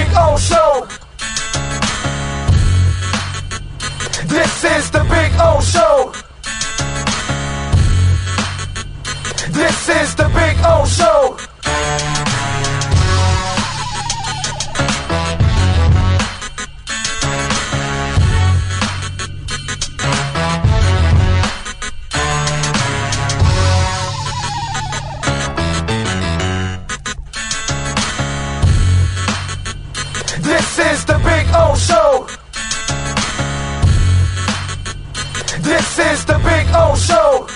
Big O Show. This is the Big O Show. This is the Big O Show. This is the Big O Show. This is the Big O Show.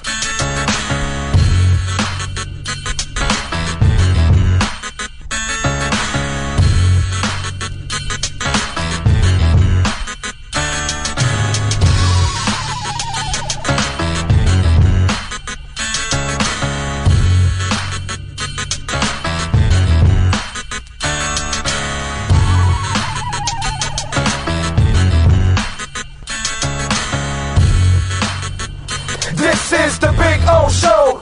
This is the Big O Show.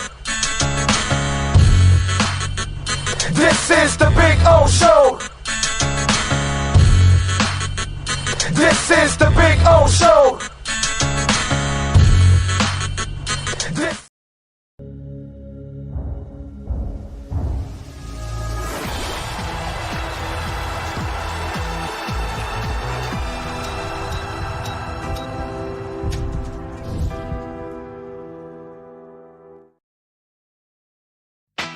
This is the Big O Show. This is the Big O Show. This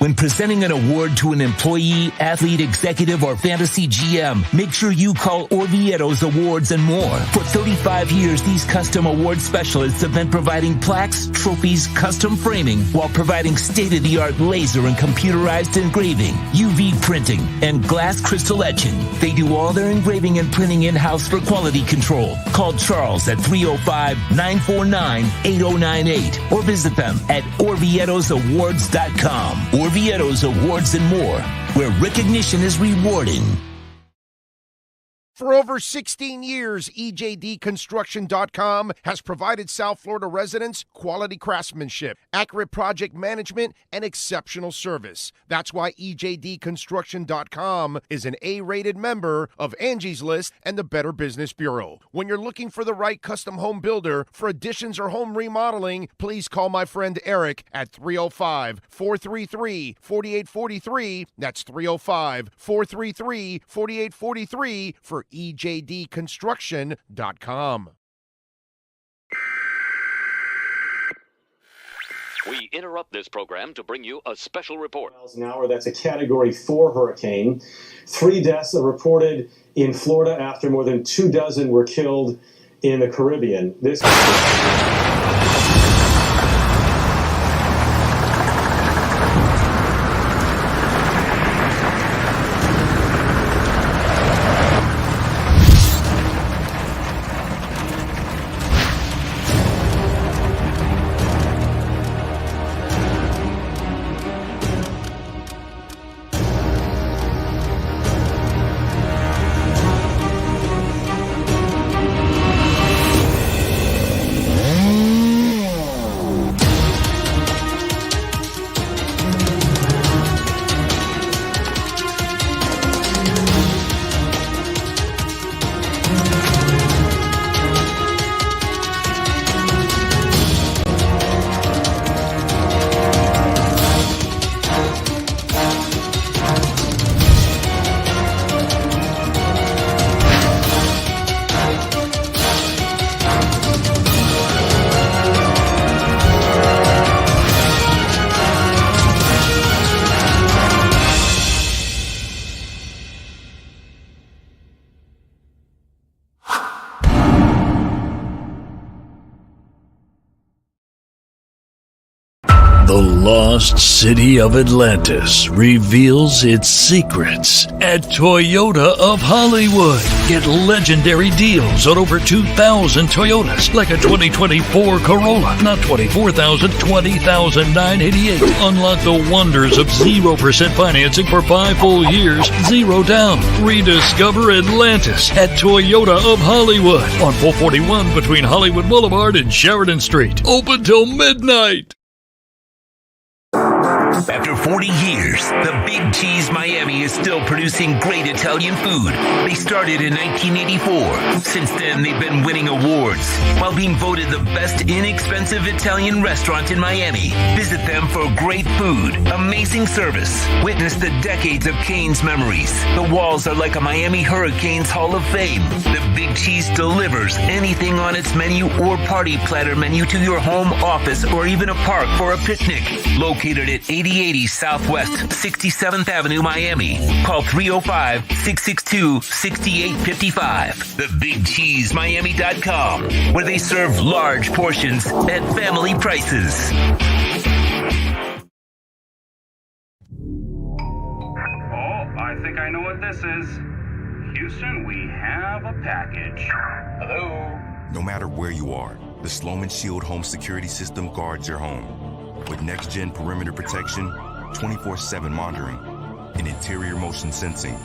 When presenting an award to an employee, athlete, executive, or fantasy GM, make sure you call Orvieto's Awards and More. For 35 years, these custom award specialists have been providing plaques, trophies, custom framing, while providing state-of-the-art laser and computerized engraving, UV printing, and glass crystal etching. They do all their engraving and printing in-house for quality control. Call Charles at 305-949-8098 or visit them at orvietosawards.com. Orvieto's Awards and More, where recognition is rewarding. For over 16 years, EJDconstruction.com has provided South Florida residents quality craftsmanship, accurate project management, and exceptional service. That's why EJDconstruction.com is an A-rated member of Angie's List and the Better Business Bureau. When you're looking for the right custom home builder for additions or home remodeling, please call my friend Eric at 305-433-4843. That's 305-433-4843 for EJDconstruction.com. We interrupt this program to bring you a special report. Miles an hour, that's a Category 4 hurricane. 3 deaths are reported in Florida after more than 24 were killed in the Caribbean. This The lost city of Atlantis reveals its secrets at Toyota of Hollywood. Get legendary deals on over 2,000 Toyotas, like a 2024 Corolla, not $24,000, $20,988. Unlock the wonders of 0% financing for 5 full years, 0 down. Rediscover Atlantis at Toyota of Hollywood on 441 between Hollywood Boulevard and Sheridan Street. Open till midnight. After 40 years, the Big T's Cheese Miami is still producing great Italian food. They started in 1984. Since then, they've been winning awards while being voted the best inexpensive Italian restaurant in Miami. Visit them for great food, amazing service. Witness the decades of Cane's memories. The walls are like a Miami Hurricanes Hall of Fame. The Big Cheese delivers anything on its menu or party platter menu to your home, office, or even a park for a picnic. Located at 8080 Southwest 67th Avenue, Miami. Call 305-662-6855. TheBigCheeseMiami.com, where they serve large portions at family prices. I think I know what this is. Houston, we have a package. Hello? No matter where you are, the Slomin Shield home security system guards your home. With next-gen perimeter protection, 24/7 monitoring, and interior motion sensing.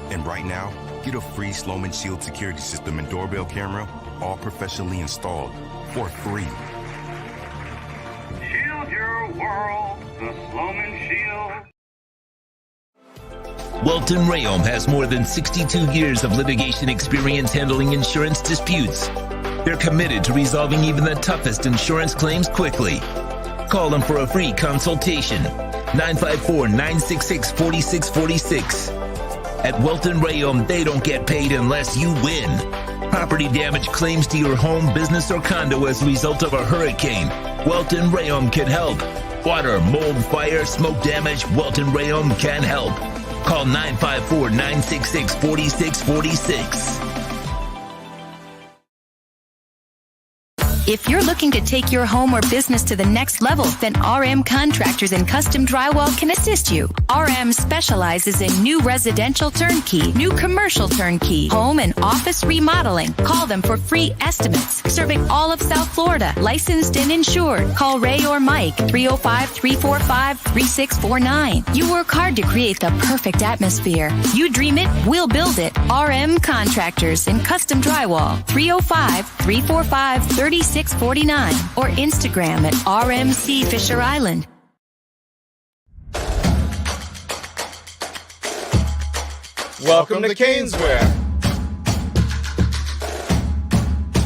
And right now, get a free Slomin Shield security system and doorbell camera, all professionally installed, for free. Shield your world, the Slomin Shield. Welton and Rheaume has more than 62 years of litigation experience handling insurance disputes. They're committed to resolving even the toughest insurance claims quickly. Call them for a free consultation. 954-966-4646. At Welton and Rheaume, they don't get paid unless you win. Property damage claims to your home, business, or condo as a result of a hurricane. Welton and Rheaume can help. Water, mold, fire, smoke damage, Welton and Rheaume can help. Call 954-966-4646. If you're looking to take your home or business to the next level, then RM Contractors and Custom Drywall can assist you. RM specializes in new residential turnkey, new commercial turnkey, home and office remodeling. Call them for free estimates. Serving all of South Florida, licensed and insured. Call Ray or Mike, 305-345-3649. You work hard to create the perfect atmosphere. You dream it, we'll build it. RM Contractors and Custom Drywall, 305-345-3649. or Instagram at RMC Fisher Island. Welcome to Caneswear.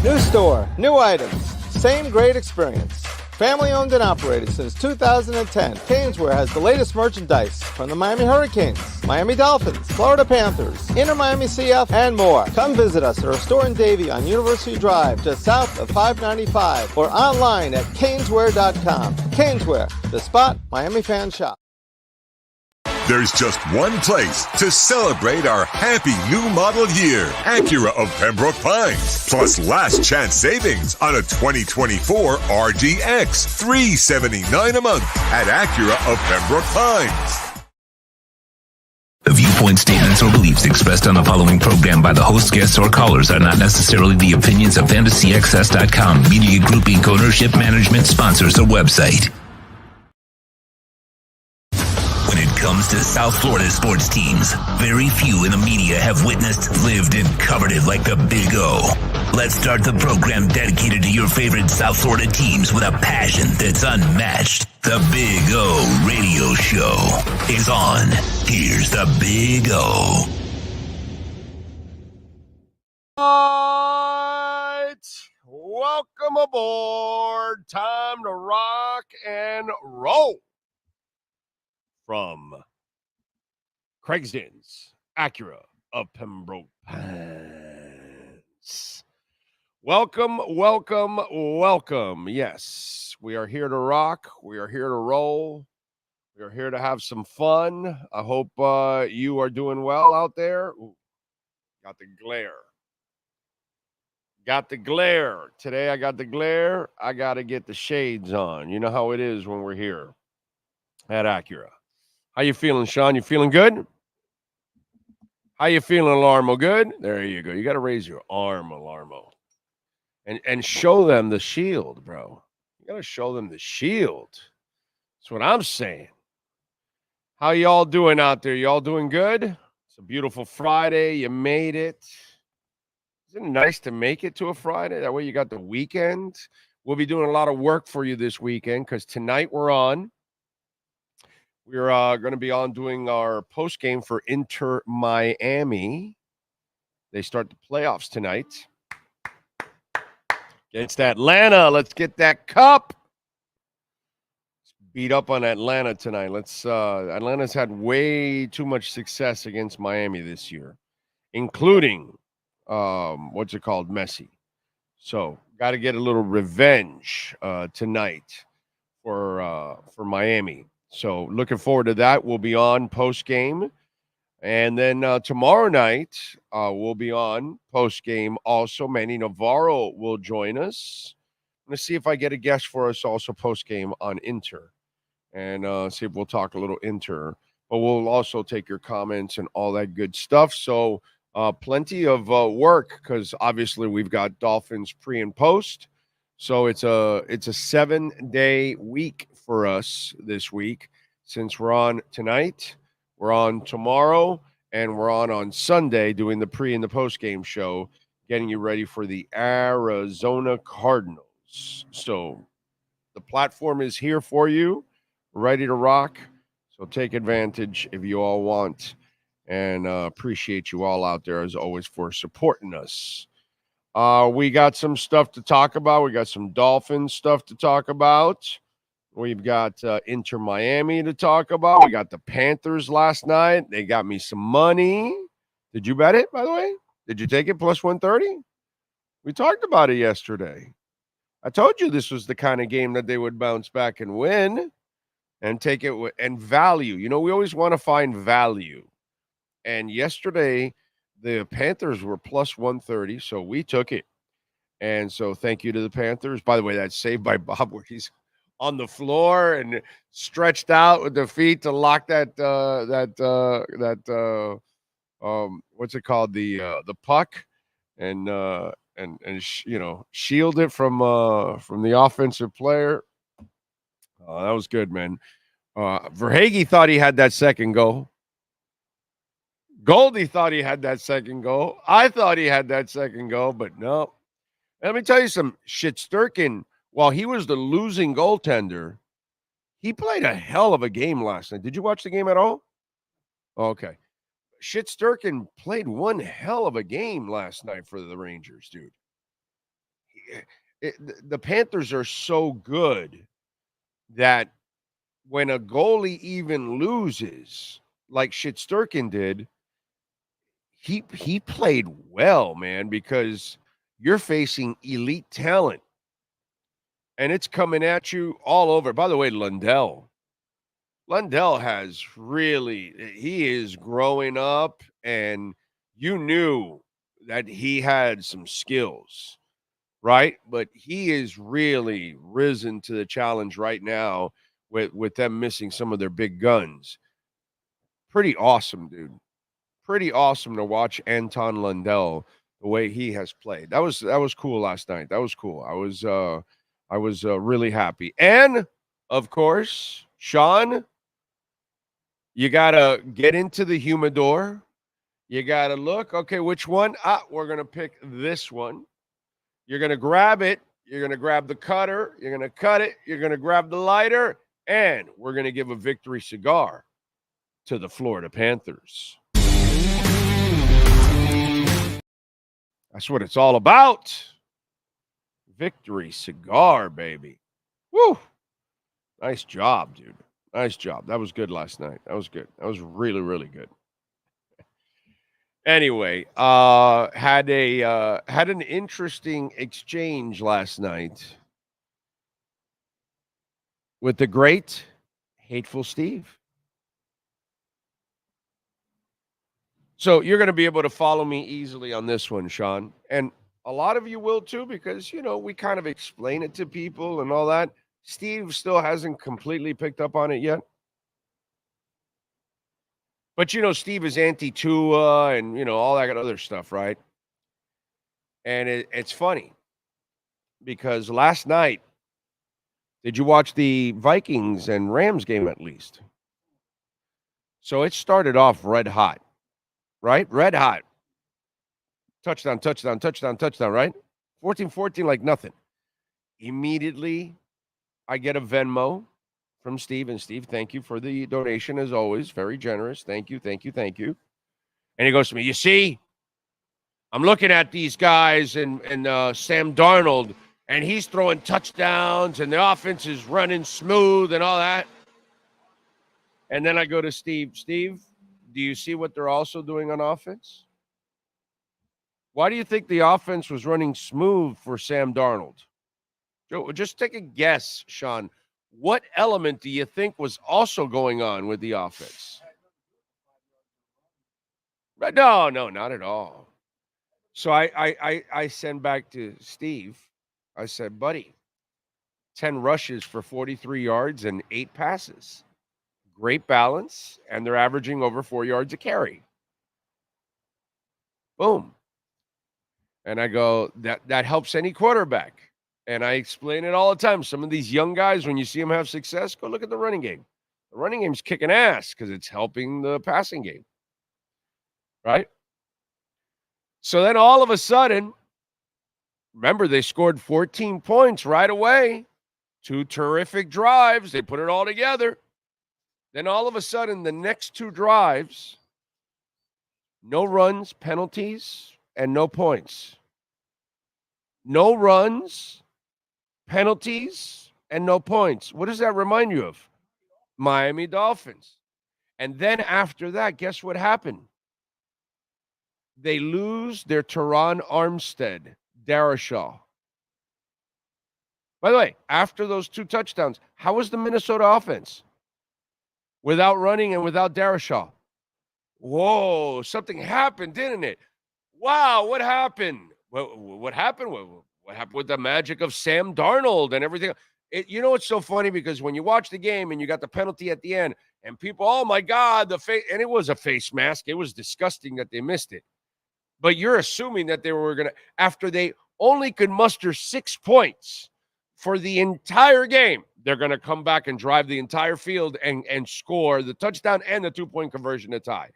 New store, new items, same great experience. Family owned and operated since 2010, Caneswear has the latest merchandise from the Miami Hurricanes, Miami Dolphins, Florida Panthers, InterMiami CF, and more. Come visit us at our store in Davie on University Drive, just south of 595, or online at caneswear.com. Caneswear, the spot Miami fans shop. There's just one place to celebrate our happy new model year. Acura of Pembroke Pines. Plus last chance savings on a 2024 RDX. $379 a month at Acura of Pembroke Pines. The viewpoint, statements, or beliefs expressed on the following program by the host, guests, or callers are not necessarily the opinions of FantasyXS.com, Media Group Inc. ownership, management, sponsors, or website. When it comes to South Florida sports teams, very few in the media have witnessed, lived, and covered it like the Big O. Let's start the program dedicated to your favorite South Florida teams with a passion that's unmatched. The Big O Radio Show is on. Here's the Big O. All right. Welcome aboard. Time to rock and roll. From Craigston's Acura of Pembroke Pines. Welcome, welcome, welcome. Yes, we are here to rock. We are here to roll. We are here to have some fun. I hope you are doing well out there. Ooh, got the glare. Got the glare. Today I got the glare. I got to get the shades on. You know how it is when we're here at Acura. How you feeling, Sean? You feeling good? How you feeling, Alarmo? Good? There you go. You got to raise your arm, Alarmo. And show them the shield, bro. You got to show them the shield. That's what I'm saying. How y'all doing out there? Y'all doing good? It's a beautiful Friday. You made it. Isn't it nice to make it to a Friday? That way you got the weekend. We'll be doing a lot of work for you this weekend because tonight we're on. We're going to be on doing our post game for InterMiami. They start the playoffs tonight against Atlanta. Let's get that cup. Beat up on Atlanta tonight. Atlanta's had way too much success against Miami this year, including Messi. So got to get a little revenge tonight for Miami. So looking forward to that. We'll be on post game, and then tomorrow night we'll be on post game. Also, Manny Navaro will join us. I'm gonna see if I get a guest for us also post game on Inter. And see if we'll talk a little Inter. But we'll also take your comments and all that good stuff. So plenty of work because obviously we've got Dolphins pre and post. So it's a 7-day week for us this week since we're on tonight, we're on tomorrow, and we're on Sunday doing the pre and the post game show, getting you ready for the Arizona Cardinals. So the platform is here for you. Ready to rock. So take advantage if you all want. And appreciate you all out there, as always, for supporting us. We got some stuff to talk about. We got some Dolphins stuff to talk about. We've got InterMiami to talk about. We got the Panthers last night. They got me some money. Did you bet it, by the way? Did you take it plus 130? We talked about it yesterday. I told you this was the kind of game that they would bounce back and win. And take it and value. You know, we always want to find value. And yesterday, the Panthers were plus 130, so we took it. And so thank you to the Panthers. By the way, that's saved by Bob where he's on the floor and stretched out with the feet to lock that what's it called? The puck and shield it from the offensive player. That was good, man. Verhaeghe thought he had that second goal. Goldie thought he had that second goal. I thought he had that second goal, but no. And let me tell you some shit. Sturkin, while he was the losing goaltender, he played a hell of a game last night. Did you watch the game at all? Okay. Shit, Sturkin played one hell of a game last night for the Rangers, dude. The Panthers are so good that when a goalie even loses, like Sturkin did, he played well, man, because you're facing elite talent. And it's coming at you all over. By the way, Lundell has he is growing up, and you knew that he had some skills, right? But he is really risen to the challenge right now with them missing some of their big guns. Pretty awesome, dude. Pretty awesome to watch Anton Lundell the way he has played. That was cool last night. That was cool. I was really happy. And of course, Sean, you gotta get into the humidor. You gotta look. Okay, which one? We're gonna pick this one. You're gonna grab it. You're gonna grab the cutter. You're gonna cut it. You're gonna grab the lighter, and we're gonna give a victory cigar to the Florida Panthers. That's what it's all about. Victory cigar, baby. Woo! Nice job, dude. Nice job. That was good last night. That was good. That was really, really good. Anyway, had an interesting exchange last night with the great Hateful Steve. So you're going to be able to follow me easily on this one, Sean. And a lot of you will too, because, we kind of explain it to people and all that. Steve still hasn't completely picked up on it yet. But, Steve is anti-Tua and, all that other stuff, right? And it's funny because last night, did you watch the Vikings and Rams game at least? So it started off red hot. Right? Red hot. Touchdown, right? 14-14 like nothing. Immediately, I get a Venmo from Steve. And Steve, thank you for the donation as always. Very generous. Thank you, thank you, thank you. And he goes to me, you see, I'm looking at these guys and Sam Darnold, and he's throwing touchdowns, and the offense is running smooth and all that. And then I go to Steve. Steve, do you see what they're also doing on offense? Why do you think the offense was running smooth for Sam Darnold? Joe, just take a guess, Sean. What element do you think was also going on with the offense? No, not at all. So I send back to Steve. I said, buddy, 10 rushes for 43 yards and 8 passes. Great balance, and they're averaging over 4 yards a carry. Boom. And I go, that helps any quarterback. And I explain it all the time. Some of these young guys, when you see them have success, go look at the running game. The running game's kicking ass because it's helping the passing game. Right? So then all of a sudden, remember, they scored 14 points right away. 2 terrific drives. They put it all together. Then all of a sudden, the next 2 drives, no runs, penalties, and no points. No runs, penalties, and no points. What does that remind you of? Miami Dolphins. And then after that, guess what happened? They lose their Teron Armstead, Darashaw. By the way, after those 2 touchdowns, how was the Minnesota offense? Without running and without Darashaw. Whoa, something happened, didn't it? Wow, what happened? What happened? What happened with the magic of Sam Darnold and everything? You know, it's so funny because when you watch the game and you got the penalty at the end and people, oh my God, and it was a face mask. It was disgusting that they missed it. But you're assuming that they were going to, after they only could muster 6 points for the entire game, they're going to come back and drive the entire field and score the touchdown and the 2-point conversion to tie.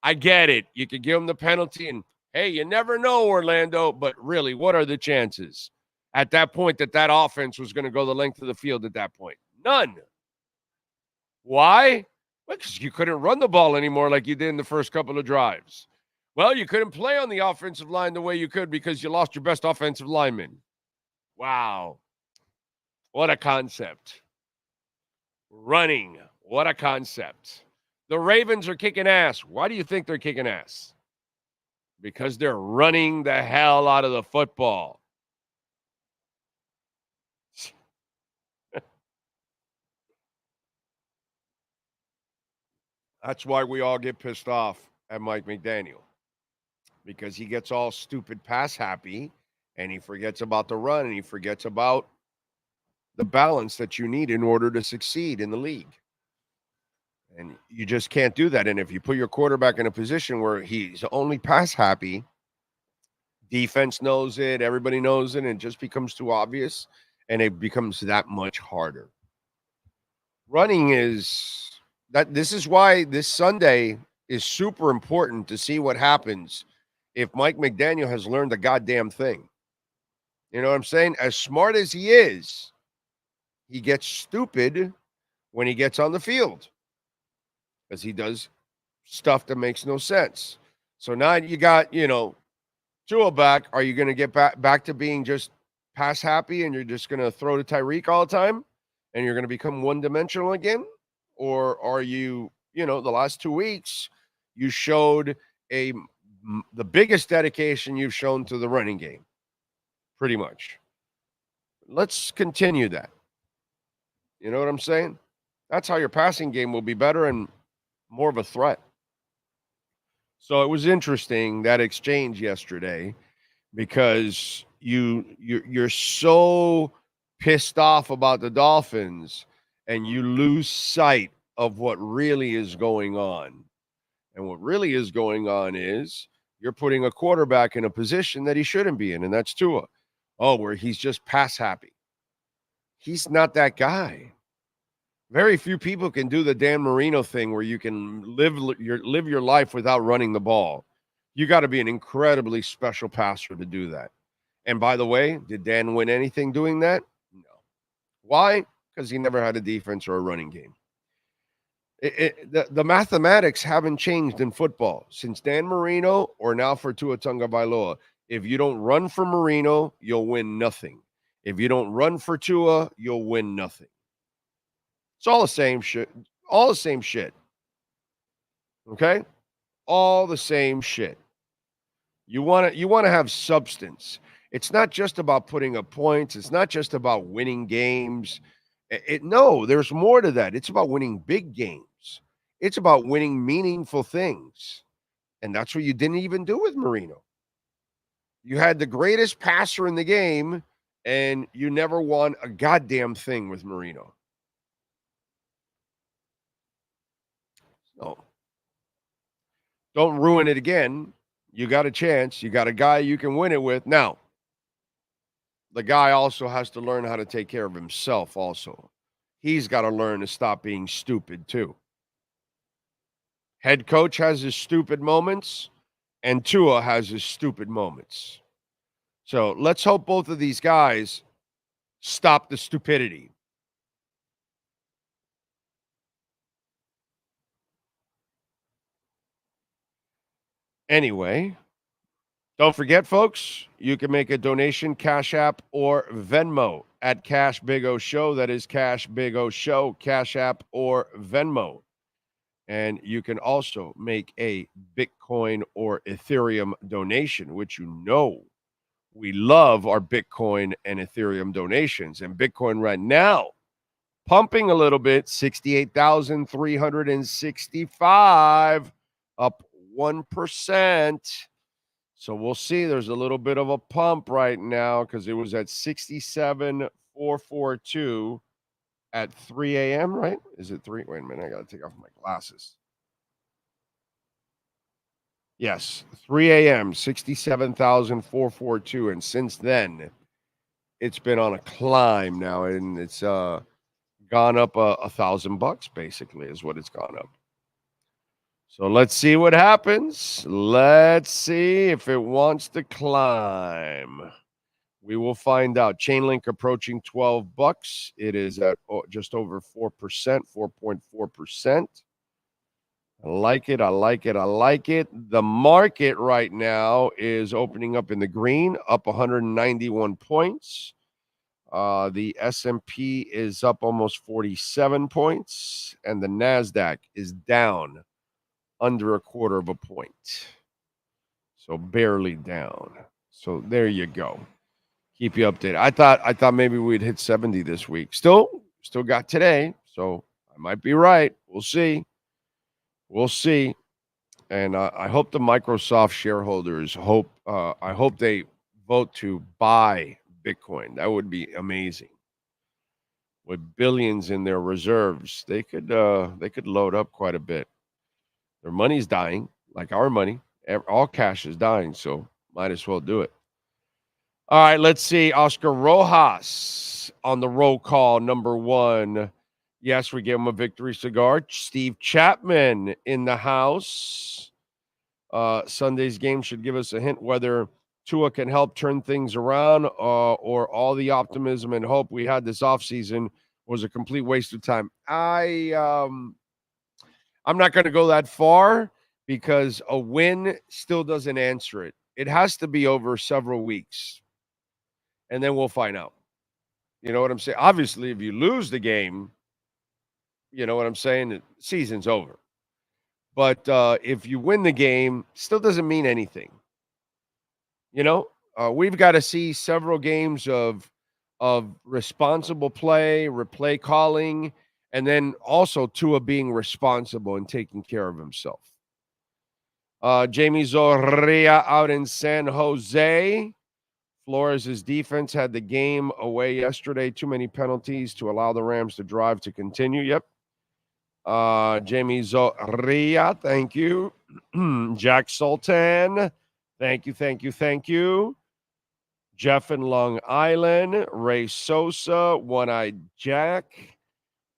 I get it. You could give them the penalty and, hey, you never know, Orlando. But really, what are the chances at that point that offense was going to go the length of the field at that point? None. Why? Because you couldn't run the ball anymore like you did in the first couple of drives. Well, you couldn't play on the offensive line the way you could because you lost your best offensive lineman. Wow. What a concept. Running. What a concept. The Ravens are kicking ass. Why do you think they're kicking ass? Because they're running the hell out of the football. That's why we all get pissed off at Mike McDaniel. Because he gets all stupid pass happy and he forgets about the run and he forgets about the balance that you need in order to succeed in the league. And you just can't do that. And if you put your quarterback in a position where he's only pass happy, defense knows it, everybody knows it, and it just becomes too obvious and it becomes that much harder. Running this is why this Sunday is super important to see what happens if Mike McDaniel has learned the goddamn thing. You know what I'm saying? As smart as he is, he gets stupid when he gets on the field because he does stuff that makes no sense. So now you got, Tua back. Are you going to get back to being just pass happy and you're just going to throw to Tyreek all the time and you're going to become one-dimensional again? Or are you, the last 2 weeks, you showed the biggest dedication you've shown to the running game, pretty much. Let's continue that. You know what I'm saying? That's how your passing game will be better and more of a threat. So it was interesting, that exchange yesterday, because you're so pissed off about the Dolphins and you lose sight of what really is going on. And what really is going on is you're putting a quarterback in a position that he shouldn't be in, and that's Tua. Oh, where he's just pass happy. He's not that guy. Very few people can do the Dan Marino thing where you can live your life without running the ball. You got to be an incredibly special passer to do that. And by the way, did Dan win anything doing that? No. Why? because he never had a defense or a running game. The mathematics haven't changed in football since Dan Marino or now for Tua Tagovailoa. If you don't run for Marino, you'll win nothing. If you don't run for Tua, you'll win nothing. It's all the same shit. All the same shit. Okay? All the same shit. You want to have substance. It's not just about putting up points. It's not just about winning games. No, there's more to that. It's about winning big games. It's about winning meaningful things. And that's what you didn't even do with Marino. You had the greatest passer in the game, and you never won a goddamn thing with Marino. So don't ruin it again. You got a chance. You got a guy you can win it with. Now, the guy also has to learn how to take care of himself also. He's got to learn to stop being stupid too. Head coach has his stupid moments, and Tua has his stupid moments. So let's hope both of these guys stop the stupidity. Anyway, don't forget, folks, you can make a donation, Cash App or Venmo at Cash Big O Show. That is Cash Big O Show, Cash App or Venmo. And you can also make a Bitcoin or Ethereum donation, which you know we love our Bitcoin and Ethereum donations. And Bitcoin right now, pumping a little bit, 68,365, up 1%. So we'll see. There's a little bit of a pump right now because it was at 67,442 at 3 a.m., right? Is it 3? Wait a minute. I got to take off my glasses. Yes, 3 a.m., 67,442. And since then, it's been on a climb now, and it's gone up $1,000 basically is what it's gone up. So let's see what happens. Let's see if it wants to climb. We will find out. Chainlink approaching $12. It is at just over 4%, 4.4%. I like it. I like it. I like it. The market right now is opening up in the green, up 191 points. The S&P is up almost 47 points, and the NASDAQ is down under 1/4 point. So barely down. So there you go. Keep you updated. I thought maybe we'd hit 70 this week. Still got today, so I might be right. We'll see. We'll see. And I hope the Microsoft shareholders I hope they vote to buy Bitcoin. That would be amazing. With billions in their reserves, they could load up quite a bit. Their money's dying, like our money. All cash is dying, so might as well do it. All right, let's see. Oscar Rojas on the roll call, number 1. Yes, we gave him a victory cigar. Steve Chapman in the house. Sunday's game should give us a hint whether Tua can help turn things around or all the optimism and hope we had this offseason was a complete waste of time. I'm not going to go that far because a win still doesn't answer it. It has to be over several weeks, and then we'll find out. You know what I'm saying? Obviously, if you lose the game, you know what I'm saying? The season's over. But if you win the game, still doesn't mean anything. You know, we've got to see several games of responsible play, replay calling, and then also Tua being responsible and taking care of himself. Jamie Zorria out in San Jose. Flores' defense had the game away yesterday. Too many penalties to allow the Rams to drive to continue. Yep. Jamie Zorria, thank you. Jack Sultan, thank you. Jeff in Long Island. Ray Sosa, One-Eyed Jack.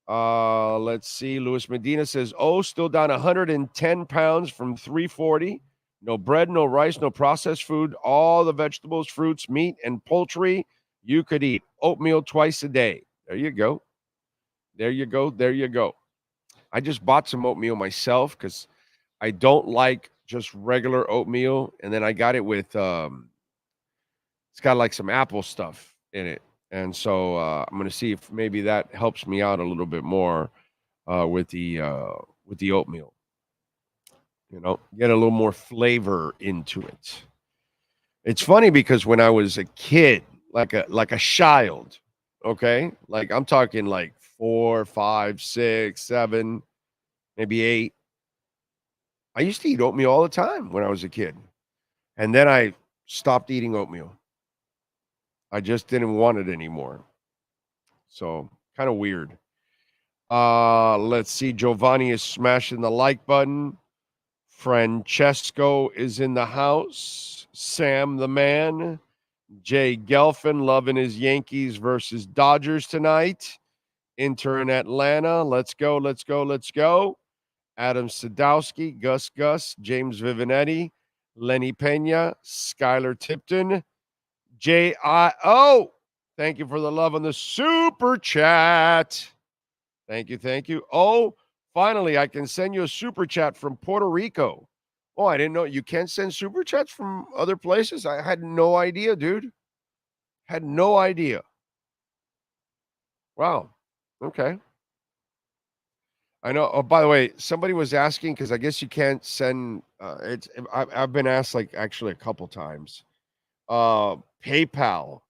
Let's see. Luis Medina says, still down 110 pounds from 340. No bread, no rice, no processed food. All the vegetables, fruits, meat, and poultry you could eat. Oatmeal twice a day. There you go. There you go. There you go. I just bought some oatmeal myself because I don't like just regular oatmeal. And then I got it with it's got like some apple stuff in it. And so I'm gonna see if maybe that helps me out a little bit more with the oatmeal. You know, get a little more flavor into it. It's funny because when I was a kid, like a child, okay, like I'm talking like 4, 5, 6, 7, maybe 8. I used to eat oatmeal all the time when I was a kid, and then I stopped eating oatmeal. I just didn't want it anymore. So kind of weird. Let's see. Giovanni is smashing the like button. Francesco is in the house. Sam the man. Jay Gelfin loving his Yankees versus Dodgers tonight. Inter in Atlanta. Let's go, let's go, let's go. Adam Sadowski, Gus, James Vivinetti, Lenny Pena, Skylar Tipton, J.I.O. Thank you for the love on the super chat. Thank you, thank you. Oh, finally, I can send you a super chat from Puerto Rico. Oh, I didn't know you can send super chats from other places. I had no idea, dude. Had no idea. Wow. Okay. I know. Oh, by the way, somebody was asking because I guess you can't send. I've been asked like actually a couple times. PayPal.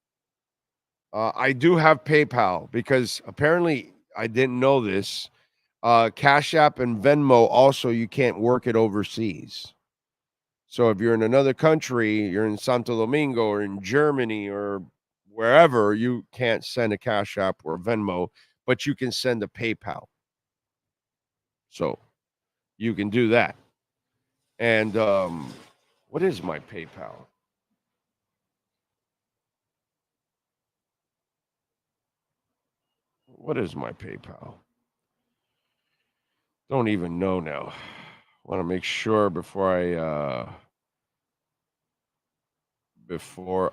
I do have PayPal because apparently I didn't know this. Cash App and Venmo also you can't work it overseas. So if you're in another country, you're in Santo Domingo or in Germany or wherever, you can't send a Cash App or Venmo, but you can send a PayPal. So you can do that. And what is my PayPal? What is my PayPal? Don't even know now. Want to make sure before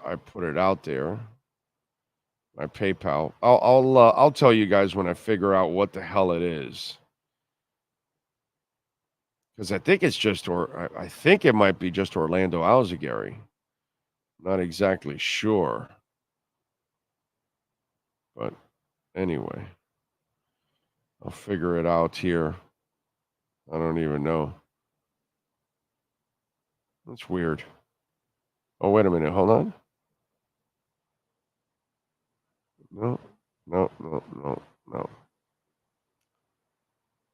I put it out there. My PayPal. I'll tell you guys when I figure out what the hell it is. Because I think it's just I think it might be just Orlando Alzagari. Not exactly sure. But anyway, I'll figure it out here. I don't even know. That's weird. Oh, wait a minute. Hold on. No.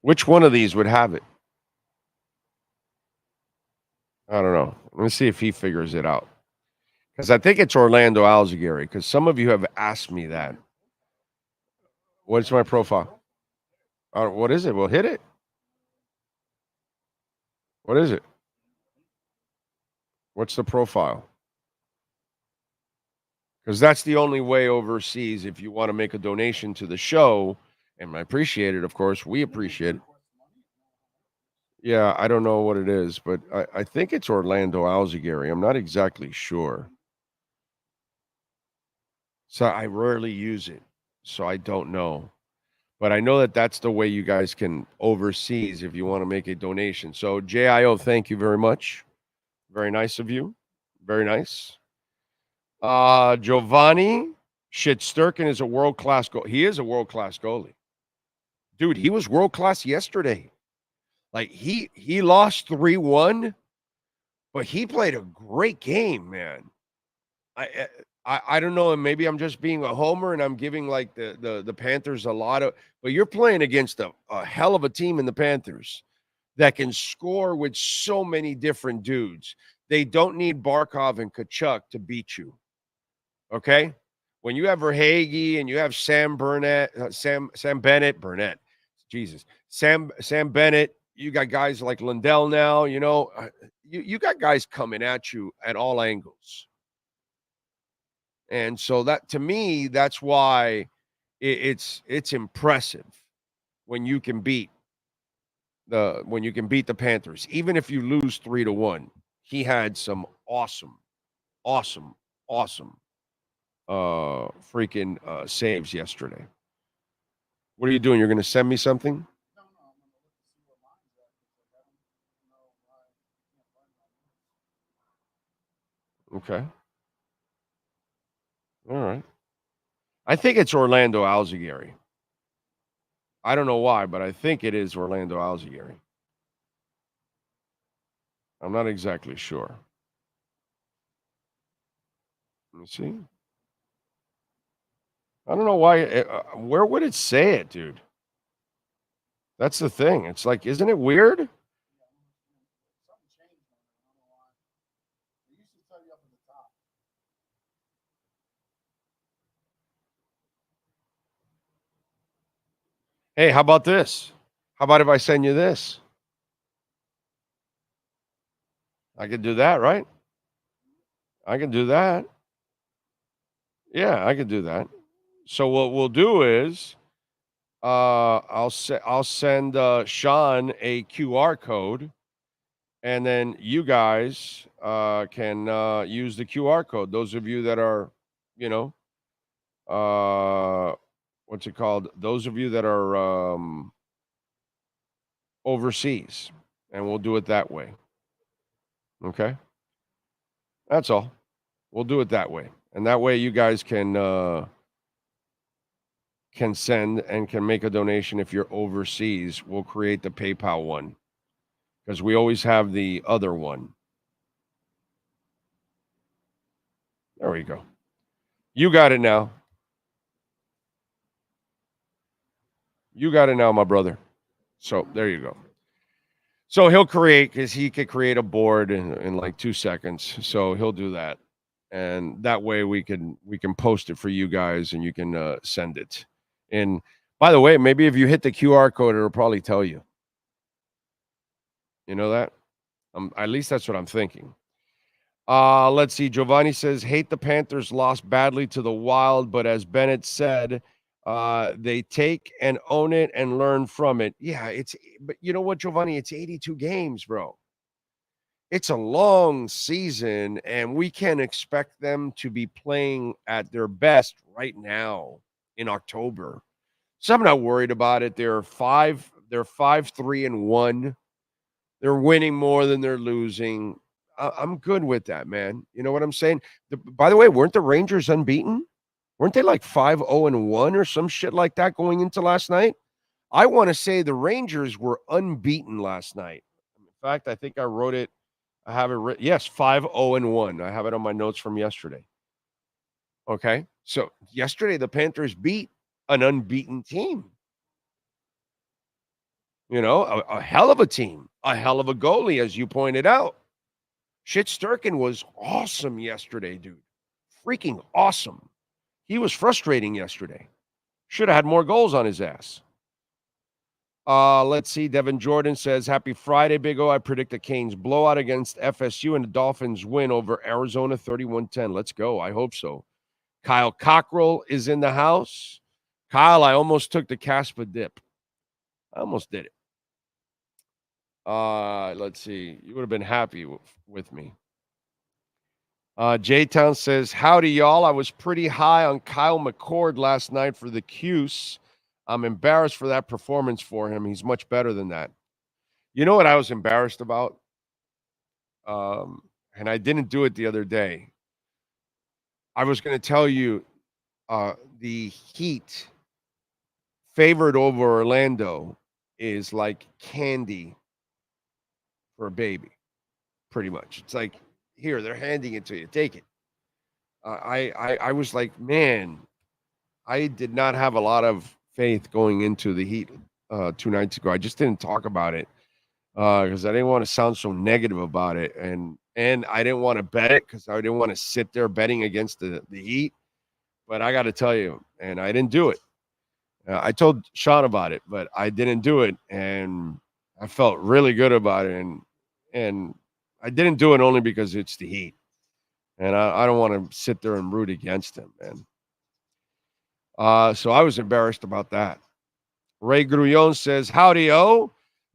Which one of these would have it? I don't know. Let me see if he figures it out. Because I think it's Orlando Alzagari. Because some of you have asked me that. What's my profile? What is it? Well, hit it. What is it? What's the profile? Because that's the only way overseas if you want to make a donation to the show. And I appreciate it, of course. We appreciate it. Yeah, I don't know what it is, but I think it's Orlando Alzagari. I'm not exactly sure. So I rarely use it, so I don't know. But I know that that's the way you guys can overseas if you want to make a donation. So JIO, thank you very much. Very nice of you. Very nice. Giovanni Sturkin is a world-class goal. He is a world-class goalie. Dude, he was world-class yesterday. Like he lost 3-1, but he played a great game, man. I don't know, and maybe I'm just being a homer and I'm giving like the Panthers a lot of, but you're playing against a hell of a team in the Panthers that can score with so many different dudes. They don't need Barkov and Kachuk to beat you. Okay? When you have Verhaeghe and you have Sam Bennett, Jesus, Sam Bennett, you got guys like Lindell now, you got guys coming at you at all angles. And so that, to me, that's why it's impressive when you can beat the Panthers, even if you lose 3-1. He had some awesome freaking saves yesterday. What are you doing? You're going to send me something? Okay. All right. I think it's Orlando Alzigari. I don't know why, but I think it is Orlando Alzigari. I'm not exactly sure. Let me see. I don't know why. Where would it say it, dude? That's the thing. It's like, isn't it weird? Hey, how about this? How about if I send you this? I could do that, right? I can do that. Yeah, I can do that. So what we'll do is I'll send Sean a QR code, and then you guys can use the QR code. Those of you that are, you know, what's it called? Those of you that are overseas, and we'll do it that way. Okay, that's all. We'll do it that way, and that way you guys can send and can make a donation if you're overseas. We'll create the PayPal one because we always have the other one. There we go. You got it now. You got it now, my brother. So there you go. So he'll create, because he could create a board in like 2 seconds. So he'll do that. And that way we can post it for you guys and you can send it. And by the way, maybe if you hit the QR code, it'll probably tell you. You know that? At least that's what I'm thinking. Let's see. Giovanni says, hate the Panthers lost badly to the Wild, but as Bennett said, they take and own it and learn from it. Yeah, but you know what, Giovanni? It's 82 games, bro. It's a long season, and we can't expect them to be playing at their best right now in October. So I'm not worried about it. They're 5-3-1. They're winning more than they're losing. I'm good with that, man. You know what I'm saying? By the way, weren't the Rangers unbeaten? Weren't they like 5-0-1 or some shit like that going into last night? I want to say the Rangers were unbeaten last night. In fact, I think I wrote it. I have it written. Yes, 5-0-1. I have it on my notes from yesterday. Okay. So yesterday, the Panthers beat an unbeaten team. You know, a hell of a team, a hell of a goalie, as you pointed out. Sturkin was awesome yesterday, dude. Freaking awesome. He was frustrating yesterday. Should have had more goals on his ass. Let's see. Devin Jordan says, happy Friday, Big O. I predict a Canes blowout against FSU and the Dolphins win over Arizona 31-10. Let's go. I hope so. Kyle Cockrell is in the house. Kyle, I almost took the Caspa dip. I almost did it. Let's see. You would have been happy with me. J-Town says, howdy, y'all. I was pretty high on Kyle McCord last night for the Cuse. I'm embarrassed for that performance for him. He's much better than that. You know what I was embarrassed about? And I didn't do it the other day. I was going to tell you the Heat favored over Orlando is like candy for a baby, pretty much. It's like, here, they're handing it to you. Take it. I was like, man, I did not have a lot of faith going into the Heat 2 nights ago. I just didn't talk about it because I didn't want to sound so negative about it. And I didn't want to bet it because I didn't want to sit there betting against the Heat. But I got to tell you, and I didn't do it. I told Sean about it, but I didn't do it. And I felt really good about it. And I didn't do it only because it's the Heat. And I don't want to sit there and root against him, man. So I was embarrassed about that. Ray Grullon says, howdy, O.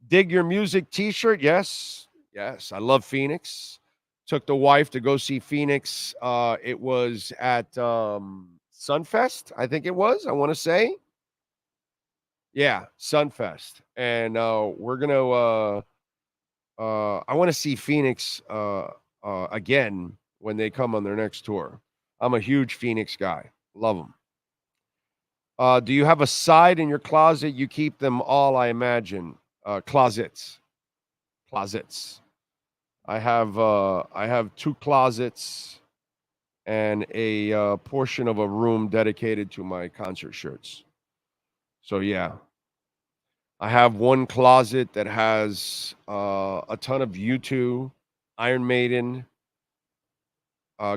Dig your music t-shirt? Yes. Yes. I love Phoenix. Took the wife to go see Phoenix. It was at Sunfest, I think it was, I want to say. Yeah, Sunfest. And we're going to I want to see Phoenix again when they come on their next tour. I'm a huge Phoenix guy. Love them. Do you have a side in your closet? You keep them all, I imagine. Closets. I have 2 closets and a portion of a room dedicated to my concert shirts. So yeah, I have one closet that has a ton of U2, Iron Maiden,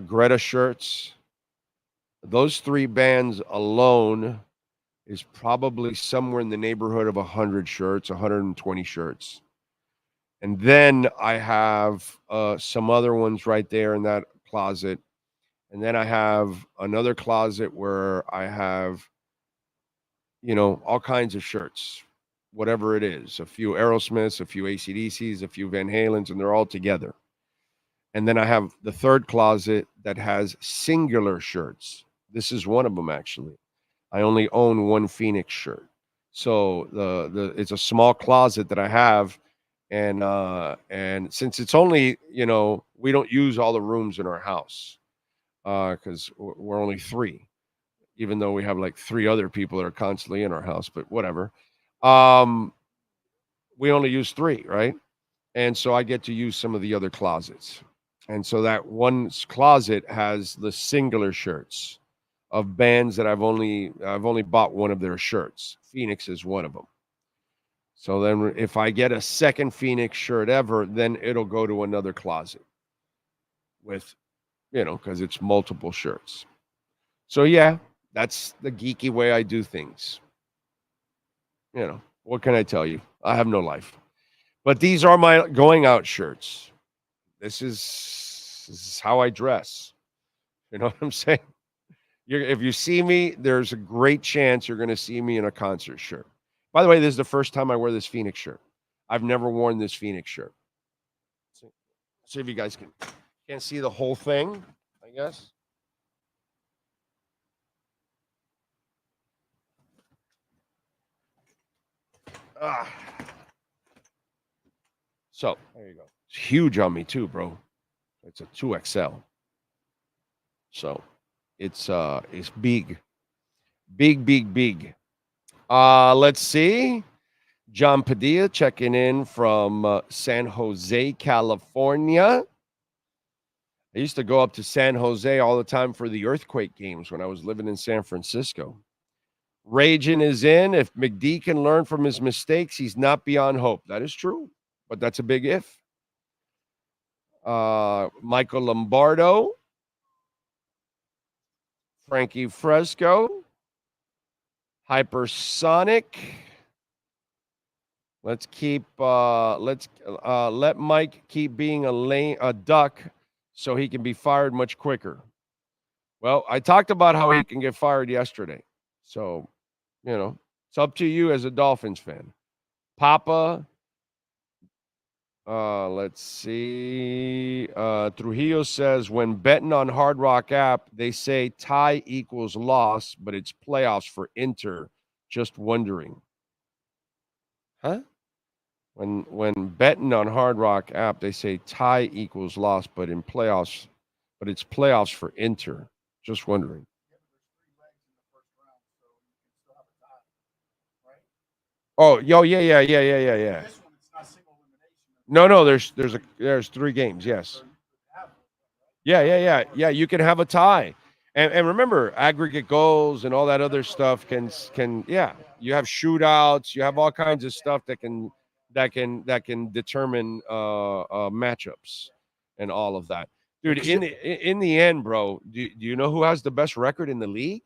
Greta shirts. Those 3 bands alone is probably somewhere in the neighborhood of 100 shirts, 120 shirts. And then I have some other ones right there in that closet. And then I have another closet where I have, all kinds of shirts, whatever it is. A few Aerosmiths, a few AC/DCs, a few Van Halens, and they're all together. And then I have the third closet that has singular shirts. This is one of them, actually. I only own one Phoenix shirt. So it's a small closet that I have. And since it's only, we don't use all the rooms in our house because we're only 3, even though we have like 3 other people that are constantly in our house, but whatever. We only use 3, right? And so I get to use some of the other closets. And so that one closet has the singular shirts of bands that I've only bought one of their shirts. Phoenix is one of them. So then if I get a second Phoenix shirt ever, then it'll go to another closet with, because it's multiple shirts. So yeah, that's the geeky way I do things. What can I tell you? I have no life. But these are my going out shirts. This is how I dress. You know what I'm saying? If you see me, there's a great chance you're going to see me in a concert shirt. By the way, this is the first time I wear this Phoenix shirt. I've never worn this Phoenix shirt. See if you guys can't see the whole thing, I guess. So there you go. It's huge on me too, bro. It's a 2XL. So it's big. Big. Let's see. John Padilla checking in from San Jose, California. I used to go up to San Jose all the time for the earthquake games when I was living in San Francisco. Raging is in. If McD can learn from his mistakes, he's not beyond hope. That is true, but that's a big if. Michael Lombardo. Frankie Fresco. Hypersonic. Let's keep let Mike keep being a duck so he can be fired much quicker. Well, I talked about how he can get fired yesterday. So, it's up to you as a Dolphins fan. Papa, let's see. Trujillo says, when betting on Hard Rock app, they say tie equals loss, but it's playoffs for Inter. Just wondering. Huh? When betting on Hard Rock app, they say tie equals loss, but it's playoffs for Inter. Just wondering. Oh, yeah. No, there's 3 games, yes. Yeah. You can have a tie. And remember, aggregate goals and all that other stuff can you have shootouts, you have all kinds of stuff that can determine matchups and all of that. Dude, in the end, bro, do you know who has the best record in the league?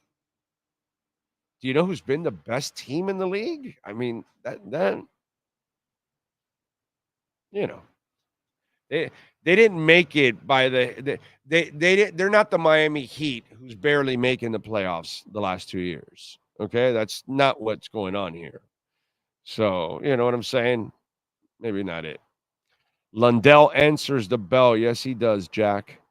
Do you know who's been the best team in the league? I mean, they didn't make it by they're not the Miami Heat who's barely making the playoffs the last 2 years. Okay, that's not what's going on here. So, you know what I'm saying? Maybe not it. Lundell answers the bell. Yes, he does, Jack.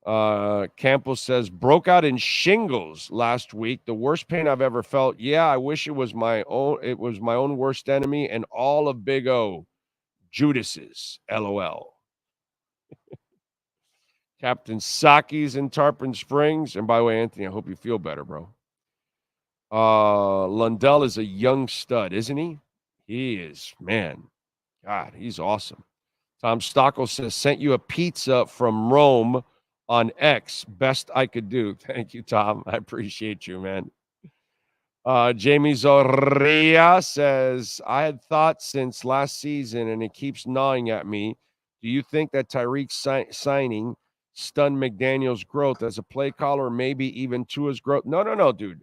Campbell says, broke out in shingles last week. The worst pain I've ever felt. Yeah, I wish it was my own. It was my own worst enemy and all of Big O. Judas's. LOL. Captain Saki's in Tarpon Springs. And by the way, Anthony, I hope you feel better, bro. Lundell is a young stud, isn't he? He is, man. God, he's awesome. Tom Stockel says, sent you a pizza from Rome on X. Best I could do. Thank you, Tom. I appreciate you, man. Jamie Zorria says, I had thought since last season, and it keeps gnawing at me. Do you think that Tyreek's signing stunned McDaniel's growth as a play caller, maybe even Tua's growth? No, dude.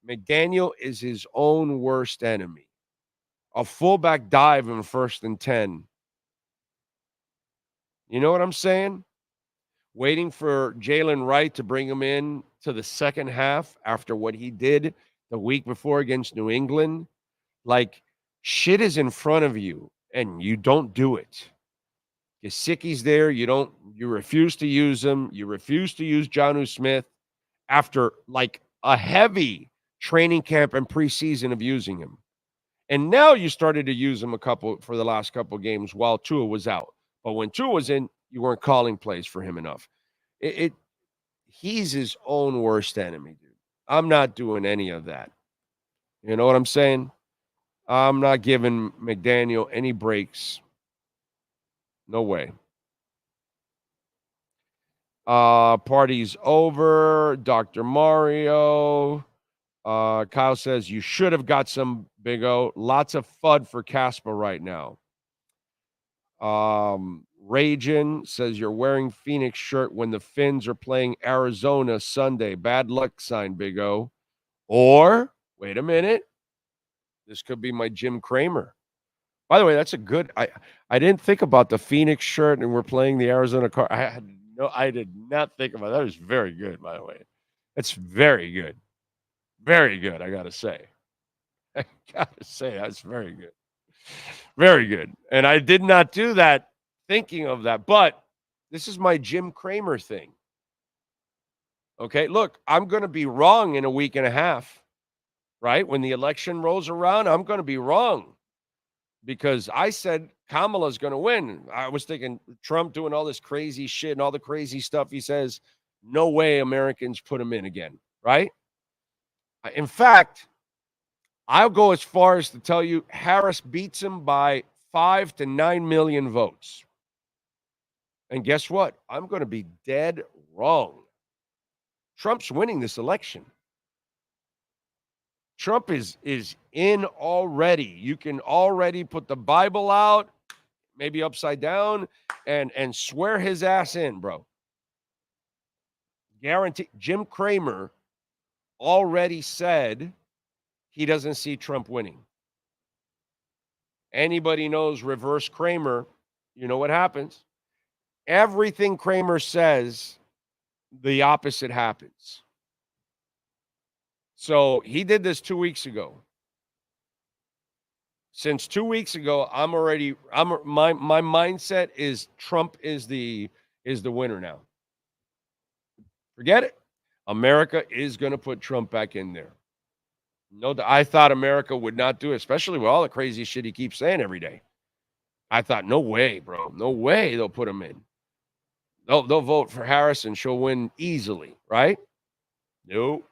McDaniel is his own worst enemy. A fullback dive in 1st and 10. You know what I'm saying? Waiting for Jalen Wright to bring him in to the second half after what he did the week before against New England. Like, shit is in front of you, and you don't do it. Gesicki's there. You refuse to use him. You refuse to use Jonnu Smith after, like, a heavy training camp and preseason of using him. And now you started to use him for the last couple games while Tua was out. But when Tua was in, you weren't calling plays for him enough. He's his own worst enemy, dude. I'm not doing any of that. You know what I'm saying? I'm not giving McDaniel any breaks. No way. Party's over. Dr. Mario. Kyle says, you should have got some Big O. Lots of FUD for Casper right now. Ragin says, you're wearing Phoenix shirt when the Finns are playing Arizona Sunday. Bad luck sign, Big O. Or, wait a minute. This could be my Jim Cramer. By the way, that's a good. I didn't think about the Phoenix shirt and we're playing the Arizona car. I did not think about that. That was very good, by the way. It's very good. Very good, I gotta say. That's very good. Very good. And I did not do that thinking of that, but this is my Jim Cramer thing. Okay, look, I'm going to be wrong in a week and a half, right? When the election rolls around, I'm going to be wrong because I said Kamala's going to win. I was thinking Trump doing all this crazy shit and all the crazy stuff he says. No way Americans put him in again, right? In fact, I'll go as far as to tell you Harris beats him by 5 to 9 million votes. And guess what? I'm going to be dead wrong. Trump's winning this election. Trump is in already. You can already put the Bible out, maybe upside down, and swear his ass in, bro. Guarantee. Jim Cramer already said he doesn't see Trump winning. Anybody knows reverse Cramer, you know what happens. Everything Cramer says, the opposite happens. So he did this 2 weeks ago. Since 2 weeks ago, my mindset is Trump is the winner now. Forget it. America is going to put Trump back in there. No, I thought America would not do it, especially with all the crazy shit he keeps saying every day. I thought, no way, bro. No way they'll put him in. They'll vote for Harris and she'll win easily, right? Nope.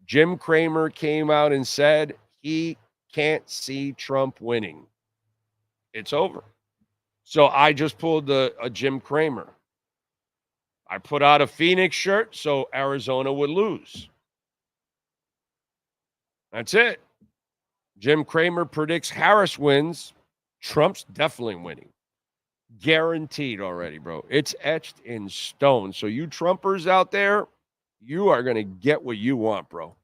Jim Cramer came out and said he can't see Trump winning. It's over. So I just pulled a Jim Cramer. I put out a Phoenix shirt so Arizona would lose. That's it. Jim Cramer predicts Harris wins. Trump's definitely winning. Guaranteed already, bro. It's etched in stone. So you Trumpers out there, you are going to get what you want, bro.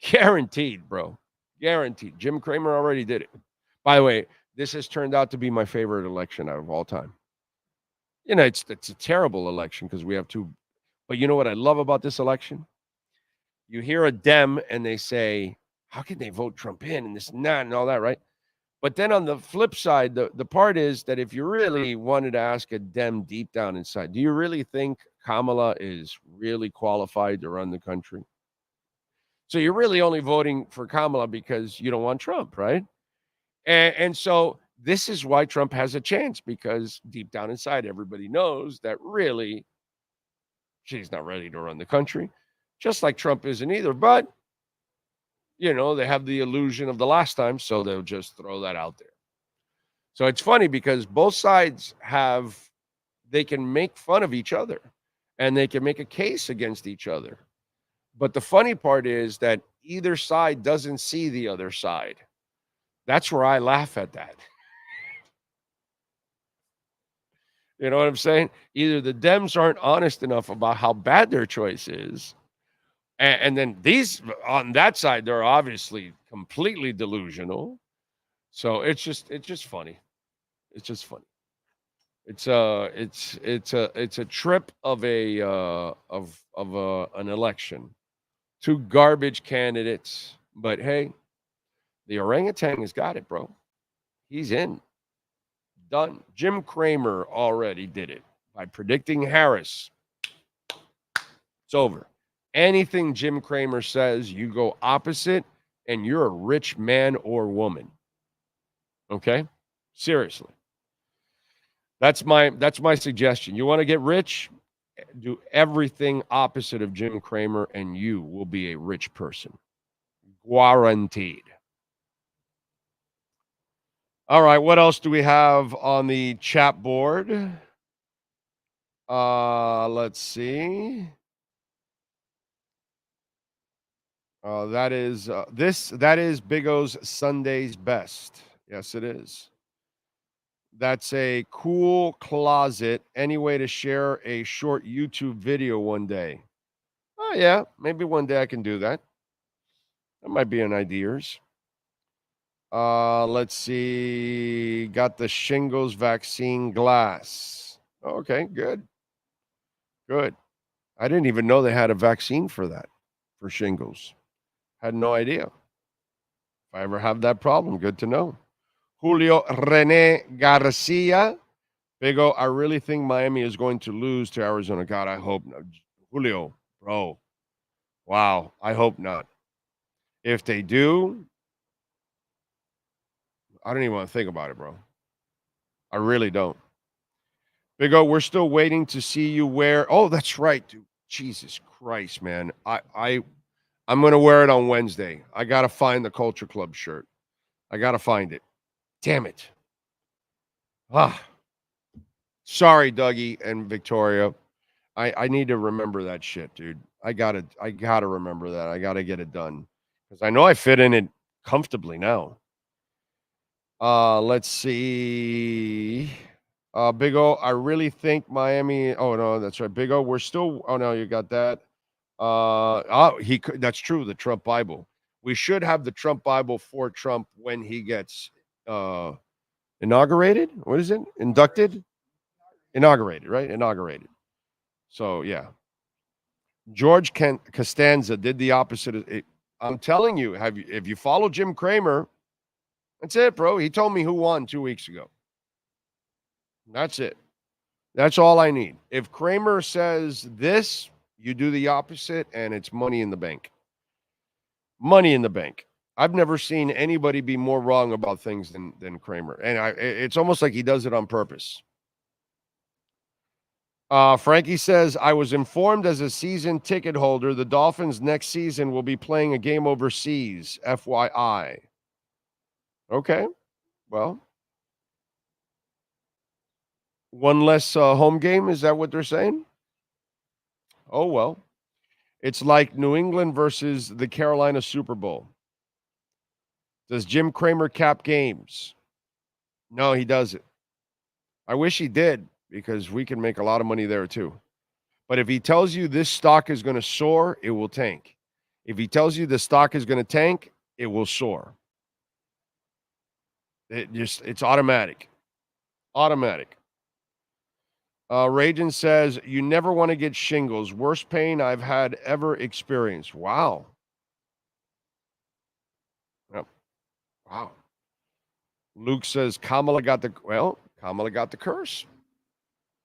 Guaranteed, bro. Guaranteed. Jim Cramer already did it. By the way, this has turned out to be my favorite election out of all time. You know, it's a terrible election because we have two. But you know what I love about this election? You hear a Dem and they say, how can they vote Trump in and this and that and all that, right? But then on the flip side, the part is that if you really wanted to ask a Dem deep down inside, do you really think Kamala is really qualified to run the country? So you're really only voting for Kamala because you don't want Trump, right? And so this is why Trump has a chance, because deep down inside, everybody knows that really she's not ready to run the country, just like Trump isn't either. But, they have the illusion of the last time, so they'll just throw that out there. So it's funny because both sides they can make fun of each other and they can make a case against each other. But the funny part is that either side doesn't see the other side. That's where I laugh at that. You know what I'm saying? Either the Dems aren't honest enough about how bad their choice is, and then these on that side, they're obviously completely delusional. So it's just funny. It's just funny. It's a trip of an election. Two garbage candidates, but hey, the orangutan has got it, bro. He's in. Done. Jim Cramer already did it by predicting Harris. It's over. Anything Jim Cramer says, you go opposite, and you're a rich man or woman. Okay? Seriously. That's my suggestion. You want to get rich? Do everything opposite of Jim Cramer, and you will be a rich person. Guaranteed. All right, what else do we have on the chat board? Let's see. That is Big O's Sunday's best. Yes, it is. That's a cool closet. Any way to share a short YouTube video one day? Oh yeah, maybe one day I can do that. That might be an ideas. Let's see. Got the shingles vaccine glass. Okay, good. Good. I didn't even know they had a vaccine for that, for shingles. Had no idea. If I ever have that problem, good to know. Julio Rene Garcia. Big O, I really think Miami is going to lose to Arizona. God, I hope not. Julio, bro. Wow, I hope not. If they do, I don't even want to think about it, bro. I really don't. Big O, we're still waiting to see you wear. Oh, that's right, dude. Jesus Christ, man. I'm going to wear it on Wednesday. I got to find the Culture Club shirt. I got to find it. Damn it. Sorry, Dougie and Victoria. I need to remember that shit, dude. I gotta remember that. I gotta get it done. Because I know I fit in it comfortably now. Let's see. Big O, I really think Miami. Oh no, that's right. Big O, we're still. Oh no, you got that. That's true. The Trump Bible. We should have the Trump Bible for Trump when he gets inaugurated. What is it? Inducted? Inaugurated, right? Inaugurated. So yeah. George Costanza did the opposite. I'm telling you, if you follow Jim Cramer, that's it, bro. He told me who won 2 weeks ago. That's it. That's all I need. If Cramer says this, you do the opposite, and it's money in the bank. Money in the bank. I've never seen anybody be more wrong about things than Cramer. And it's almost like he does it on purpose. Frankie says, I was informed as a season ticket holder the Dolphins next season will be playing a game overseas, FYI. Okay. Well, one less home game. Is that what they're saying? Oh, well. It's like New England versus the Carolina Super Bowl. Does Jim Cramer cap games? No, he doesn't. I wish he did, because we can make a lot of money there too. But if he tells you this stock is going to soar, it will tank. If he tells you the stock is going to tank, it will soar. It's automatic. Automatic. Rajan says, you never want to get shingles. Worst pain I've had ever experienced. Wow. Yep. Wow. Luke says Kamala got the curse.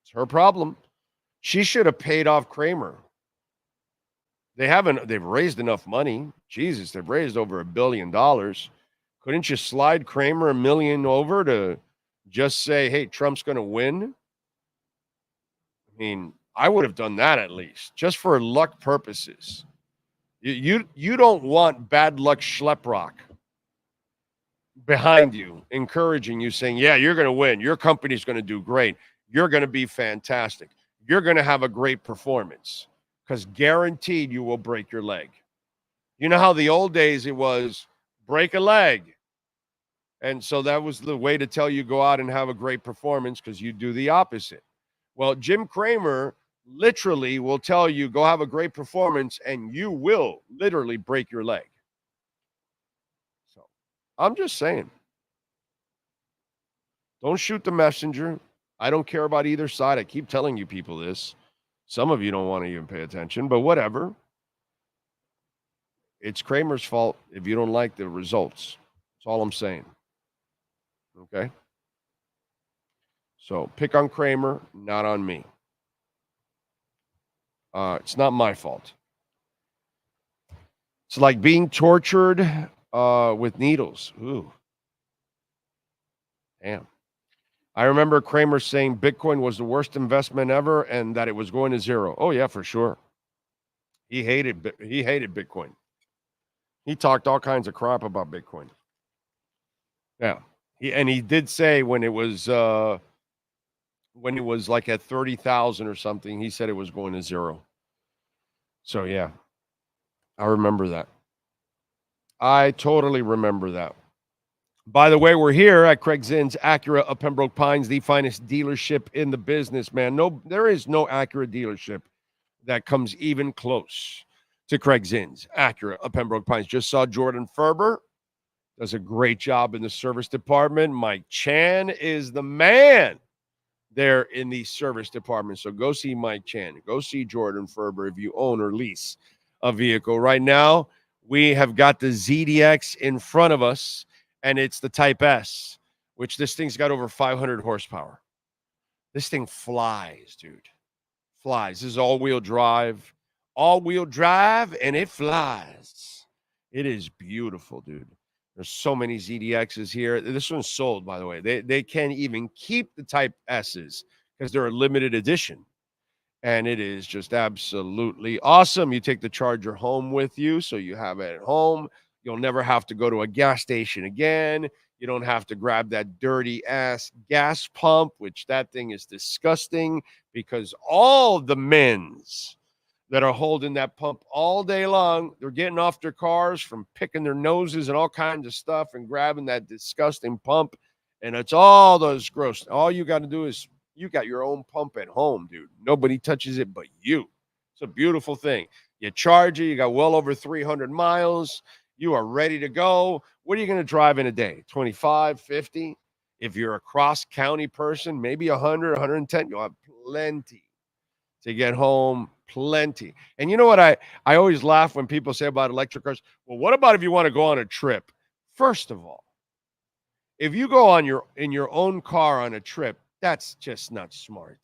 It's her problem. She should have paid off Kramer. They've raised enough money. Jesus, they've raised over $1 billion. Couldn't you slide Kramer $1 million over to just say, hey, Trump's going to win? I mean, I would have done that at least, just for luck purposes. You don't want bad luck schleprock behind you, encouraging you, saying, yeah, you're going to win. Your company's going to do great. You're going to be fantastic. You're going to have a great performance, because guaranteed you will break your leg. You know how the old days it was break a leg. And so that was the way to tell you go out and have a great performance, because you do the opposite. Well, Jim Cramer literally will tell you go have a great performance, and you will literally break your leg. So I'm just saying, don't shoot the messenger. I don't care about either side. I keep telling you people this. Some of you don't want to even pay attention, but whatever. It's Kramer's fault if you don't like the results. That's all I'm saying. Okay? So pick on Kramer, not on me. It's not my fault. It's like being tortured with needles. Ooh. Damn. I remember Kramer saying Bitcoin was the worst investment ever and that it was going to zero. Oh, yeah, for sure. He hated Bitcoin. He talked all kinds of crap about Bitcoin. Yeah. He did say when it was like at 30,000 or something, he said it was going to zero. So, yeah, I remember that. I totally remember that. By the way, we're here at Craig Zinn's Acura of Pembroke Pines, the finest dealership in the business, man. No, there is no Acura dealership that comes even close to Craig Zinn's Acura of Pembroke Pines. Just saw Jordan Ferber. Does a great job in the service department. Mike Chan is the man there in the service department. So go see Mike Chan. Go see Jordan Ferber if you own or lease a vehicle. Right now, we have got the ZDX in front of us, and it's the Type S, which this thing's got over 500 horsepower. This thing flies, dude. Flies. This is all-wheel drive. All-wheel drive, and it flies. It is beautiful, dude. There's so many ZDXs here. This one's sold, by the way. They can't even keep the Type S's because they're a limited edition. And it is just absolutely awesome. You take the Charger home with you, so you have it at home. You'll never have to go to a gas station again. You don't have to grab that dirty-ass gas pump, which that thing is disgusting, because all the men's that are holding that pump all day long, they're getting off their cars from picking their noses and all kinds of stuff and grabbing that disgusting pump, and it's all those gross. All you got to do is you got your own pump at home, dude. Nobody touches it but you. It's a beautiful thing. You charge it. You got well over 300 miles. You are ready to go. What are you going to drive in a day? 25, 50? If you're a cross-county person, maybe 100, 110. You'll have plenty to get home. Plenty. And you know what I always laugh when people say about electric cars? Well, what about if you want to go on a trip? First of all, if you go on in your own car on a trip, that's just not smart.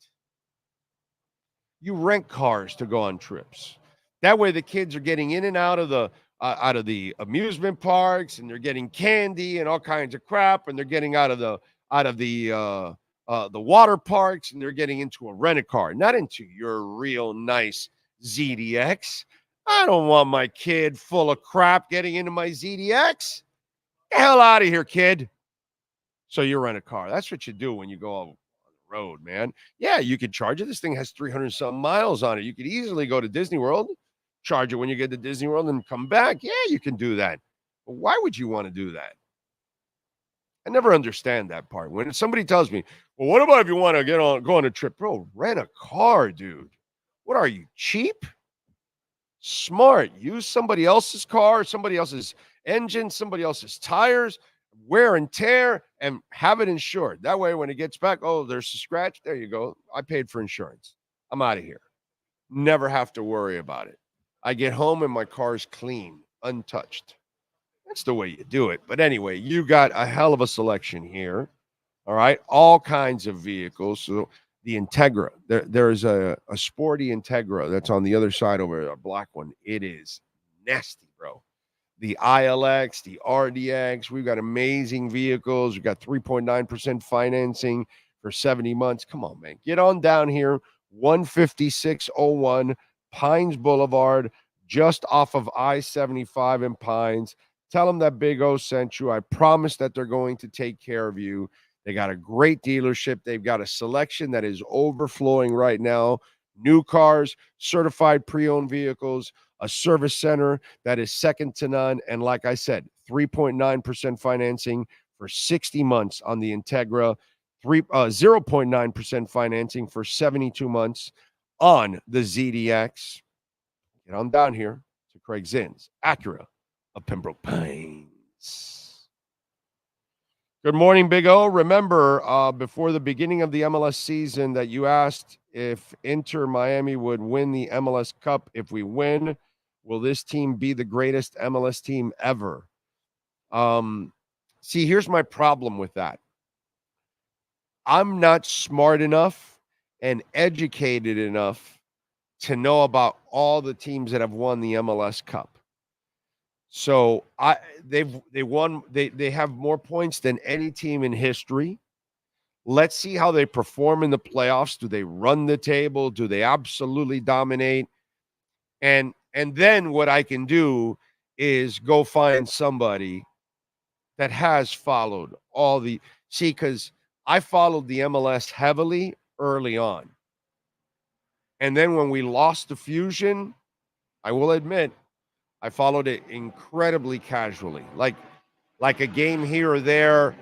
You rent cars to go on trips. That way the kids are getting in and out of the amusement parks, and they're getting candy and all kinds of crap, and they're getting out of the water parks, and they're getting into a rent-a car, not into your real nice ZDX. I don't want my kid full of crap getting into my ZDX. Get the hell out of here, kid. So you rent a car. That's what you do when you go on the road, man. Yeah, you could charge it. This thing has 300-something miles on it. You could easily go to Disney World, charge it when you get to Disney World, and come back. Yeah, you can do that. But why would you want to do that? I never understand that part. When somebody tells me, well, what about if you want to go on a trip? Bro, rent a car, dude. What are you, cheap? Smart. Use somebody else's car, somebody else's engine, somebody else's tires, wear and tear, and have it insured. That way, when it gets back, oh, there's a scratch. There you go. I paid for insurance. I'm out of here. Never have to worry about it. I get home and my car is clean, untouched. That's the way you do it. But anyway, you got a hell of a selection here. All right. All kinds of vehicles. So the Integra, there's a sporty Integra that's on the other side over there, a black one. It is nasty, bro. The ILX, the RDX, we've got amazing vehicles. We've got 3.9% financing for 70 months. Come on, man. Get on down here, 15601 Pines Boulevard, just off of I-75 in Pines. Tell them that Big O sent you. I promise that they're going to take care of you. They got a great dealership. They've got a selection that is overflowing right now. New cars, certified pre-owned vehicles, a service center that is second to none. And like I said, 3.9% financing for 60 months on the Integra, 0.9% financing for 72 months on the ZDX. Get on down here to Craig Zinn's Acura of Pembroke Pines. Good morning, Big O. Remember, before the beginning of the MLS season that you asked if InterMiami would win the MLS Cup. If we win, will this team be the greatest MLS team ever? See, here's my problem with that. I'm not smart enough and educated enough to know about all the teams that have won the MLS Cup. So they have more points than any team in history. Let's see how they perform in the playoffs. Do they run the table? Do they absolutely dominate? And then what I can do is go find somebody that has followed all the because I followed the MLS heavily early on. And then when we lost the Fusion, I will admit, I followed it incredibly casually, like a game here or there.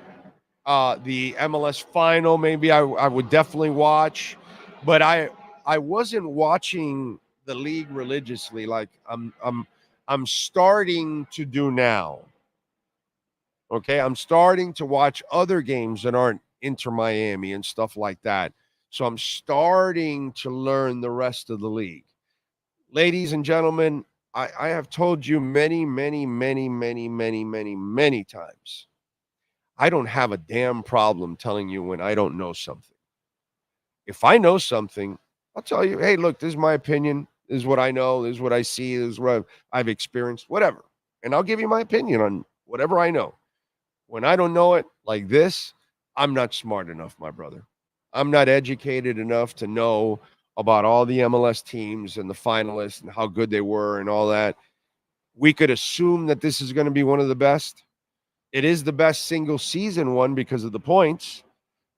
The MLS final, maybe I would definitely watch, but I wasn't watching the league religiously like I'm starting to do now. Okay, I'm starting to watch other games that aren't InterMiami and stuff like that. So I'm starting to learn the rest of the league. Ladies and gentlemen, I have told you many times, I don't have a damn problem telling you when I don't know something. If I know something, I'll tell you, hey, look, this is my opinion. This is what I know. This is what I see. This is what I've experienced, whatever. And I'll give you my opinion on whatever I know. When I don't know it like this, I'm not smart enough, my brother. I'm not educated enough to know about all the MLS teams and the finalists and how good they were and all that. We could assume that this is going to be one of the best. It is the best single season one because of the points,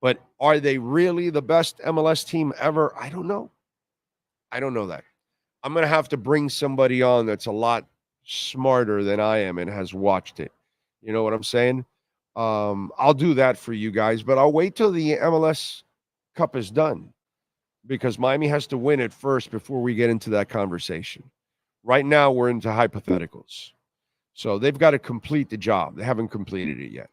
but are they really the best MLS team ever? I don't know. I don't know that. I'm going to have to bring somebody on that's a lot smarter than I am and has watched it. You know what I'm saying? I'll do that for you guys, but I'll wait till the MLS Cup is done because Miami has to win it first before we get into that conversation. Right now, we're into hypotheticals. So they've got to complete the job. They haven't completed it yet.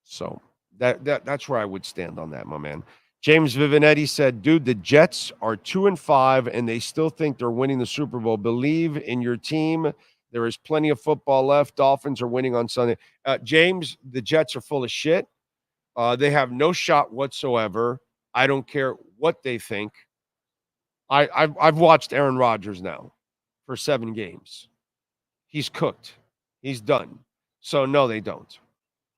So that's where I would stand on that, my man. James Vivinetti said, dude, the Jets are 2-5 and they still think they're winning the Super Bowl. Believe in your team. There is plenty of football left. Dolphins are winning on Sunday. James, the Jets are full of shit. They have no shot whatsoever. I don't care what they think. I've watched Aaron Rodgers now for 7 games. He's cooked. He's done. So no, they don't.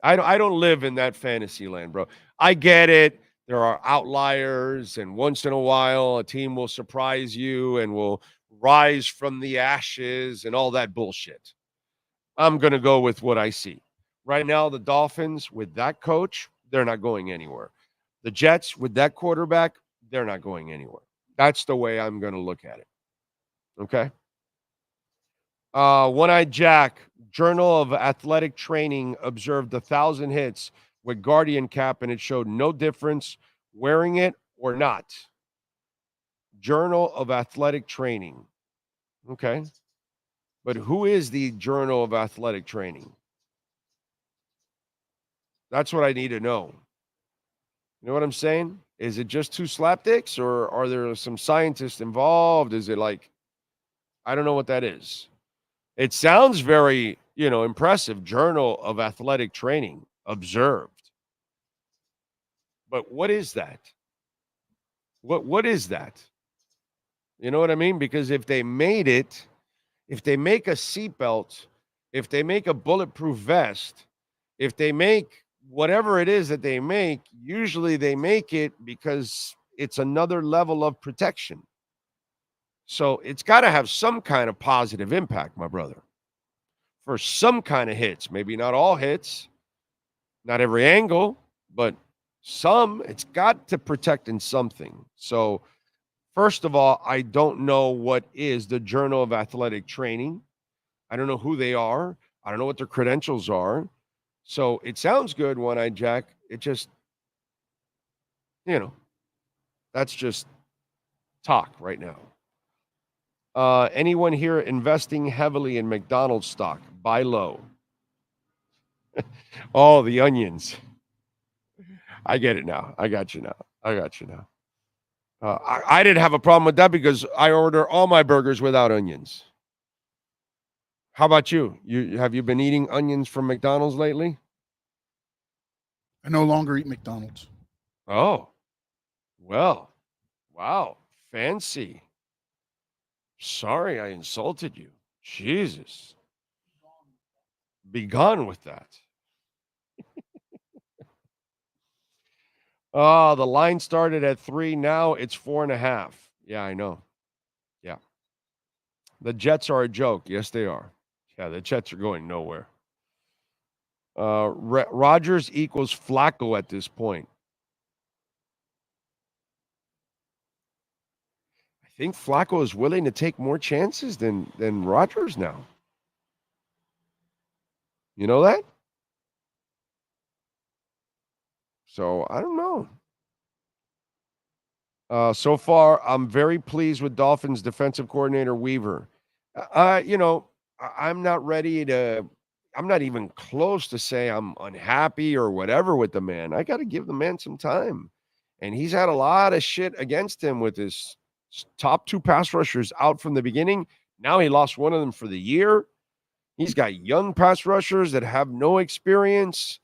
I don't live in that fantasy land, bro. I get it. There are outliers, and once in a while, a team will surprise you and will rise from the ashes and all that bullshit. I'm going to go with what I see. Right now, the Dolphins, with that coach, they're not going anywhere. The Jets, with that quarterback, they're not going anywhere. That's the way I'm going to look at it. Okay? One-Eyed Jack, Journal of Athletic Training, observed 1,000 hits with Guardian cap, and it showed no difference wearing it or not. Journal of Athletic Training. Okay. But who is the Journal of Athletic Training? That's what I need to know. You know what I'm saying? Is it just 2 slapdicks, or are there some scientists involved? Is it like, I don't know what that is. It sounds very, impressive. Journal of Athletic Training observed. But what is that? What is that? You know what I mean? Because if they made it, if they make a seatbelt, if they make a bulletproof vest, if they make whatever it is that they make, usually they make it because it's another level of protection. So it's got to have some kind of positive impact, my brother, for some kind of hits. Maybe not all hits, not every angle, but some. It's got to protect in something. So first of all, I don't know what is the Journal of Athletic Training. I don't know who they are. I don't know what their credentials are. So it sounds good, One-Eyed Jack. It just, that's just talk right now. Anyone here investing heavily in McDonald's stock? Buy low. Oh, the onions. I get it now. I got you now. I didn't have a problem with that because I order all my burgers without onions. How about you? Have you been eating onions from McDonald's lately? I no longer eat McDonald's. Oh, well, wow, fancy. Sorry, I insulted you. Jesus. Be gone with that. Oh, the line started at 3. Now it's 4.5. Yeah, I know. Yeah. The Jets are a joke. Yes, they are. Yeah, the Jets are going nowhere. Rodgers equals Flacco at this point. I think Flacco is willing to take more chances than Rodgers now. You know that? So I don't know. So far, I'm very pleased with Dolphins defensive coordinator Weaver. I'm not ready to. I'm not even close to say I'm unhappy or whatever with the man. I got to give the man some time. And he's had a lot of shit against him with his top 2 pass rushers out from the beginning. Now he lost one of them for the year. He's got young pass rushers that have no experience.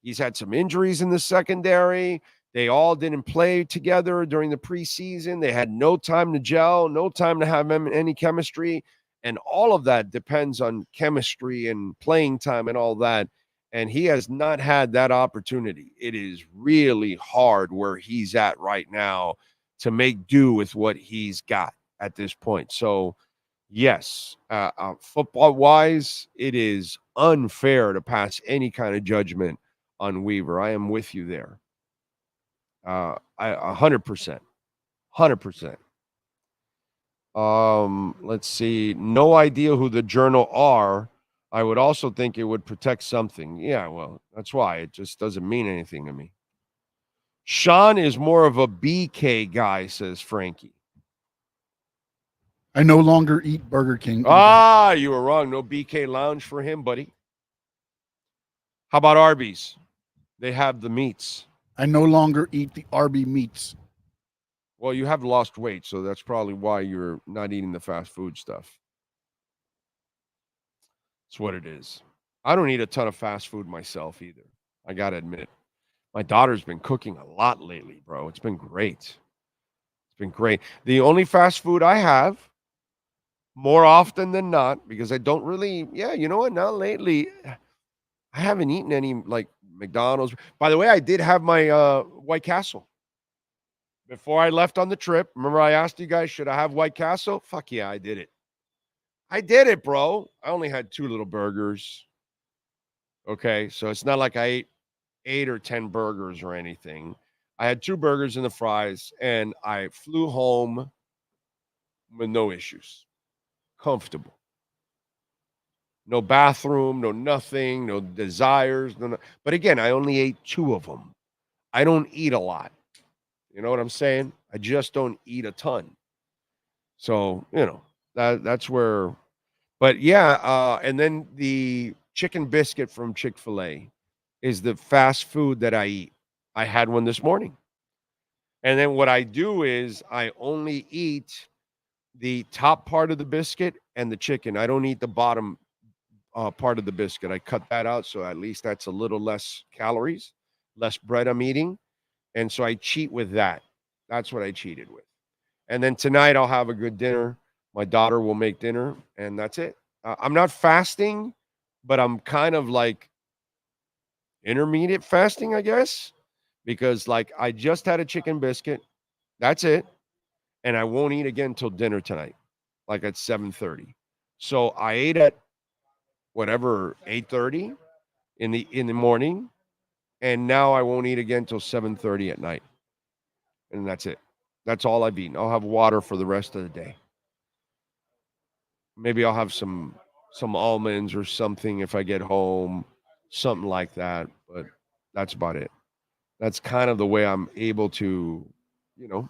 He's had some injuries in the secondary. They all didn't play together during the preseason. They had no time to gel, no time to have any chemistry. And all of that depends on chemistry and playing time and all that. And he has not had that opportunity. It is really hard where he's at right now to make do with what he's got at this point. So, yes, football-wise, it is unfair to pass any kind of judgment on Weaver. I am with you there. 100%. 100%. Let's see. No idea who the Journal are. I would also think it would protect something. Yeah, well, that's why. It just doesn't mean anything to me. Sean is more of a BK guy, says Frankie. I no longer eat Burger King. You were wrong. No BK Lounge for him, buddy. How about Arby's? They have the meats. I no longer eat the Arby meats. Well, you have lost weight, so that's probably why you're not eating the fast food stuff. That's what it is. I don't eat a ton of fast food myself either. I got to admit. My daughter's been cooking a lot lately, bro. It's been great. It's been great. The only fast food I have, more often than not, because I don't really, you know what? Now lately, I haven't eaten any like McDonald's. By the way, I did have my White Castle. Before I left on the trip, remember I asked you guys, should I have White Castle? Fuck yeah, I did it. I did it, bro. I only had 2 little burgers. Okay, so it's not like I ate 8 or 10 burgers or anything. I had 2 burgers and the fries, and I flew home with no issues. Comfortable. No bathroom, no nothing, no desires. But again, I only ate 2 of them. I don't eat a lot. You know what I'm saying? I just don't eat a ton. So, that's where. But yeah, and then the chicken biscuit from Chick-fil-A is the fast food that I eat. I had one this morning. And then what I do is I only eat the top part of the biscuit and the chicken. I don't eat the bottom part of the biscuit. I cut that out, so at least that's a little less calories, less bread I'm eating. And so I cheat with that. That's what I cheated with. And then tonight I'll have a good dinner. My daughter will make dinner, and that's it. I'm not fasting, but I'm kind of like intermediate fasting, I guess, because like I just had a chicken biscuit. That's it. And I won't eat again till dinner tonight, like at 7:30. So I ate at whatever 8:30 in the morning, and now I won't eat again till 7:30 at night. And that's it. That's all I've eaten. I'll have water for the rest of the day. Maybe I'll have some almonds or something if I get home, something like that, but that's about it. That's kind of the way I'm able to, you know,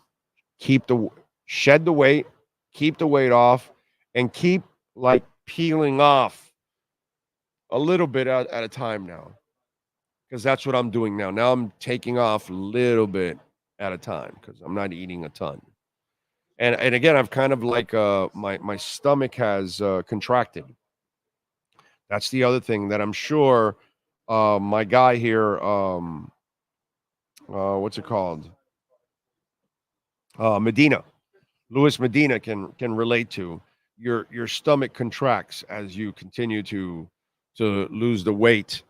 shed the weight, keep the weight off, and keep like peeling off a little bit at a time now. Because that's what I'm doing now. Now I'm taking off a little bit at a time because I'm not eating a ton. And again, I've kind of like my stomach has contracted. That's the other thing that I'm sure my guy here, what's it called? Medina, Luis Medina can relate to. Your stomach contracts as you continue to lose the weight,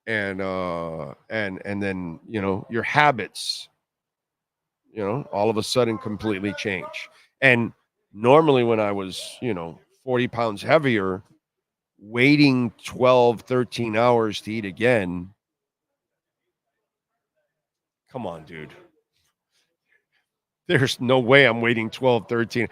and then your habits, all of a sudden completely change. And normally when I was 40 pounds heavier, waiting 12, 13 hours to eat again, come on, dude. There's no way I'm waiting 12, 13.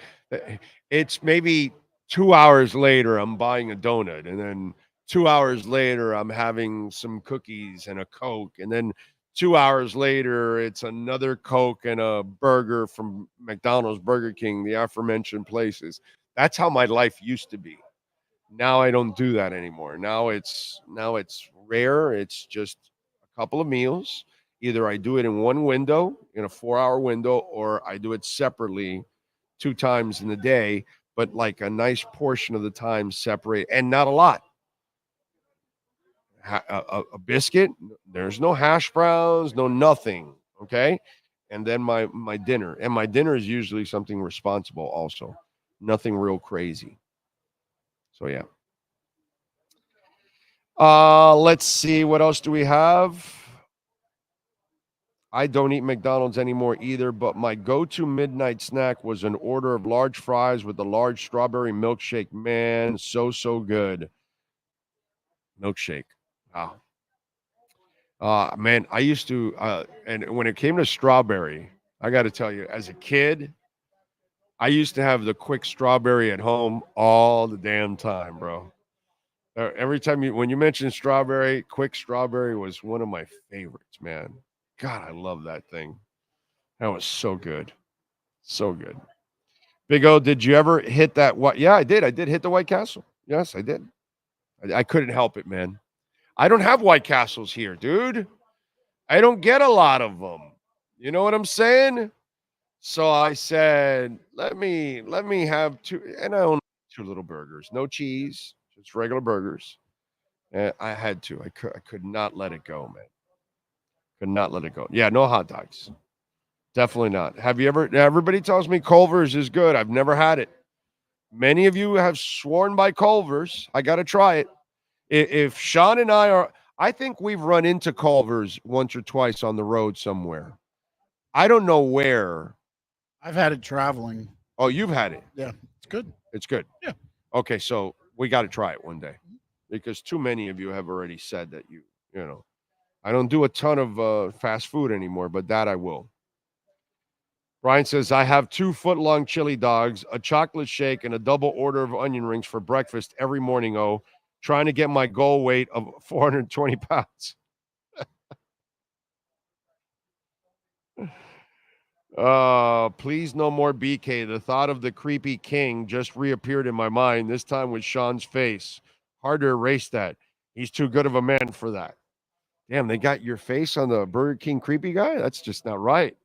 It's maybe 2 hours later, I'm buying a donut. And then 2 hours later, I'm having some cookies and a Coke. And then 2 hours later, it's another Coke and a burger from McDonald's, Burger King, the aforementioned places. That's how my life used to be. Now I don't do that anymore. Now it's rare. It's just a couple of meals. Either I do it in one window, in a 4-hour window, or I do it separately 2 times in the day, but like a nice portion of the time separate, and not a lot. A biscuit, there's no hash browns, no nothing, okay? And then my dinner. And my dinner is usually something responsible also. Nothing real crazy. So yeah. Let's see, what else do we have? I don't eat McDonald's anymore either, but my go-to midnight snack was an order of large fries with a large strawberry milkshake. Man, so good. Milkshake. Wow. Man, I used to, and when it came to strawberry, I got to tell you, as a kid, I used to have the quick strawberry at home all the damn time, bro. Every time when you mentioned strawberry, quick strawberry was one of my favorites, man. God, I love that thing. That was so good. So good. Big O, did you ever hit that? What? Yeah, I did. I did hit the White Castle. Yes, I did. I couldn't help it, man. I don't have White Castles here, dude. I don't get a lot of them. You know what I'm saying? So I said, let me have 2, and I only 2 little burgers, no cheese, just regular burgers. And I had to. I could not let it go, man. Could not let it go. Yeah, no hot dogs. Definitely not. Have you ever? Everybody tells me Culver's is good. I've never had it. Many of you have sworn by Culver's. I got to try it. If Sean and I think we've run into Culver's once or twice on the road somewhere. I don't know where. I've had it traveling. Oh, you've had it? Yeah, it's good. It's good. Yeah. Okay, so we got to try it one day because too many of you have already said that you know. I don't do a ton of fast food anymore, but that I will. Brian says, I have 2 foot-long chili dogs, a chocolate shake, and a double order of onion rings for breakfast every morning, trying to get my goal weight of 420 pounds. Please no more BK. The thought of the creepy king just reappeared in my mind, this time with Sean's face. Hard to erase that. He's too good of a man for that. Damn, they got your face on the Burger King creepy guy? That's just not right.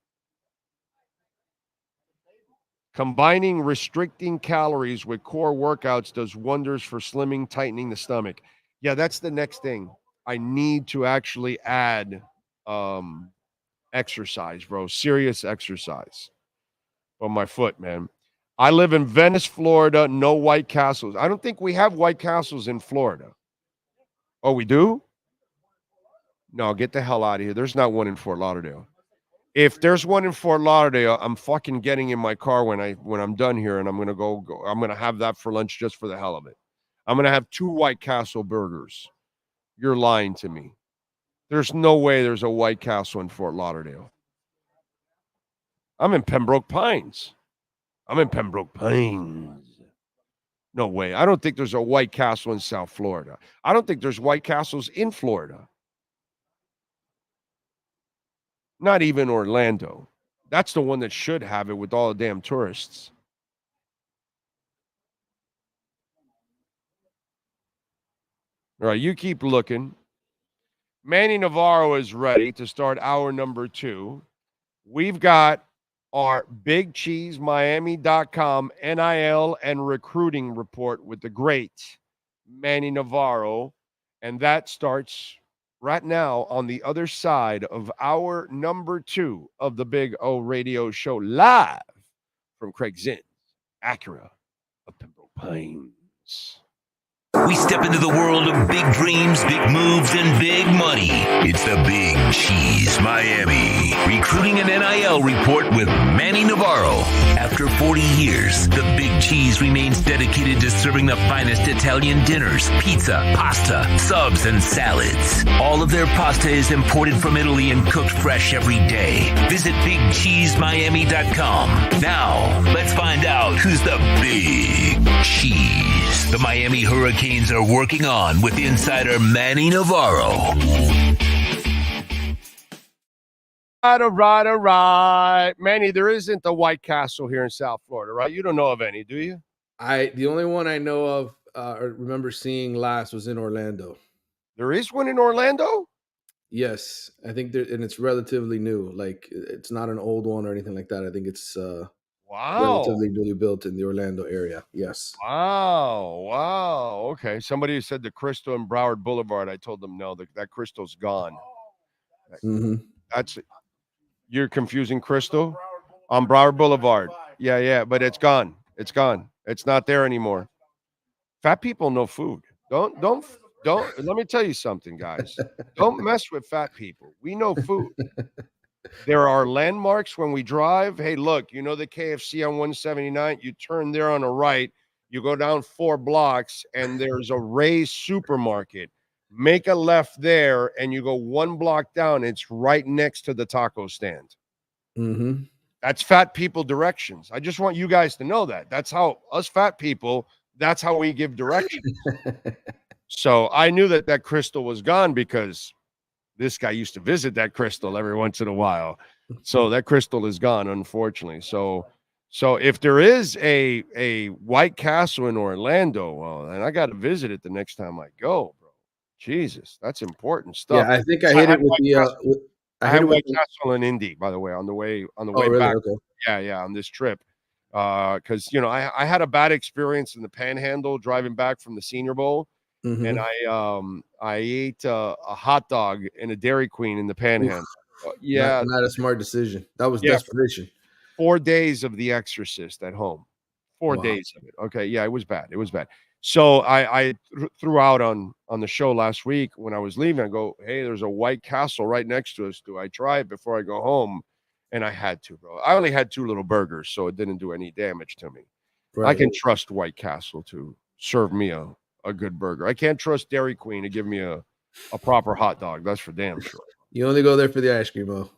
Combining restricting calories with core workouts does wonders for slimming, tightening the stomach. Yeah, that's the next thing. I need to actually add exercise, bro. Serious exercise on my foot, man. I live in Venice, Florida. No White Castles. I don't think we have White Castles in Florida. Oh, we do? No, get the hell out of here. There's not one in Fort Lauderdale. If there's one in Fort Lauderdale, I'm fucking getting in my car when I'm done here, and I'm gonna go. I'm gonna have that for lunch just for the hell of it. I'm gonna have 2 White Castle burgers. You're lying to me. There's no way there's a White Castle in Fort Lauderdale. I'm in Pembroke Pines. No way. I don't think there's a White Castle in South Florida. I don't think there's White Castles in Florida. Not even Orlando. That's the one that should have it with all the damn tourists. All right, you keep looking. Manny Navaro is ready to start hour number 2. We've got our BigCheeseMiami.com NIL and recruiting report with the great Manny Navaro. And that starts right now on the other side of hour number 2 of the Big O Radio Show, live from Craig Zinn's Acura of Pembroke Pines. We step into the world of big dreams, big moves, and big money. It's the Big Cheese Miami Recruiting and NIL Report with Manny Navaro. After 40 years, the Big Cheese remains dedicated to serving the finest Italian dinners, pizza, pasta, subs, and salads. All of their pasta is imported from Italy and cooked fresh every day. Visit BigCheeseMiami.com. Now, let's find out who's the Big Cheese the Miami Hurricanes are working on with insider Manny Navaro. All right. Manny, there isn't a White Castle here in South Florida, right? You don't know of any, do you? The only one I know of or remember seeing last was in Orlando. There is one in Orlando? Yes. I think and it's relatively new. Like, it's not an old one or anything like that. I think it's relatively newly built in the Orlando area. Yes. Wow. Okay. Somebody said the Crystal and Broward Boulevard. I told them no, that Crystal's gone. You're confusing Crystal on Broward Boulevard. Yeah, but it's gone. It's not there anymore. Fat people know food. Don't. Let me tell you something, guys. Don't mess with fat people. We know food. There are landmarks when we drive. Hey, look, you know the KFC on 179? You turn there on the right. You go down 4 blocks, and there's a Ray's supermarket. Make a left there, and you go 1 block down. It's right next to the taco stand. Mm-hmm. That's fat people directions. I just want you guys to know that. That's how us fat people, that's how we give directions. So I knew that Crystal was gone because this guy used to visit that Crystal every once in a while. So that Crystal is gone, unfortunately. So if there is a White Castle in Orlando, well, then I got to visit it the next time I go, bro. Jesus, that's important stuff. Yeah, I think I hit it with the I had White Castle in Indy, by the way, on the way really? back. Okay. Yeah, on this trip. Because I had a bad experience in the Panhandle driving back from the Senior Bowl. Mm-hmm. And I ate a hot dog and a Dairy Queen in the Panhandle. Not a smart decision. That was desperation. 4 days of The Exorcist at home. 4 days of it. Okay, yeah, it was bad. So I threw out on the show last week when I was leaving. I go, hey, there's a White Castle right next to us. Do I try it before I go home? And I had to, bro. I only had 2 little burgers, so it didn't do any damage to me. Right. I can trust White Castle to serve me a good burger. I can't trust Dairy Queen to give me a proper hot dog. That's for damn sure. You only go there for the ice cream, though.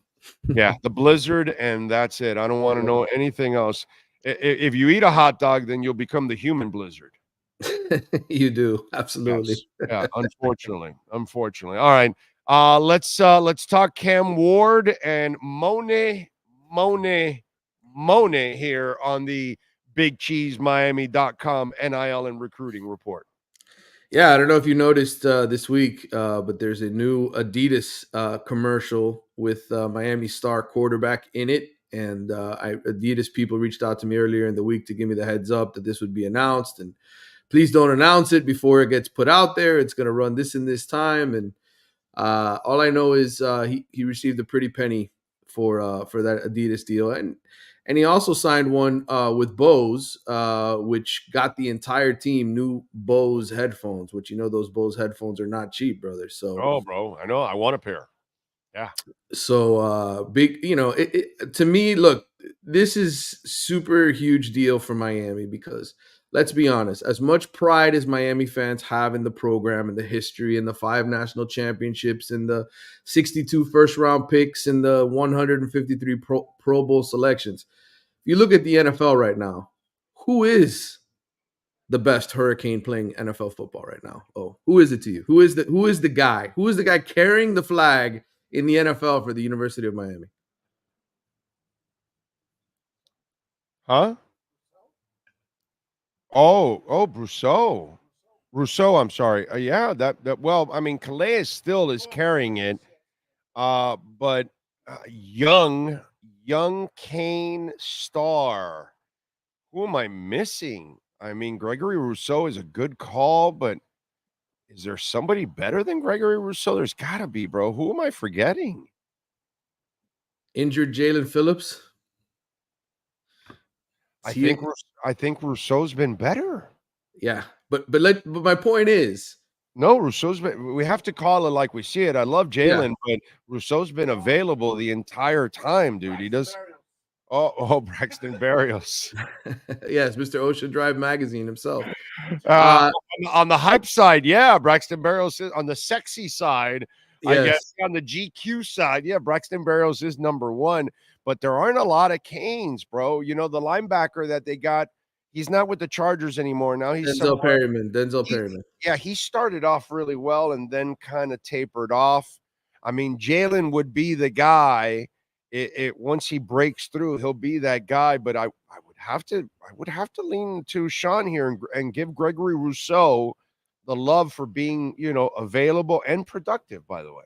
Yeah, the Blizzard, and that's it. I don't want to know anything else. If you eat a hot dog, then you'll become the human Blizzard. You do, absolutely. Yes. Yeah, unfortunately. All right, let's talk Cam Ward and Monet here on the BigCheeseMiami.com NIL and recruiting report. Yeah, I don't know if you noticed this week, but there's a new Adidas commercial with Miami star quarterback in it. And Adidas people reached out to me earlier in the week to give me the heads up that this would be announced. And please don't announce it before it gets put out there. It's going to run this and this time. And all I know is he received a pretty penny for that Adidas deal. And he also signed one with Bose, which got the entire team new Bose headphones, which those Bose headphones are not cheap, brother. So, bro, I know. I want a pair. Yeah. So big, to me, look, this is super huge deal for Miami because let's be honest, as much pride as Miami fans have in the program and the history and the 5 national championships and the 62 first round picks and the 153 Pro Bowl selections. If you look at the NFL right now, who is the best Hurricane playing NFL football right now? Oh, who is it to you? Who is the guy? Who is the guy carrying the flag in the NFL for the University of Miami? Huh? Oh, Brousseau. I'm sorry. Yeah, that. Well, I mean, Calais still is carrying it, but young Kane star. Who am I missing? I mean, Gregory Rousseau is a good call, but is there somebody better than Gregory Rousseau? There's got to be, bro. Who am I forgetting? Injured Jalen Phillips. I think Rousseau's been better. Yeah, but my point is, no, Rousseau's been. We have to call it like we see it. I love Jalen, but Rousseau's been available the entire time, dude. He does. Oh, Braxton Berrios. Yes, Mr. Ocean Drive Magazine himself. On the hype side, yeah, Braxton Berrios is on the sexy side. Yes. I guess on the GQ side, yeah, Braxton Berrios is number 1. But there aren't a lot of Canes, bro. The linebacker that they got, he's not with the Chargers anymore. Now he's Denzel Perryman. Yeah, he started off really well and then kind of tapered off. I mean, Jalen would be the guy. Once he breaks through, he'll be that guy. But I would have to lean to Sean here and give Gregory Rousseau the love for being, available and productive, by the way.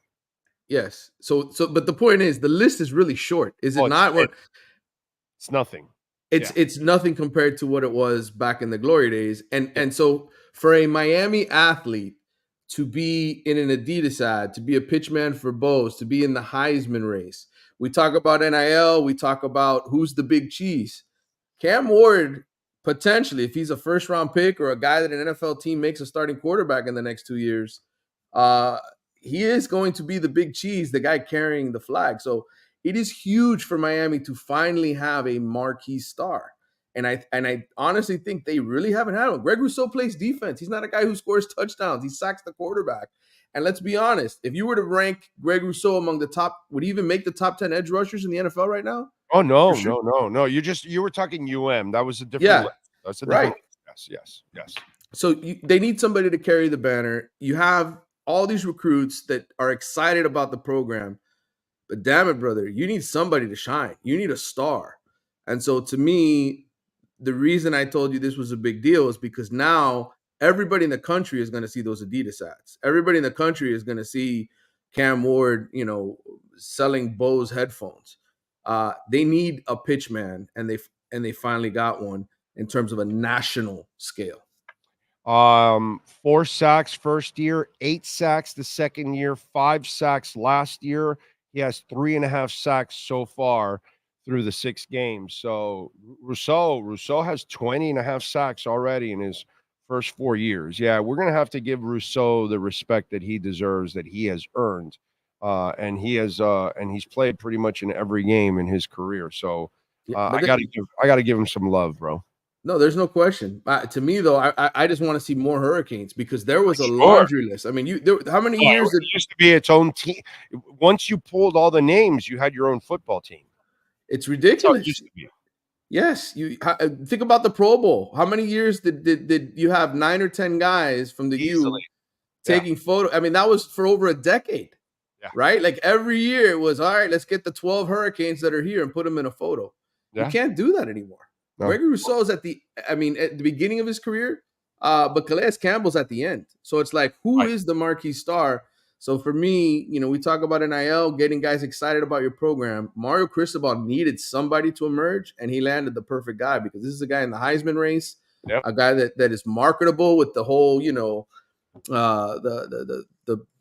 Yes. So, but the point is, the list is really short. Is it not? It's nothing. It's nothing compared to what it was back in the glory days. And so for a Miami athlete to be in an Adidas ad, to be a pitchman for Bose, to be in the Heisman race, we talk about NIL, we talk about who's the big cheese. Cam Ward, potentially, if he's a first-round pick or a guy that an NFL team makes a starting quarterback in the next 2 years, he is going to be the big cheese, the guy carrying the flag. So it is huge for Miami to finally have a marquee star. And I honestly think they really haven't had one. Greg Rousseau plays defense. He's not a guy who scores touchdowns. He sacks the quarterback. And let's be honest, if you were to rank Greg Rousseau among the top, would he even make the top 10 edge rushers in the NFL right now? Oh, no, no. You were talking UM. That was a different list. That's a different list. Yes. So they need somebody to carry the banner. You have all these recruits that are excited about the program. But damn it, brother, you need somebody to shine. You need a star. And so to me, the reason I told you this was a big deal is because now everybody in the country is going to see those Adidas ads. Everybody in the country is going to see Cam Ward, selling Bose headphones. They need a pitch man, and they finally got one in terms of a national scale. 4 sacks first year, 8 sacks the second year, 5 sacks last year. He has 3.5 sacks so far through the 6 games. So Rousseau has 20.5 sacks already in his first 4 years. Yeah, we're going to have to give Rousseau the respect that he deserves, that he has earned. And he's played pretty much in every game in his career. So I got to give him some love, bro. No, there's no question. To me, though, I just want to see more Hurricanes because there was a laundry list. I mean, how many years it used to be its own team? Once you pulled all the names, you had your own football team. It's ridiculous. It used to be. Yes, you think about the Pro Bowl. How many years did you have 9 or 10 guys from the U taking photo? I mean, that was for over a decade, right? Like every year it was, all right, let's get the 12 Hurricanes that are here and put them in a photo. You can't do that anymore. No. Gregory Rousseau is at the beginning of his career, but Calais Campbell's at the end. So it's like, who is the marquee star? So for me, we talk about NIL, getting guys excited about your program. Mario Cristobal needed somebody to emerge, and he landed the perfect guy because this is a guy in the Heisman race. Yep. a guy that is marketable with the whole,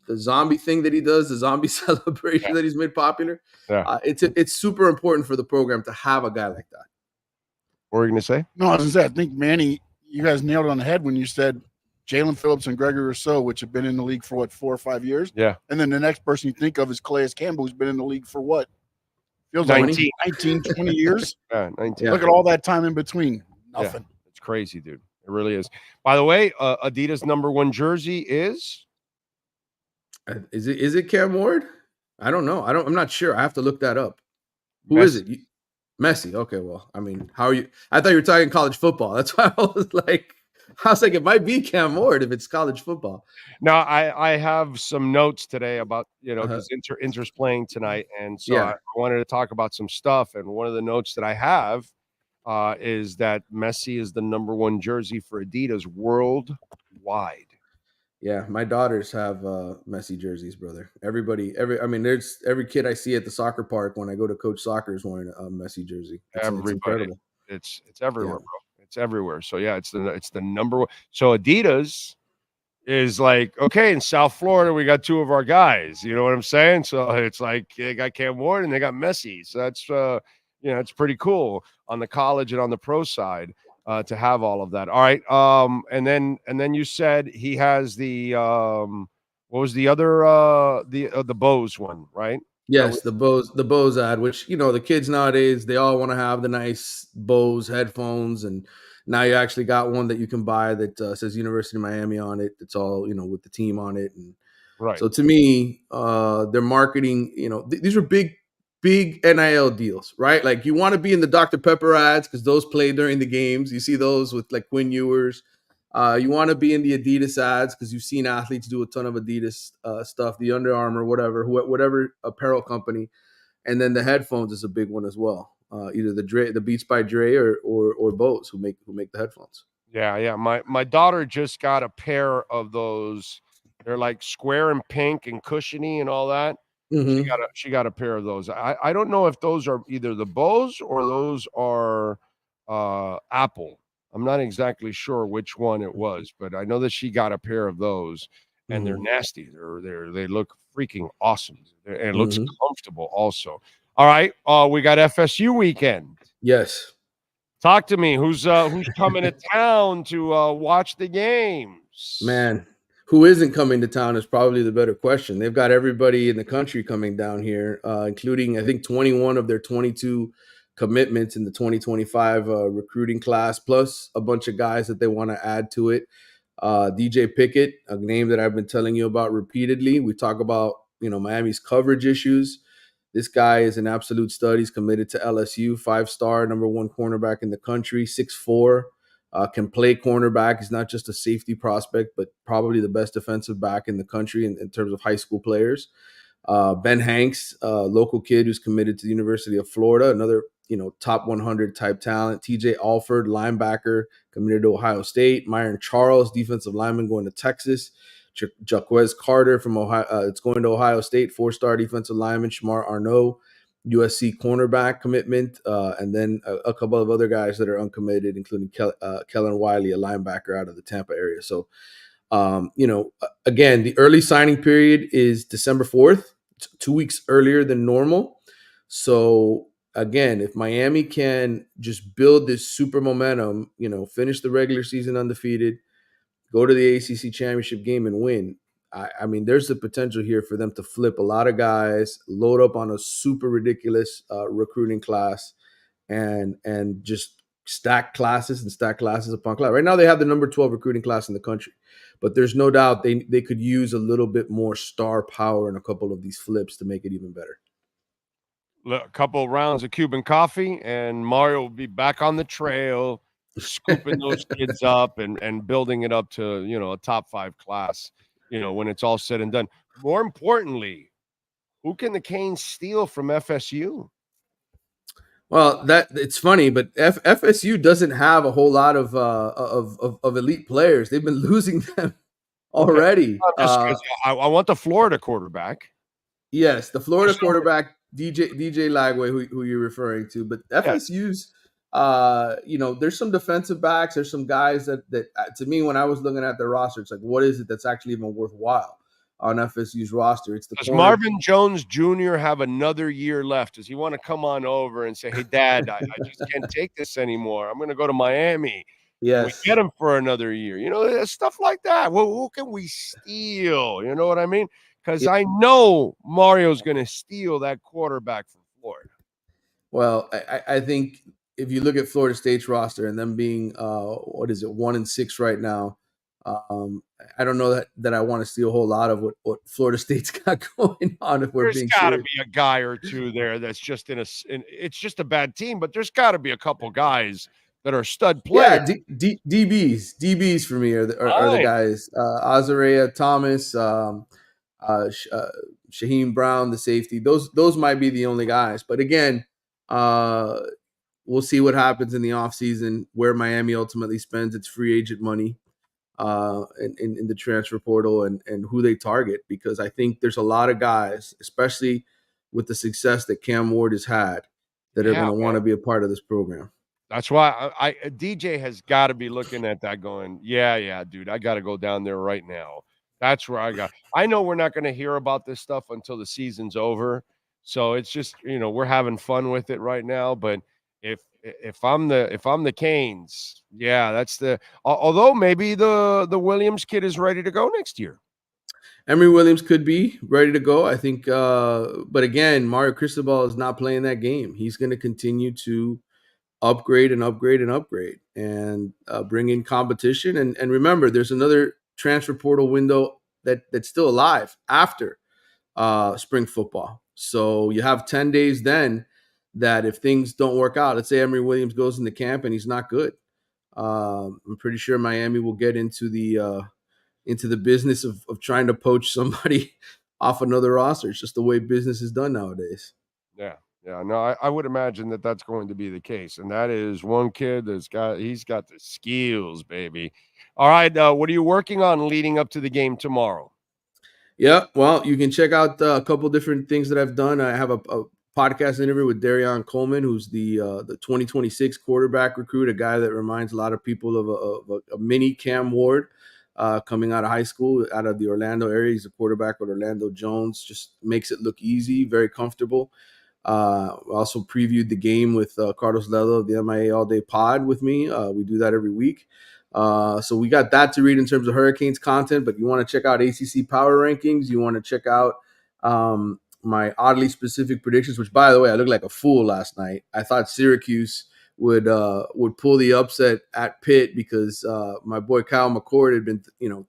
the zombie thing that he does, the zombie celebration that he's made popular. Yeah. It's super important for the program to have a guy like that. What were you going to say? No, I was going to say, I think, Manny, you guys nailed it on the head when you said Jalen Phillips and Gregory Rousseau, which have been in the league for, 4 or 5 years? Yeah. And then the next person you think of is Calais Campbell, who's been in the league for what? Feels 19. like 19, 20 years. Yeah, 19. Look at all that time in between. Nothing. Yeah, it's crazy, dude. It really is. By the way, Adidas #1 jersey is it Cam Ward? I don't know. I'm not sure. I have to look that up. Who is it? Messi. Okay, well, I mean, how are you? I thought you were talking college football. That's why I was like, it might be Cam Ward if it's college football. Now, I have some notes today about, because Inter's playing tonight, and so I wanted to talk about some stuff. And one of the notes that I have is that Messi is the #1 jersey for Adidas worldwide. Yeah, my daughters have Messi jerseys, brother. There's every kid I see at the soccer park when I go to coach soccer is wearing a Messi jersey. It's incredible. It's everywhere, bro. It's everywhere. So yeah, it's the #1. So Adidas is like, okay, in South Florida we got 2 of our guys. You know what I'm saying? So it's like they got Cam Ward and they got Messi. So that's it's pretty cool on the college and on the pro side. To have all of that. All right. And then you said he has the what was the other the Bose one, right? Yes, the Bose ad, which the kids nowadays, they all want to have the nice Bose headphones, and now you actually got one that you can buy that says University of Miami on it. It's all with the team on it, and right. So to me, they're marketing. These are big NIL deals, right? Like you want to be in the Dr. Pepper ads because those play during the games. You see those with like Quinn Ewers. You want to be in the Adidas ads because you've seen athletes do a ton of Adidas stuff, the Under Armour, whatever apparel company. And then the headphones is a big one as well. Either the Beats by Dre or Bose who make the headphones. Yeah. My daughter just got a pair of those. They're like square and pink and cushiony and all that. Mm-hmm. She got a pair of those. I don't know if those are either the Bose or those are Apple. I'm not exactly sure which one it was, but I know that she got a pair of those, and they're nasty. They look freaking awesome, and it looks comfortable also. All right, we got FSU weekend. Yes, talk to me. Who's coming to town to watch the games? Man. Who isn't coming to town is probably the better question. They've got everybody in the country coming down here, including, I think, 21 of their 22 commitments in the 2025 recruiting class, plus a bunch of guys that they want to add to it. DJ Pickett, a name that I've been telling you about repeatedly. We talk about, Miami's coverage issues. This guy is an absolute stud. He's committed to LSU, 5-star, #1 cornerback in the country, 6'4". Can play cornerback. He's not just a safety prospect, but probably the best defensive back in the country in terms of high school players. Ben Hanks, local kid who's committed to the University of Florida, another top 100 type talent. TJ Alford, linebacker, committed to Ohio State. Myron Charles, defensive lineman, going to Texas. Jaquez Carter from Ohio, it's going to Ohio State, 4-star defensive lineman. Shamar Arnaud, USC cornerback commitment, and then a couple of other guys that are uncommitted, including Kellen Wiley, a linebacker out of the Tampa area. So, again, the early signing period is December 4th, 2 weeks earlier than normal. So, again, if Miami can just build this super momentum, finish the regular season undefeated, go to the ACC championship game and win, I mean, there's the potential here for them to flip a lot of guys, load up on a super ridiculous recruiting class, and just stack classes upon class. Right now, they have the number 12 recruiting class in the country, but there's no doubt they could use a little bit more star power in a couple of these flips to make it even better. A couple of rounds of Cuban coffee, and Mario will be back on the trail, scooping those kids up and building it up to a top 5 class. When it's all said and done. More importantly, who can the Canes steal from FSU? Well, it's funny, but FSU doesn't have a whole lot of elite players. They've been losing them already. I want the Florida quarterback. Yes, the Florida quarterback, DJ Lagway, who you're referring to. But FSU's there's some defensive backs. There's some guys that to me, when I was looking at their roster, it's like, what is it that's actually even worthwhile on FSU's roster? It's the Does corner. Marvin Jones Jr. have another year left? Does he want to come on over and say, hey, Dad, I just can't take this anymore. I'm going to go to Miami. Yes. We get him for another year. Stuff like that. Well, who can we steal? You know what I mean? Because I know Mario's going to steal that quarterback from Florida. Well, I think if you look at Florida State's roster and them being 1-6 right now, I don't know that I want to see a whole lot of what Florida State's got going on. If we're being There's got to serious. be a guy or two there that's just it's just a bad team, but there's got to be a couple guys that are stud players. Yeah, DBs for me are the guys. Azarea Thomas, Shaheem Brown, the safety. Those might be the only guys. But again, we'll see what happens in the offseason, where Miami ultimately spends its free agent money in the transfer portal and who they target, because I think there's a lot of guys, especially with the success that Cam Ward has had, that are going to want to be a part of this program. That's why DJ has got to be looking at that going, yeah, dude, I got to go down there right now. That's where I know we're not going to hear about this stuff until the season's over. So it's just, we're having fun with it right now. But if I'm the Canes, yeah, that's although maybe the Williams kid is ready to go next year. Emory Williams could be ready to go, I think. But again, Mario Cristobal is not playing that game. He's going to continue to upgrade and bring in competition. And remember, there's another transfer portal window that's still alive after spring football. So you have 10 days then that if things don't work out, let's say Emory Williams goes into camp and he's not good, I'm pretty sure Miami will get into the business of trying to poach somebody off another roster. It's just the way business is done nowadays. Yeah. No, I would imagine that that's going to be the case. And that is one kid he's got the skills, baby. All right. What are you working on leading up to the game tomorrow? Yeah, well, you can check out a couple different things that I've done. I have a podcast interview with Darion Coleman, who's the 2026 quarterback recruit, a guy that reminds a lot of people of a mini Cam Ward coming out of high school, out of the Orlando area. He's a quarterback with Orlando Jones, just makes it look easy, very comfortable. Also previewed the game with Carlos Lello of the MIA All Day Pod with me. We do that every week. So we got that to read in terms of Hurricanes content, but you want to check out ACC Power Rankings. You want to check out my oddly specific predictions, which, by the way, I looked like a fool last night. I thought Syracuse would pull the upset at Pitt because my boy Kyle McCord had been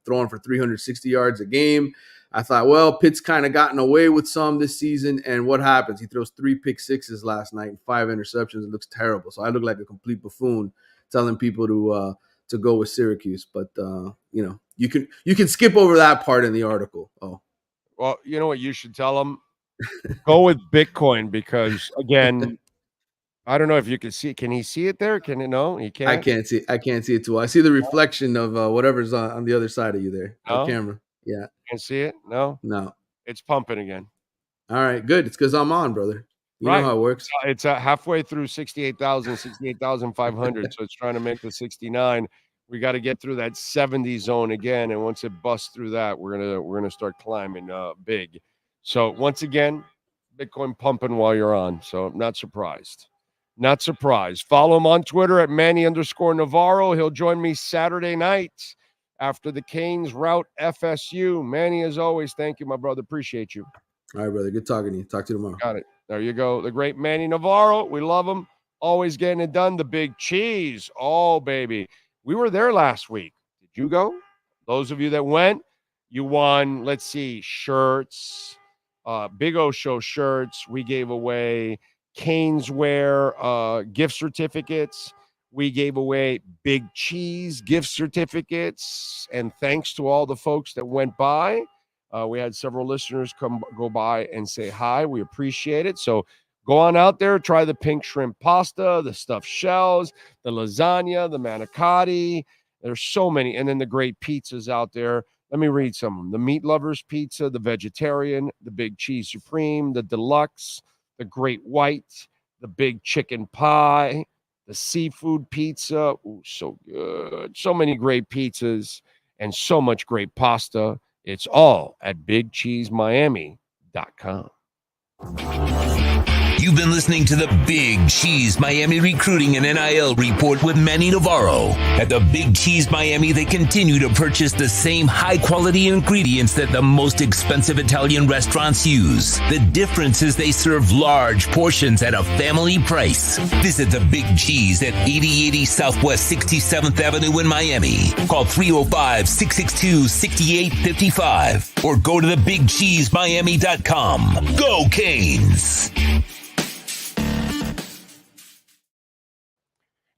throwing for 360 yards a game. I thought, well, Pitt's kind of gotten away with some this season, and what happens? He throws 3 pick sixes last night and 5 interceptions. It looks terrible. So I look like a complete buffoon telling people to go with Syracuse, but you can skip over that part in the article. Oh, well, you know what you should tell them? Go with Bitcoin, because again, I don't know if you can see it. Can he see it there? Can it? No, he can't. I can't see it too. I see the reflection of whatever's on the other side of you there. No? The camera. Yeah. Can't see it? No. It's pumping again. All right, good. It's because I'm on, brother. You know how it works. It's halfway through 68,500. So it's trying to make the 69. We got to get through that 70 zone again, and once it busts through that, we're gonna start climbing big. So once again, Bitcoin pumping while you're on. So not surprised. Follow him on Twitter at Manny_Navaro. He'll join me Saturday night after the Canes rout FSU. Manny, as always, thank you, my brother. Appreciate you. All right, brother. Good talking to you. Talk to you tomorrow. Got it. There you go. The great Manny Navaro. We love him. Always getting it done. The big cheese. Oh, baby. We were there last week. Did you go? Those of you that went, you won, let's see, shirts, Big O Show shirts. We gave away Caneswear gift certificates. We gave away Big Cheese gift certificates. And thanks to all the folks that went by. We had several listeners go by and say hi. We appreciate it. So go on out there, try the pink shrimp pasta, the stuffed shells, the lasagna, the manicotti. There's so many. And then the great pizzas out there. Let me read some of them. The Meat Lovers Pizza, the Vegetarian, the Big Cheese Supreme, the Deluxe, the Great White, the Big Chicken Pie, the seafood pizza. Ooh, so good. So many great pizzas and so much great pasta. It's all at BigCheeseMiami.com. You've been listening to the Big Cheese Miami Recruiting and NIL Report with Manny Navaro. At the Big Cheese Miami, they continue to purchase the same high-quality ingredients that the most expensive Italian restaurants use. The difference is they serve large portions at a family price. Visit the Big Cheese at 8080 Southwest 67th Avenue in Miami. Call 305-662-6855 or go to thebigcheesemiami.com. Go Canes!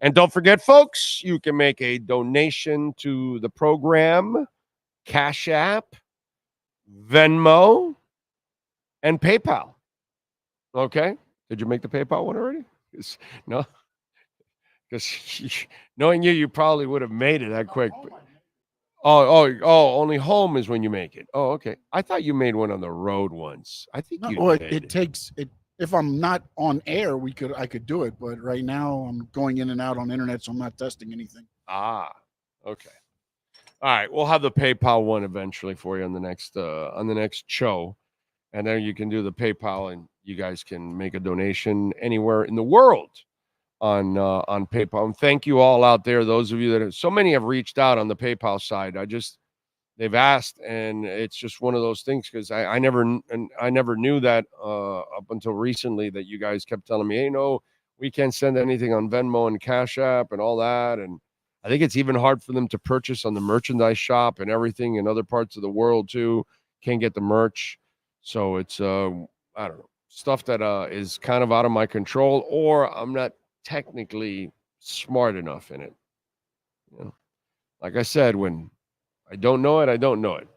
And don't forget, folks, you can make a donation to the program, Cash App, Venmo, and PayPal. Okay? Did you make the PayPal one already? No? Because knowing you probably would have made it that quick. Only home is when you make it. Oh, okay. I thought you made one on the road once. I think you did. It takes it. If I'm not on air, I could do it. But right now I'm going in and out on internet, so I'm not testing anything. Ah, okay. All right. We'll have the PayPal one eventually for you on the next show. And then you can do the PayPal and you guys can make a donation anywhere in the world on PayPal. And thank you all out there. Those of you that so many have reached out on the PayPal side. They've asked, and it's just one of those things because I never knew that up until recently that you guys kept telling me, hey, no, we can't send anything on Venmo and Cash App and all that. And I think it's even hard for them to purchase on the merchandise shop and everything in other parts of the world too. Can't get the merch. So it's, I don't know, stuff that is kind of out of my control, or I'm not technically smart enough in it. You know, like I said, when I don't know it, I don't know it.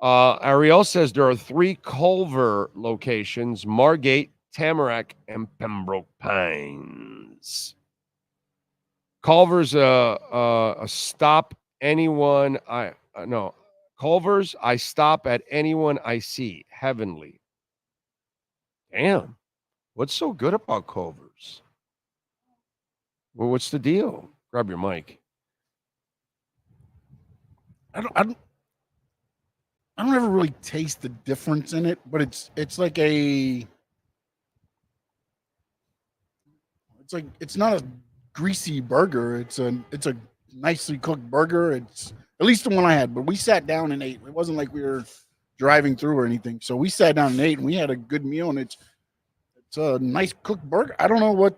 Ariel says there are 3 Culver locations: Margate, Tamarack, and Pembroke Pines. Culver's a stop anyone Culver's, I stop at anyone I see. Heavenly. Damn. What's so good about Culver's? Well, what's the deal? Grab your mic. I don't ever really taste the difference in it, but it's not a greasy burger. It's a nicely cooked burger. It's at least the one I had, but we sat down and ate. It wasn't like we were driving through or anything. So we sat down and ate, and we had a good meal, and it's a nice cooked burger. I don't know I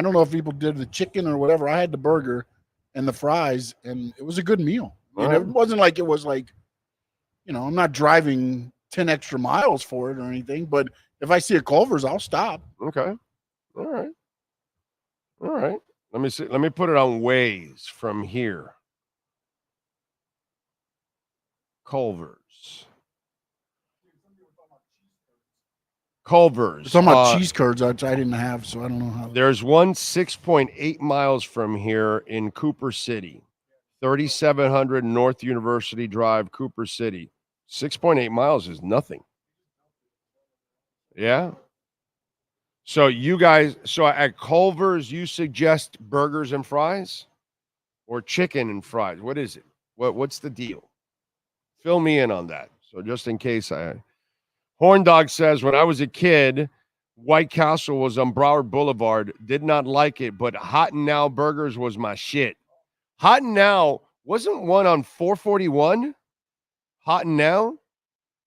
don't know if people did the chicken or whatever. I had the burger and the fries, and it was a good meal. It wasn't like it was like, I'm not driving 10 extra miles for it or anything, but if I see a Culver's, I'll stop. Okay. All right. Let me see. Let me put it on Waze from here. Culver's. Talking about cheese curds, which I didn't have, so I don't know how. There's one 6.8 miles from here in Cooper City. 3700 North University Drive, Cooper City. 6.8 miles is nothing. Yeah. So at Culver's, you suggest burgers and fries or chicken and fries? What is it? What's the deal? Fill me in on that. So just in case Horn Dog says, when I was a kid, White Castle was on Broward Boulevard. Did not like it, but Hot and Now Burgers was my shit. Hot and Now, wasn't one on 441? Hot and Now?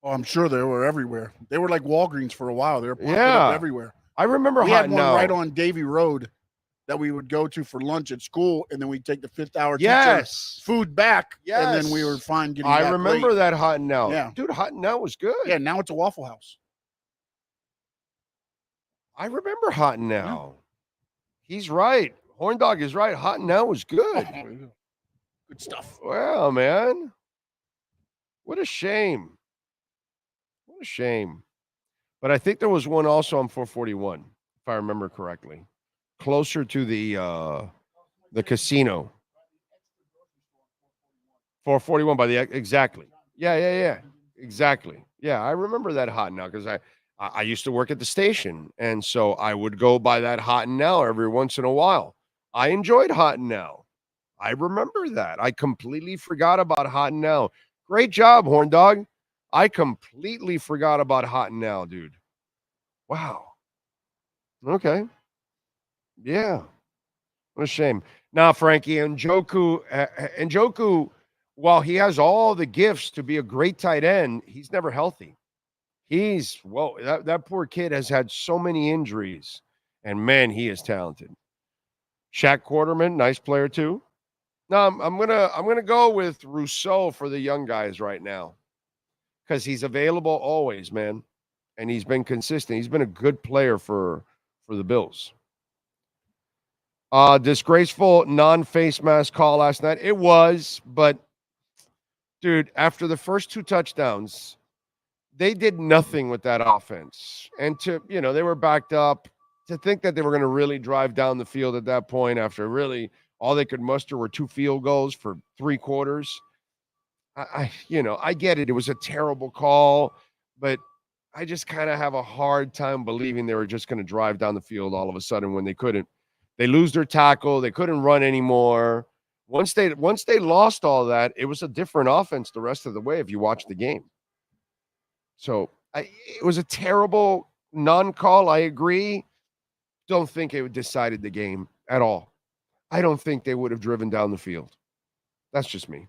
Oh, I'm sure they were everywhere. They were like Walgreens for a while. They were popping up everywhere. I remember we Hot had and one Now. right on Davie Road that we would go to for lunch at school, and then we'd take the 5th hour food back, and then we were fine getting back. I remember late. that Hot and Now. Yeah. Dude, Hot and Now was good. Yeah, now it's a Waffle House. I remember Hot and Now. Yeah. He's right. Horn Dog is right. Hot and Now was good. Good stuff. Well, man. What a shame. What a shame. But I think there was one also on 441, if I remember correctly. Closer to the casino. 441 by the exactly. Yeah. Exactly. Yeah, I remember that Hot and Now because I used to work at the station, and so I would go by that Hot and Now every once in a while. I enjoyed Hot and Now. I remember that. I completely forgot about Hot and Now. Great job, Horn Dog. I completely forgot about Hot and Now, dude. Wow. Okay. Yeah. What a shame. Now, Frankie, Njoku, while he has all the gifts to be a great tight end, he's never healthy. That poor kid has had so many injuries, and man, he is talented. Shaq Quarterman, nice player too. No, I'm gonna go with Rousseau for the young guys right now because he's available always, man, and he's been consistent. He's been a good player for the Bills. Disgraceful non-face mask call last night. It was, but dude, after the first 2 touchdowns, they did nothing with that offense. And they were backed up. To think that they were going to really drive down the field at that point after really all they could muster were 2 field goals for 3 quarters. I get it. It was a terrible call, but I just kind of have a hard time believing they were just going to drive down the field all of a sudden when they couldn't. They lose their tackle. They couldn't run anymore. Once they lost all that, it was a different offense the rest of the way if you watch the game. So it was a terrible non-call. I agree. Don't think it decided the game at all. I don't think they would have driven down the field. That's just me.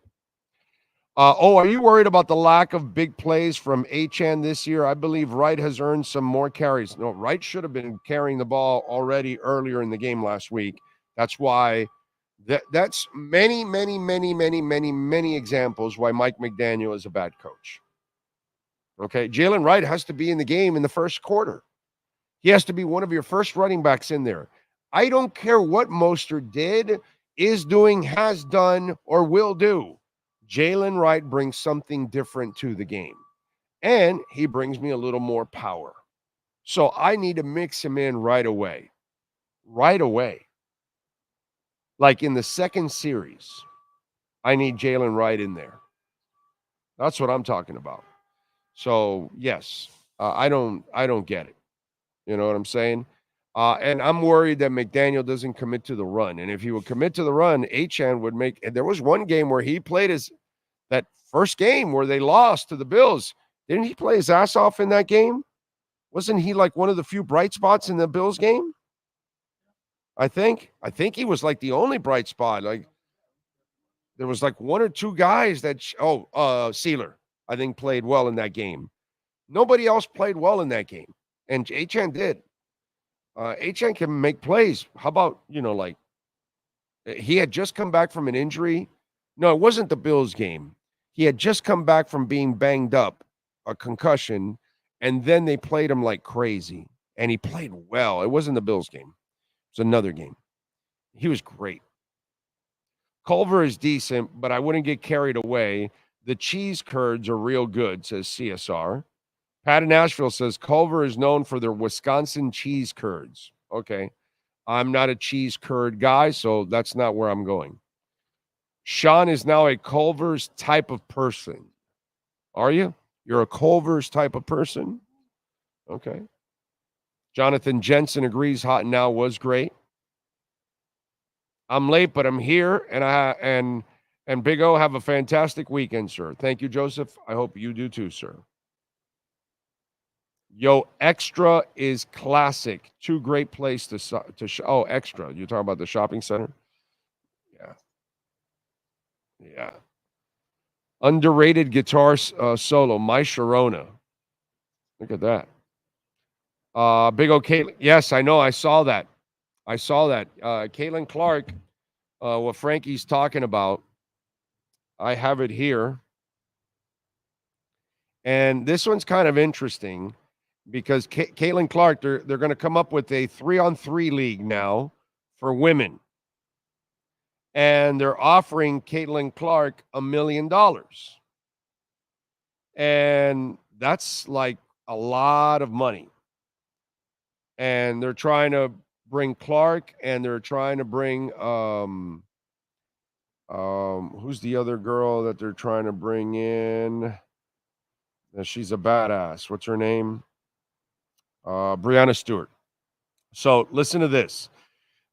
Are you worried about the lack of big plays from Achane this year? I believe Wright has earned some more carries. No, Wright should have been carrying the ball already earlier in the game last week. That's why that's many examples why Mike McDaniel is a bad coach. Okay, Jalen Wright has to be in the game in the first quarter. He has to be one of your first running backs in there. I don't care what Mostert did, is doing, has done, or will do. Jalen Wright brings something different to the game. And he brings me a little more power. So I need to mix him in right away. Right away. Like in the second series, I need Jalen Wright in there. That's what I'm talking about. So, yes, I don't get it. You know what I'm saying? And I'm worried that McDaniel doesn't commit to the run. And if he would commit to the run, Achane would make – and there was one game where he played that first game where they lost to the Bills. Didn't he play his ass off in that game? Wasn't he like one of the few bright spots in the Bills game? I think he was like the only bright spot. Like there was like 1 or 2 guys that Sealer, I think, played well in that game. Nobody else played well in that game. And Achane did. Achane can make plays. How about, he had just come back from an injury. No, it wasn't the Bills game. He had just come back from being banged up, a concussion, and then they played him like crazy. And he played well. It wasn't the Bills game. It was another game. He was great. Culver is decent, but I wouldn't get carried away. The cheese curds are real good, says CSR. Pat in Nashville says Culver is known for their Wisconsin cheese curds. Okay. I'm not a cheese curd guy, so that's not where I'm going. Sean is now a Culver's type of person. Are you? You're a Culver's type of person? Okay. Jonathan Jensen agrees Hot and Now was great. I'm late, but I'm here, and Big O, have a fantastic weekend, sir. Thank you, Joseph. I hope you do too, sir. Yo, Extra is classic. 2 great places to oh, Extra. You're talking about the shopping center? Yeah. Underrated guitar solo, My Sharona. Look at that. Big O Caitlin. Yes, I know. I saw that. Caitlin Clark, what Frankie's talking about. I have it here. And this one's kind of interesting because Caitlin Clark, they're going to come up with a 3-on-3 league now for women. And they're offering Caitlin Clark $1 million. And that's like a lot of money. And they're trying to bring Clark, and they're trying to bring who's the other girl that they're trying to bring in? She's a badass. What's her name? Brianna Stewart. So listen to this.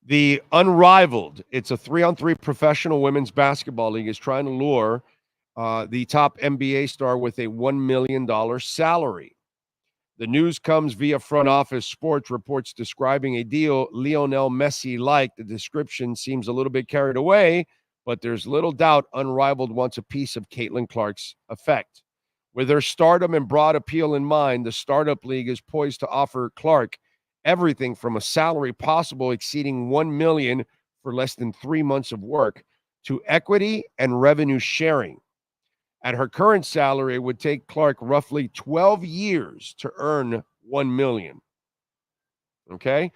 The Unrivaled, it's a 3-on-3 professional women's basketball league, is trying to lure the top NBA star with a $1 million salary. The news comes via Front Office Sports reports describing a deal Lionel Messi-like. The description seems a little bit carried away, but there's little doubt Unrivaled wants a piece of Caitlin Clark's effect. With her stardom and broad appeal in mind, the startup league is poised to offer Clark everything from a salary possible exceeding $1 million for less than 3 months of work to equity and revenue sharing. At her current salary, it would take Clark roughly 12 years to earn $1 million. Okay?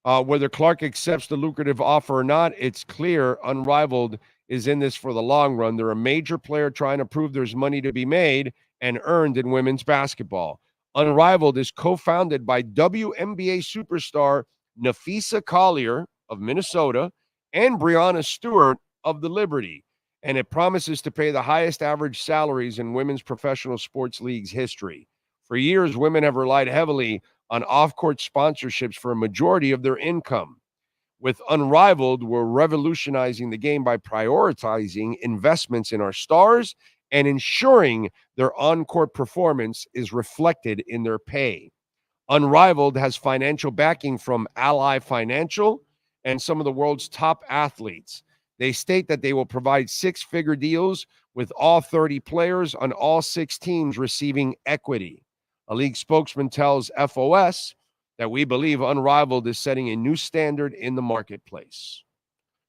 Whether Clark accepts the lucrative offer or not, it's clear Unrivaled is in this for the long run. They're a major player trying to prove there's money to be made and earned in women's basketball. Unrivaled is co-founded by WNBA superstar Nafisa Collier of Minnesota and Breanna Stewart of the Liberty, and it promises to pay the highest average salaries in women's professional sports leagues history. For years, women have relied heavily on off-court sponsorships for a majority of their income. With Unrivaled, we're revolutionizing the game by prioritizing investments in our stars and ensuring their on-court performance is reflected in their pay. Unrivaled has financial backing from Ally Financial and some of the world's top athletes. They state that they will provide 6-figure deals with all 30 players on all 6 teams receiving equity. A league spokesman tells FOS that we believe Unrivaled is setting a new standard in the marketplace.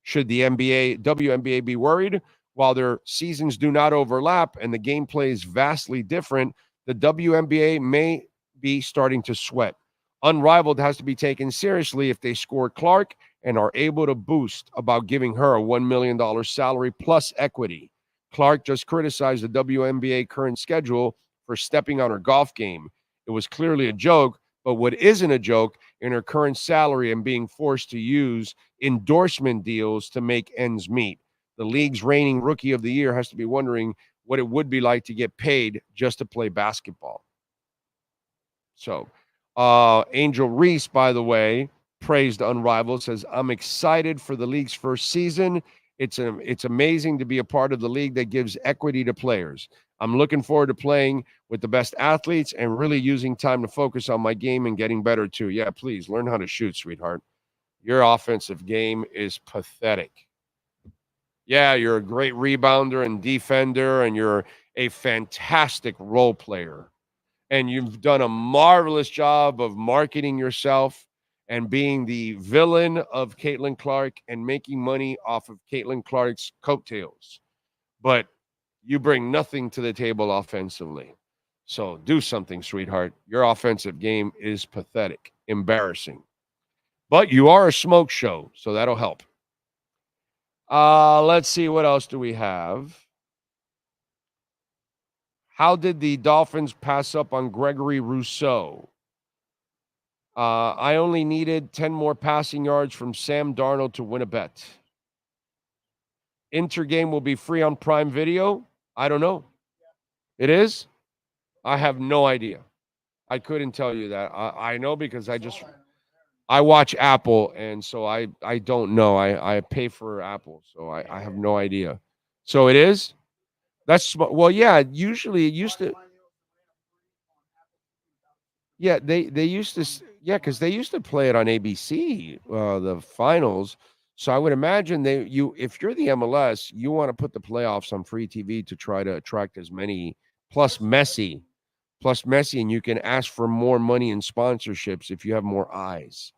Should the WNBA be worried? While their seasons do not overlap and the gameplay is vastly different, the WNBA may be starting to sweat. Unrivaled has to be taken seriously if they score Clark and are able to boost about giving her a $1 million salary plus equity. Clark just criticized the WNBA current schedule for stepping on her golf game. It was clearly a joke, but what isn't a joke in her current salary and being forced to use endorsement deals to make ends meet. The league's reigning rookie of the year has to be wondering what it would be like to get paid just to play basketball. So, Angel Reese, by the way, praised Unrivaled, says, I'm excited for the league's first season. It's amazing to be a part of the league that gives equity to players. I'm looking forward to playing with the best athletes and really using time to focus on my game and getting better too. Yeah, please learn how to shoot, sweetheart. Your offensive game is pathetic. Yeah, you're a great rebounder and defender, and you're a fantastic role player. And you've done a marvelous job of marketing yourself and being the villain of Caitlin Clark and making money off of Caitlin Clark's coattails. But you bring nothing to the table offensively. So do something, sweetheart. Your offensive game is pathetic, embarrassing. But you are a smoke show, so that'll help. Let's see, what else do we have? How did the Dolphins pass up on Gregory Rousseau? I only needed 10 more passing yards from Sam Darnold to win a bet. Intergame will be free on Prime Video. I don't know. It is? I have no idea. I couldn't tell you that. I know because I watch Apple, and so I don't know. I pay for Apple, so I have no idea. So it is? That's, well, yeah, usually it used to. Yeah, they used to, yeah, because they used to play it on ABC, the finals. So I would imagine if you're the MLS, you want to put the playoffs on free TV to try to attract as many, plus Messi, and you can ask for more money in sponsorships if you have more eyes.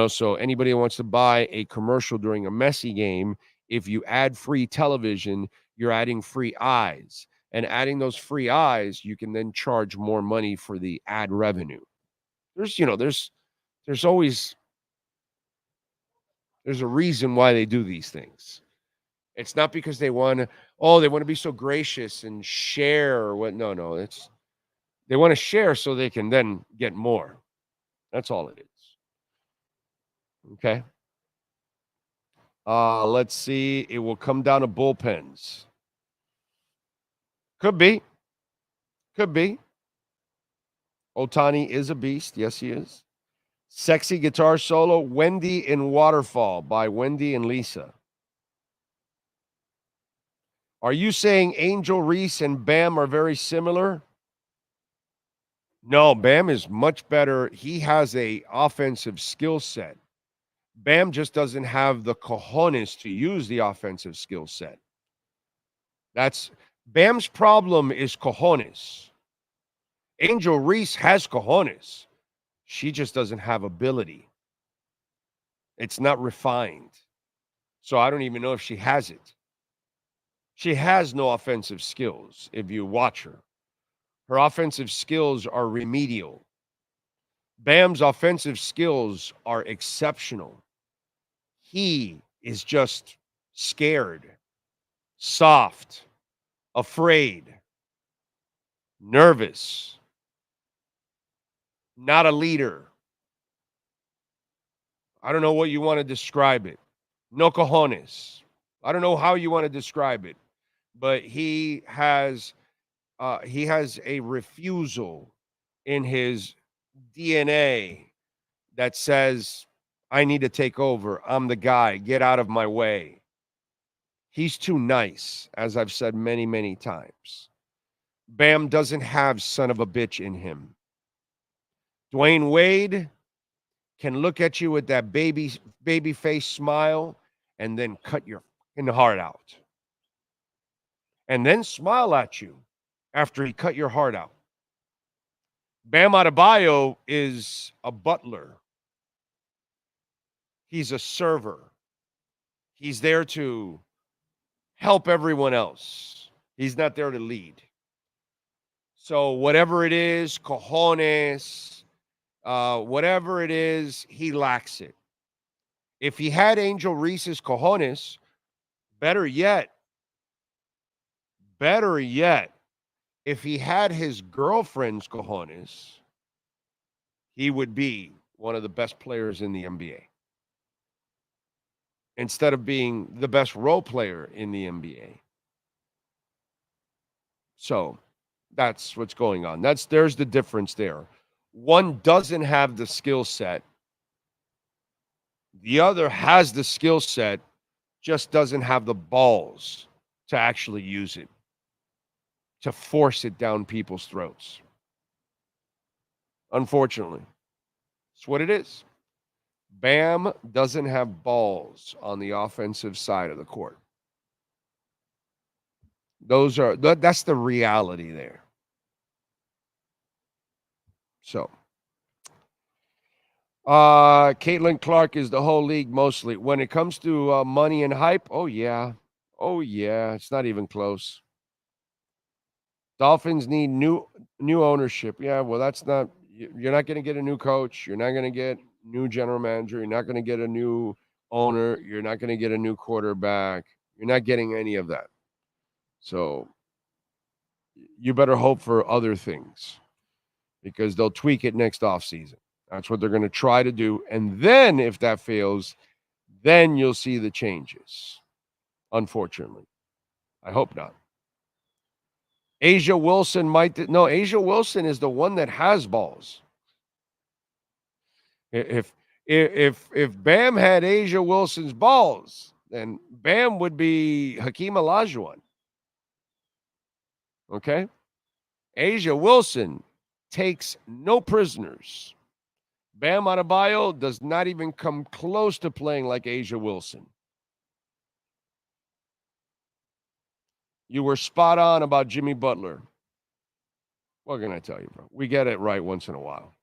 So anybody who wants to buy a commercial during a Messi game, if you add free television, you're adding free eyes. And adding those free eyes, you can then charge more money for the ad revenue. There's always a reason why they do these things. It's not because they want to be so gracious and share or what. No, they want to share so they can then get more. That's all it is. Okay. Let's see. It will come down to bullpens. Could be. Ohtani is a beast. Yes, he is. Sexy guitar solo, Wendy in Waterfall by Wendy and Lisa. Are you saying Angel Reese and Bam are very similar? No, Bam is much better. He has a offensive skill set. Bam just doesn't have the cojones to use the offensive skill set. That's Bam's problem is cojones. Angel Reese has cojones. She just doesn't have ability. It's not refined. So I don't even know if she has it. She has no offensive skills if you watch her. Her offensive skills are remedial. Bam's offensive skills are exceptional. He is just scared, soft, afraid, nervous, not a leader. I don't know what you want to describe it. No cojones. I don't know how you want to describe it, but he has a refusal in his DNA that says, I need to take over. I'm the guy. Get out of my way. He's too nice, as I've said many, many times. Bam doesn't have son of a bitch in him. Dwayne Wade can look at you with that baby face smile and then cut your fucking heart out. And then smile at you after he cut your heart out. Bam Adebayo is a butler. He's a server. He's there to help everyone else. He's not there to lead. So whatever it is, cojones, whatever it is, he lacks it. If he had Angel Reese's cojones, better yet, if he had his girlfriend's cojones, he would be one of the best players in the NBA. Instead of being the best role player in the NBA. So that's what's going on. There's the difference there. One doesn't have the skill set. The other has the skill set, just doesn't have the balls to actually use it, to force it down people's throats. Unfortunately, it's what it is. Bam doesn't have balls on the offensive side of the court. That's the reality there. So, Caitlin Clark is the whole league mostly. When it comes to money and hype, oh yeah, it's not even close. Dolphins need new ownership. Yeah, well, that's not. You're not going to get a new coach. You're not going to get new general manager. You're not going to get a new owner. You're not going to get a new quarterback. You're not getting any of that. So you better hope for other things because they'll tweak it next offseason. That's what they're going to try to do. And then if that fails, then you'll see the changes. Unfortunately. I hope not. Asia Wilson Asia Wilson is the one that has balls. If Bam had Asia Wilson's balls, then Bam would be Hakeem Olajuwon. Okay? Asia Wilson takes no prisoners. Bam Adebayo does not even come close to playing like Asia Wilson. You were spot on about Jimmy Butler. What can I tell you, bro? We get it right once in a while.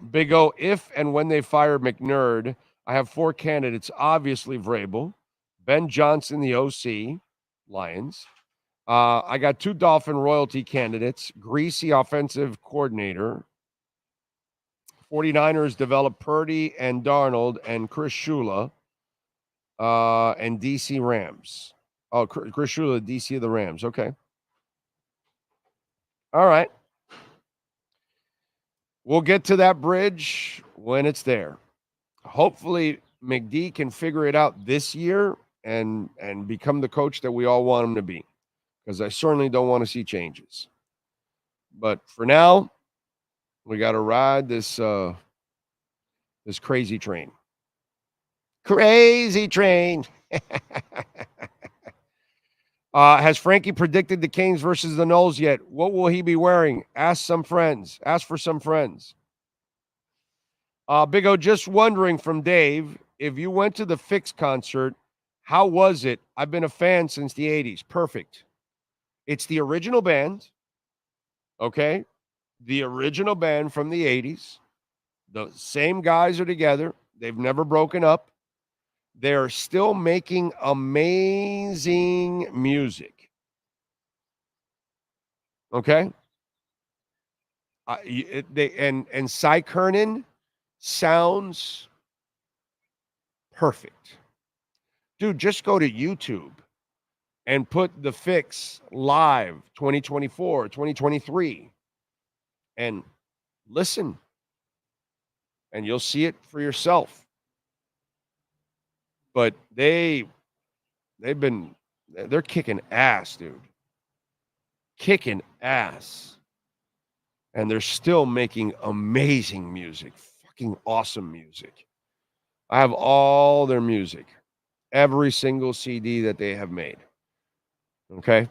Big O, if and when they fire McNerd, I have 4 candidates. Obviously, Vrabel, Ben Johnson, the OC, Lions. I got 2 Dolphin royalty candidates. Greasy offensive coordinator. 49ers develop Purdy and Darnold and Chris Shula and DC Rams. Oh, Chris Shula, DC of the Rams. Okay. All right. We'll get to that bridge when it's there. Hopefully, McD can figure it out this year and become the coach that we all want him to be, because I certainly don't want to see changes. But for now, We got to ride this this crazy train. Crazy train. Has Frankie predicted the Canes versus the Knowles yet? What will he be wearing? Ask some friends. Ask for some friends. Big O, just wondering from Dave, if you went to the Fix concert, how was it? I've been a fan since the 80s. Perfect. It's the original band, okay? The original band from the 80s. The same guys are together. They've never broken up. They're still making amazing music. Okay? And Cy Kernan sounds perfect. Dude, just go to YouTube and put the Fix live 2024, 2023 and listen. And you'll see it for yourself. But they're kicking ass, dude. Kicking ass. And they're still making amazing music. Fucking awesome music. I have all their music. Every single CD that they have made. Okay?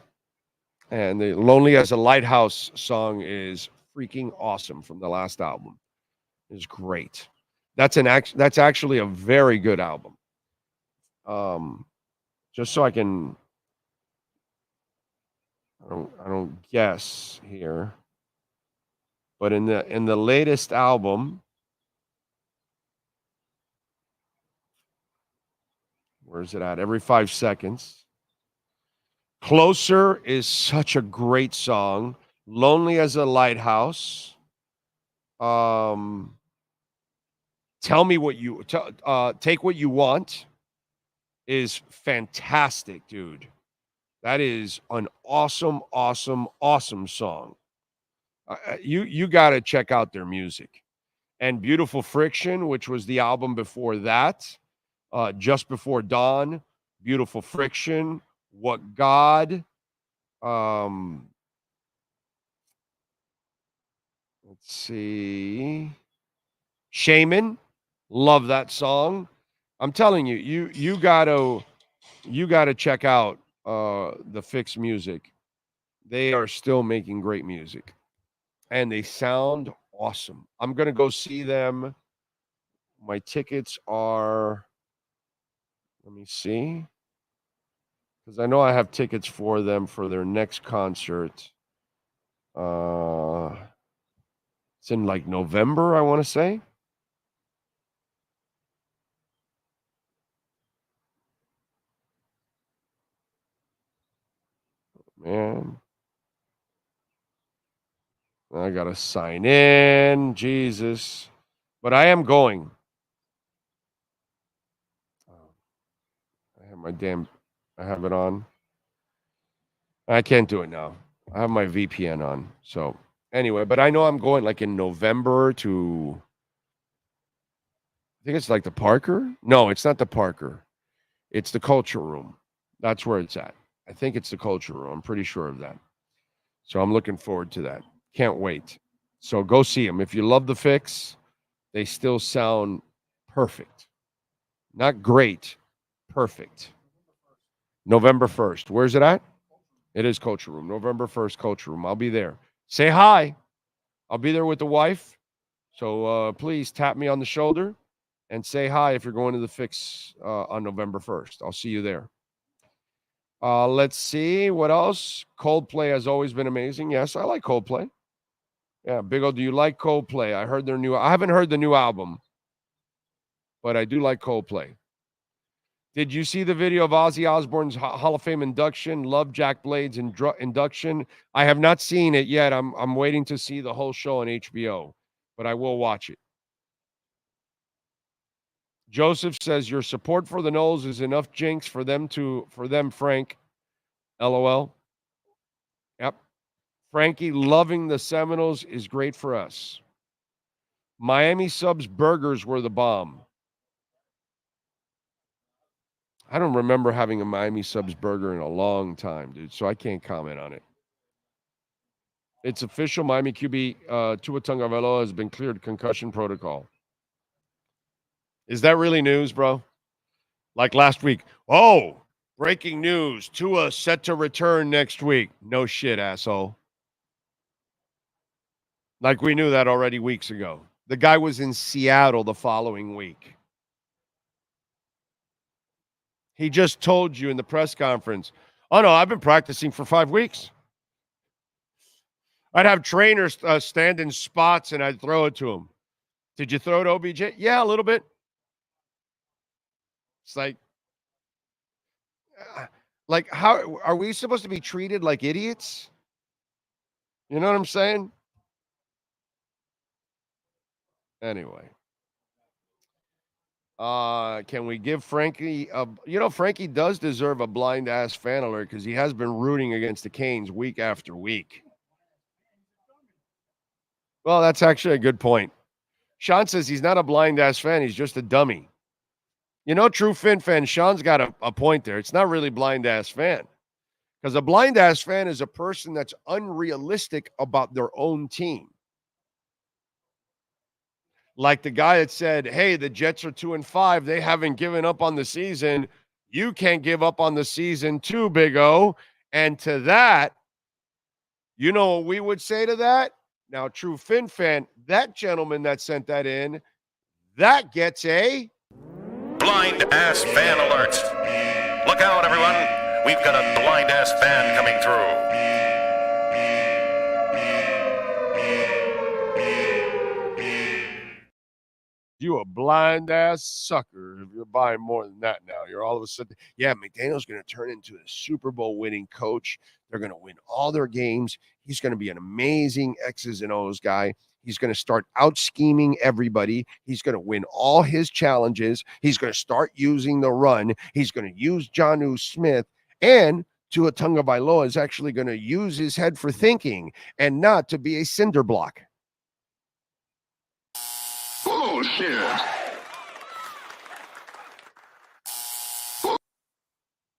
And the Lonely as a Lighthouse song is freaking awesome from the last album. It's great. That's actually a very good album. Just so I can I don't guess here. But in the latest album, where's it at? Every 5 seconds. Closer is such a great song. Lonely as a Lighthouse. Tell me what you take what you want is fantastic, dude. That is an awesome song. You got to check out their music. And Beautiful Friction, which was the album before that, Just Before Dawn, Beautiful Friction, What God, let's see, Shaman, love that song. I'm telling you, you gotta check out the Fix music. They are still making great music. And they sound awesome. I'm going to go see them. My tickets are, let me see, because I know I have tickets for them for their next concert. It's in like November, I want to say. Man. I got to sign in. Jesus. But I am going. I have it on. I can't do it now. I have my VPN on. So anyway, but I know I'm going like in November to, I think it's like the Parker. No, it's not the Parker. It's the Culture Room. That's where it's at. I think it's the Culture Room. I'm pretty sure of that. So I'm looking forward to that. Can't wait. So go see them. If you love the Fix, they still sound perfect. Not great, perfect. November 1st. Where's it at? It is Culture Room. November 1st, Culture Room. I'll be there. Say hi. I'll be there with the wife. So please tap me on the shoulder and say hi if you're going to the Fix on November 1st. I'll see you there. Let's see. What else? Coldplay has always been amazing. Yes, I like Coldplay. Yeah, Big O, do you like Coldplay? I haven't heard the new album, but I do like Coldplay. Did you see the video of Ozzy Osbourne's Hall of Fame induction? Love Jack Blade's induction. I have not seen it yet. I'm waiting to see the whole show on HBO, but I will watch it. Joseph says your support for the Knowles is enough jinx for them, Frank. LOL. Yep. Frankie, loving the Seminoles is great for us. Miami Subs burgers were the bomb. I don't remember having a Miami Subs burger in a long time, dude, so I can't comment on it. It's official. Miami QB Tua Tagovailoa has been cleared concussion protocol. Is that really news, bro? Like last week. Oh, breaking news. Tua set to return next week. No shit, asshole. Like we knew that already weeks ago. The guy was in Seattle the following week. He just told you in the press conference, oh, no, I've been practicing for 5 weeks. I'd have trainers stand in spots, and I'd throw it to him. Did you throw it to OBJ? Yeah, a little bit. It's like how are we supposed to be treated like idiots? You know what I'm saying? Anyway. Can we give Frankie Frankie does deserve a blind ass fan alert because he has been rooting against the Canes week after week. Well, that's actually a good point. Sean says he's not a blind ass fan, he's just a dummy. You know, true Fin fan, Sean's got a point there. It's not really blind ass fan. Because a blind ass fan is a person that's unrealistic about their own team. Like the guy that said, hey, the Jets are 2-5. They haven't given up on the season. You can't give up on the season too, Big O. And to that, you know what we would say to that? Now, true Fin fan, that gentleman that sent that in, that gets a blind ass fan alert. Look out, everyone. We've got a blind ass fan coming through. You a blind ass sucker if you're buying more than that now. You're all of a sudden, yeah, McDaniel's going to turn into a Super Bowl winning coach. They're going to win all their games. He's going to be an amazing X's and O's guy. He's going to start out scheming everybody. He's going to win all his challenges. He's going to start using the run. He's going to use Jonnu Smith. And Tua Tagovailoa is actually going to use his head for thinking and not to be a cinder block. Oh, shit.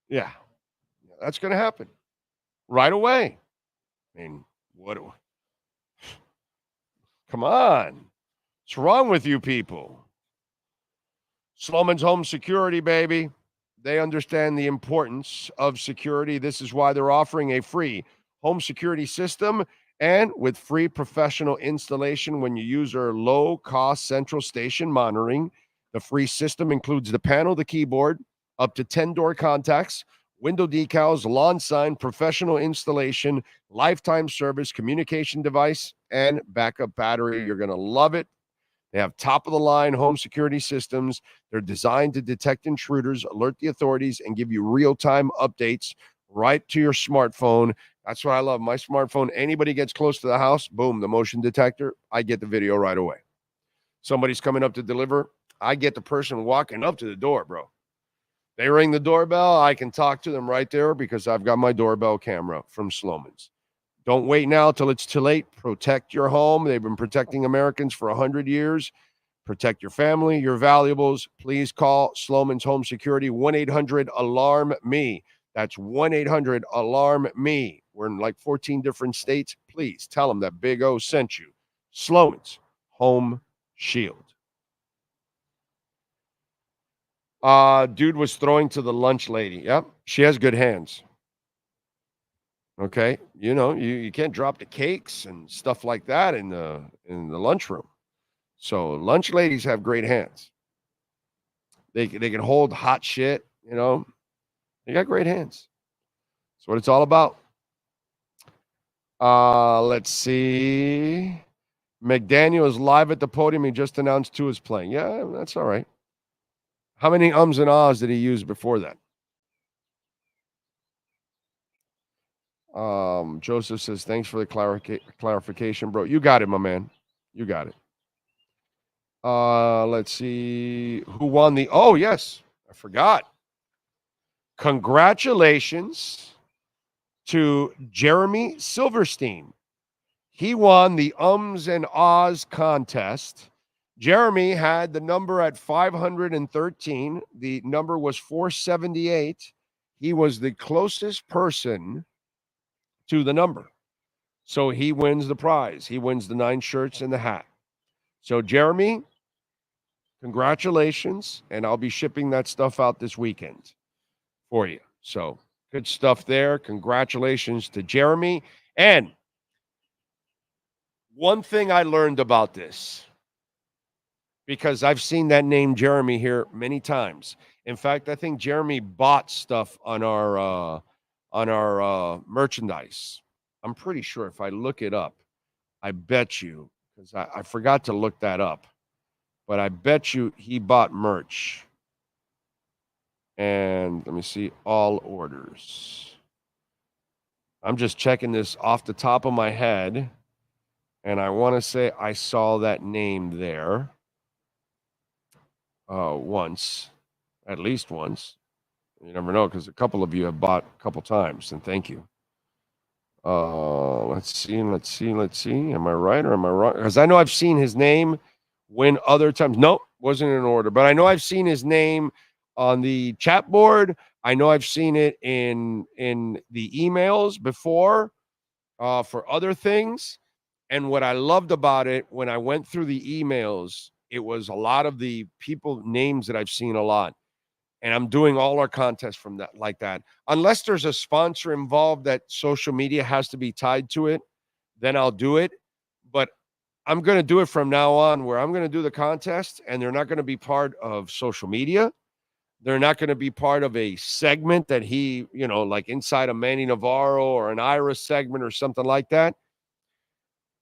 Yeah, that's going to happen right away. I mean, come on. What's wrong with you people? Slomin's Home Security, baby. They understand the importance of security. This is why they're offering a free home security system and with free professional installation when you use our low-cost central station monitoring. The free system includes the panel, the keyboard, up to 10 door contacts, window decals, lawn sign, professional installation, lifetime service, communication device, and backup battery. You're going to love it. They have top-of-the-line home security systems. They're designed to detect intruders, alert the authorities, and give you real-time updates right to your smartphone. That's what I love. My smartphone, anybody gets close to the house, boom, the motion detector, I get the video right away. Somebody's coming up to deliver, I get the person walking up to the door, bro. They ring the doorbell, I can talk to them right there because I've got my doorbell camera from Slomin's. Don't wait now till it's too late. Protect your home. They've been protecting Americans for 100 years. Protect your family, your valuables. Please call Slomin's Home Security, 1-800-ALARM-ME. That's 1-800-ALARM-ME. We're in like 14 different states. Please tell them that Big O sent you. Slomin's Home Shield. Dude was throwing to the lunch lady. Yep, she has good hands. Okay, you know, you can't drop the cakes and stuff like that in the lunchroom. So lunch ladies have great hands. They can hold hot shit, you know. They got great hands. That's what it's all about. Let's see. McDaniel is live at the podium. He just announced Tua's playing. Yeah, that's all right. How many ums and ahs did he use before that? Joseph says, thanks for the clarification, bro. You got it, my man. You got it. Let's see. Who won the... Oh, yes. I forgot. Congratulations to Jeremy Silverstein. He won the ums and ahs contest. Jeremy had the number at 513. The number was 478. He was the closest person to the number. So he wins the prize. He wins the 9 shirts and the hat. So Jeremy, congratulations, and I'll be shipping that stuff out this weekend for you. So good stuff there. Congratulations to Jeremy. And one thing I learned about this, because I've seen that name Jeremy here many times. In fact, I think Jeremy bought stuff on our merchandise. I'm pretty sure if I look it up, I bet you, because I forgot to look that up, but I bet you he bought merch. And let me see, all orders. I'm just checking this off the top of my head, and I want to say I saw that name there once, at least once. You never know, because a couple of you have bought a couple times, and thank you. Let's see. Am I right or am I wrong? Because I know I've seen his name win other times. Nope, wasn't in order. But I know I've seen his name on the chat board. I know I've seen it in the emails before for other things. And what I loved about it, when I went through the emails, it was a lot of the people names that I've seen a lot. And I'm doing all our contests from that, like that. Unless there's a sponsor involved that social media has to be tied to it, then I'll do it. But I'm going to do it from now on, where I'm going to do the contest, and they're not going to be part of social media. They're not going to be part of a segment that he, like inside a Manny Navaro or an Ira segment or something like that.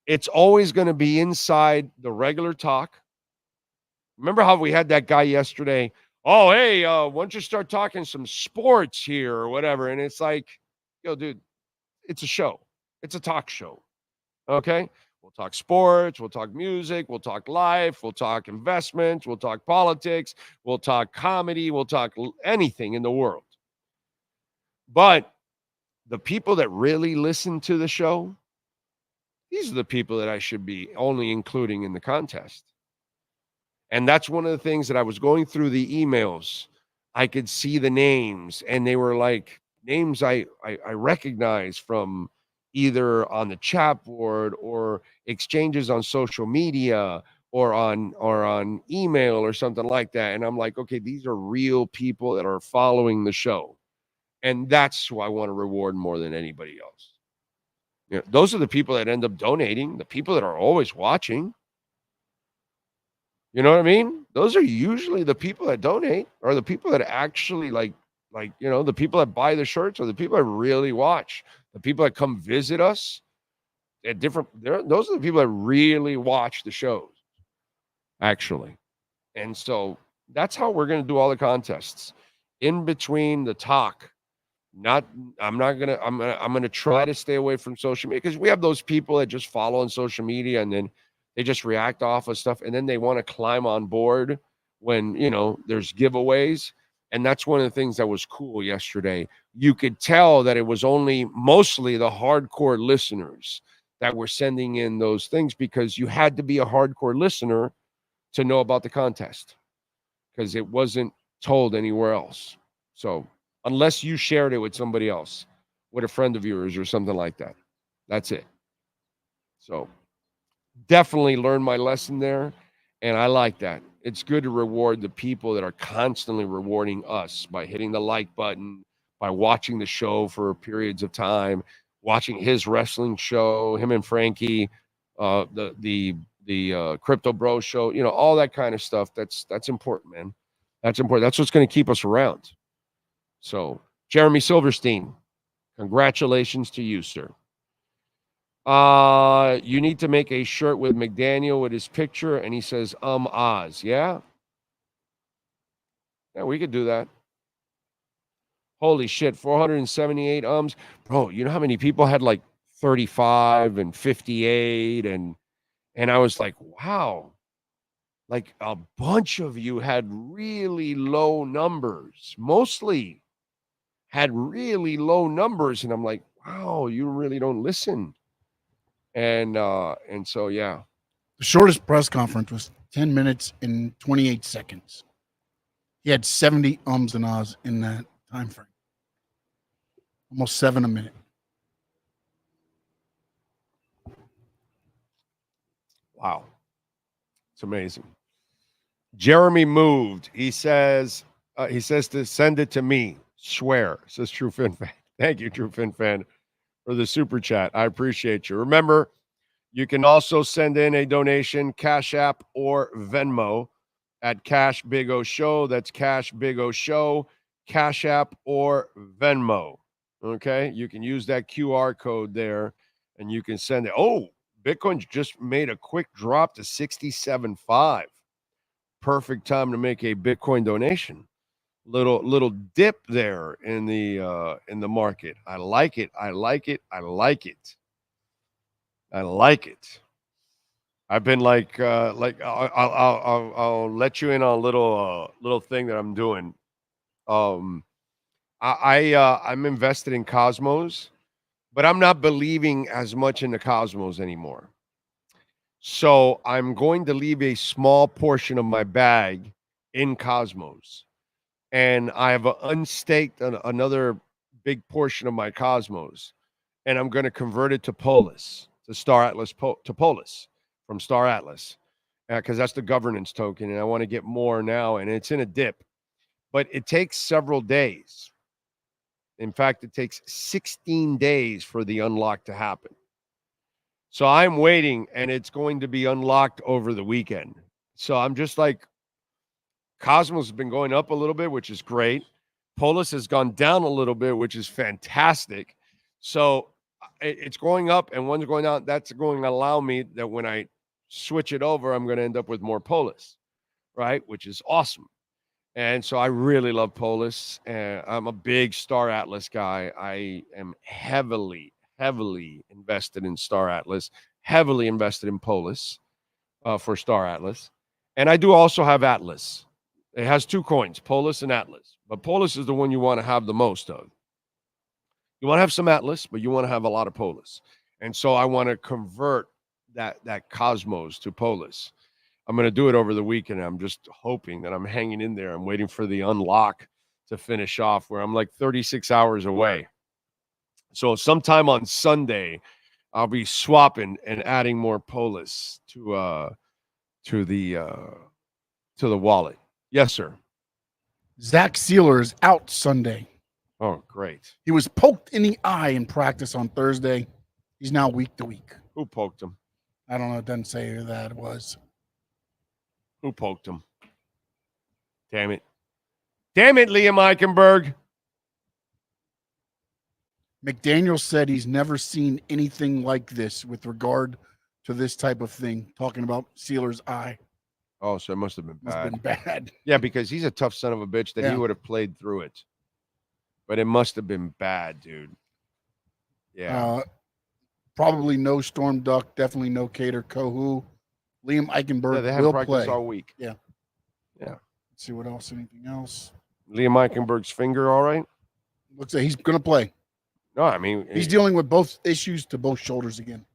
It's always going to be inside the regular talk. Remember how we had that guy yesterday? Oh, hey, why don't you start talking some sports here or whatever? And it's like, yo, dude, it's a show. It's a talk show. Okay? We'll talk sports. We'll talk music. We'll talk life. We'll talk investments. We'll talk politics. We'll talk comedy. We'll talk anything in the world. But the people that really listen to the show, these are the people that I should be only including in the contest. And that's one of the things that I was going through the emails. I could see the names, and they were like names I recognize from either on the chat board or exchanges on social media or on email or something like that. And I'm like, okay, these are real people that are following the show. And that's who I want to reward more than anybody else. Those are the people that end up donating, the people that are always watching. You know what I mean? Those are usually the people that donate, or the people that actually like, the people that buy the shirts, or the people that really watch, the people that come visit us at those are the people that really watch the shows, actually. And so that's how we're going to do all the contests in between the talk. I'm going to try to stay away from social media, because we have those people that just follow on social media and then they just react off of stuff, and then they want to climb on board when, there's giveaways. And that's one of the things that was cool yesterday. You could tell that it was mostly the hardcore listeners that were sending in those things, because you had to be a hardcore listener to know about the contest, because it wasn't told anywhere else. So unless you shared it with somebody else, with a friend of yours or something like that, that's it. So definitely learned my lesson there, and I like that. It's good to reward the people that are constantly rewarding us by hitting the like button, by watching the show for periods of time, watching his wrestling show, him and Frankie, the Crypto Bro show, all that kind of stuff. That's important, man. That's important. That's what's going to keep us around. So, Jeremy Silverstein, congratulations to you, sir. You need to make a shirt with McDaniel with his picture, and he says, Oz. Yeah, we could do that. Holy shit, 478 ums. Bro, you know how many people had like 35 and 58? And I was like, wow. Like a bunch of you had really low numbers. Mostly had really low numbers. And I'm like, wow, you really don't listen. And so, yeah. The shortest press conference was 10 minutes and 28 seconds. He had 70 ums and ahs in that time frame. Almost 7 a minute. Wow. It's amazing. Jeremy moved. He says to send it to me. Swear, says True Fin Fan. Thank you, True Fin Fan, for the super chat. I appreciate you. Remember, you can also send in a donation, Cash App or Venmo at Cash Big O Show. That's Cash Big O Show, Cash App or Venmo. Okay, you can use that QR code there, and you can send it. Oh, Bitcoin just made a quick drop to 67.5. Perfect time to make a Bitcoin donation. Little dip there in the market. I like it. I like it. I like it. I like it. I've been like I'll let you in on a little thing that I'm doing. I'm invested in Cosmos, but I'm not believing as much in the Cosmos anymore. So I'm going to leave a small portion of my bag in Cosmos, and I have unstaked another big portion of my Cosmos, and I'm going to convert it to Polis, to Star Atlas, to Polis from Star Atlas, because that's the governance token, and I want to get more now, and it's in a dip, but it takes several days. In fact, it takes 16 days for the unlock to happen. So I'm waiting, and it's going to be unlocked over the weekend. So I'm just like, Cosmos has been going up a little bit, which is great. Polis has gone down a little bit, which is fantastic. So it's going up, and one's going down. That's going to allow me that when I switch it over, I'm going to end up with more Polis, right? Which is awesome. And so I really love Polis. I'm a big Star Atlas guy. I am heavily invested in Star Atlas, heavily invested in Polis for Star Atlas. And I do also have Atlas. It has two coins, Polis and Atlas. But Polis is the one you want to have the most of. You want to have some Atlas, but you want to have a lot of Polis. And so I want to convert that Cosmos to Polis. I'm going to do it over the weekend. I'm just hoping that I'm hanging in there. I'm waiting for the unlock to finish off, where I'm like 36 hours away. So sometime on Sunday, I'll be swapping and adding more Polis to the wallet. Yes, sir. Zach Sealer is out Sunday. Oh, great. He was poked in the eye in practice on Thursday. He's now week to week. Who poked him? I don't know. It doesn't say who that was. Who poked him? Damn it. Damn it, Liam Eichenberg. McDaniel said he's never seen anything like this with regard to this type of thing, talking about Sealer's eye. Oh, so it must have been bad. It's been bad. Yeah, because he's a tough son of a bitch that he would have played through it. But it must have been bad, dude. Yeah. Probably no Storm Duck, definitely no Cater Kohu. Liam Eichenberg they have will practice play all week. Yeah. Yeah. Let's see what else. Anything else? Liam Eichenberg's finger, all right? Looks like he's going to play. No, I mean, he's dealing with both issues to both shoulders again.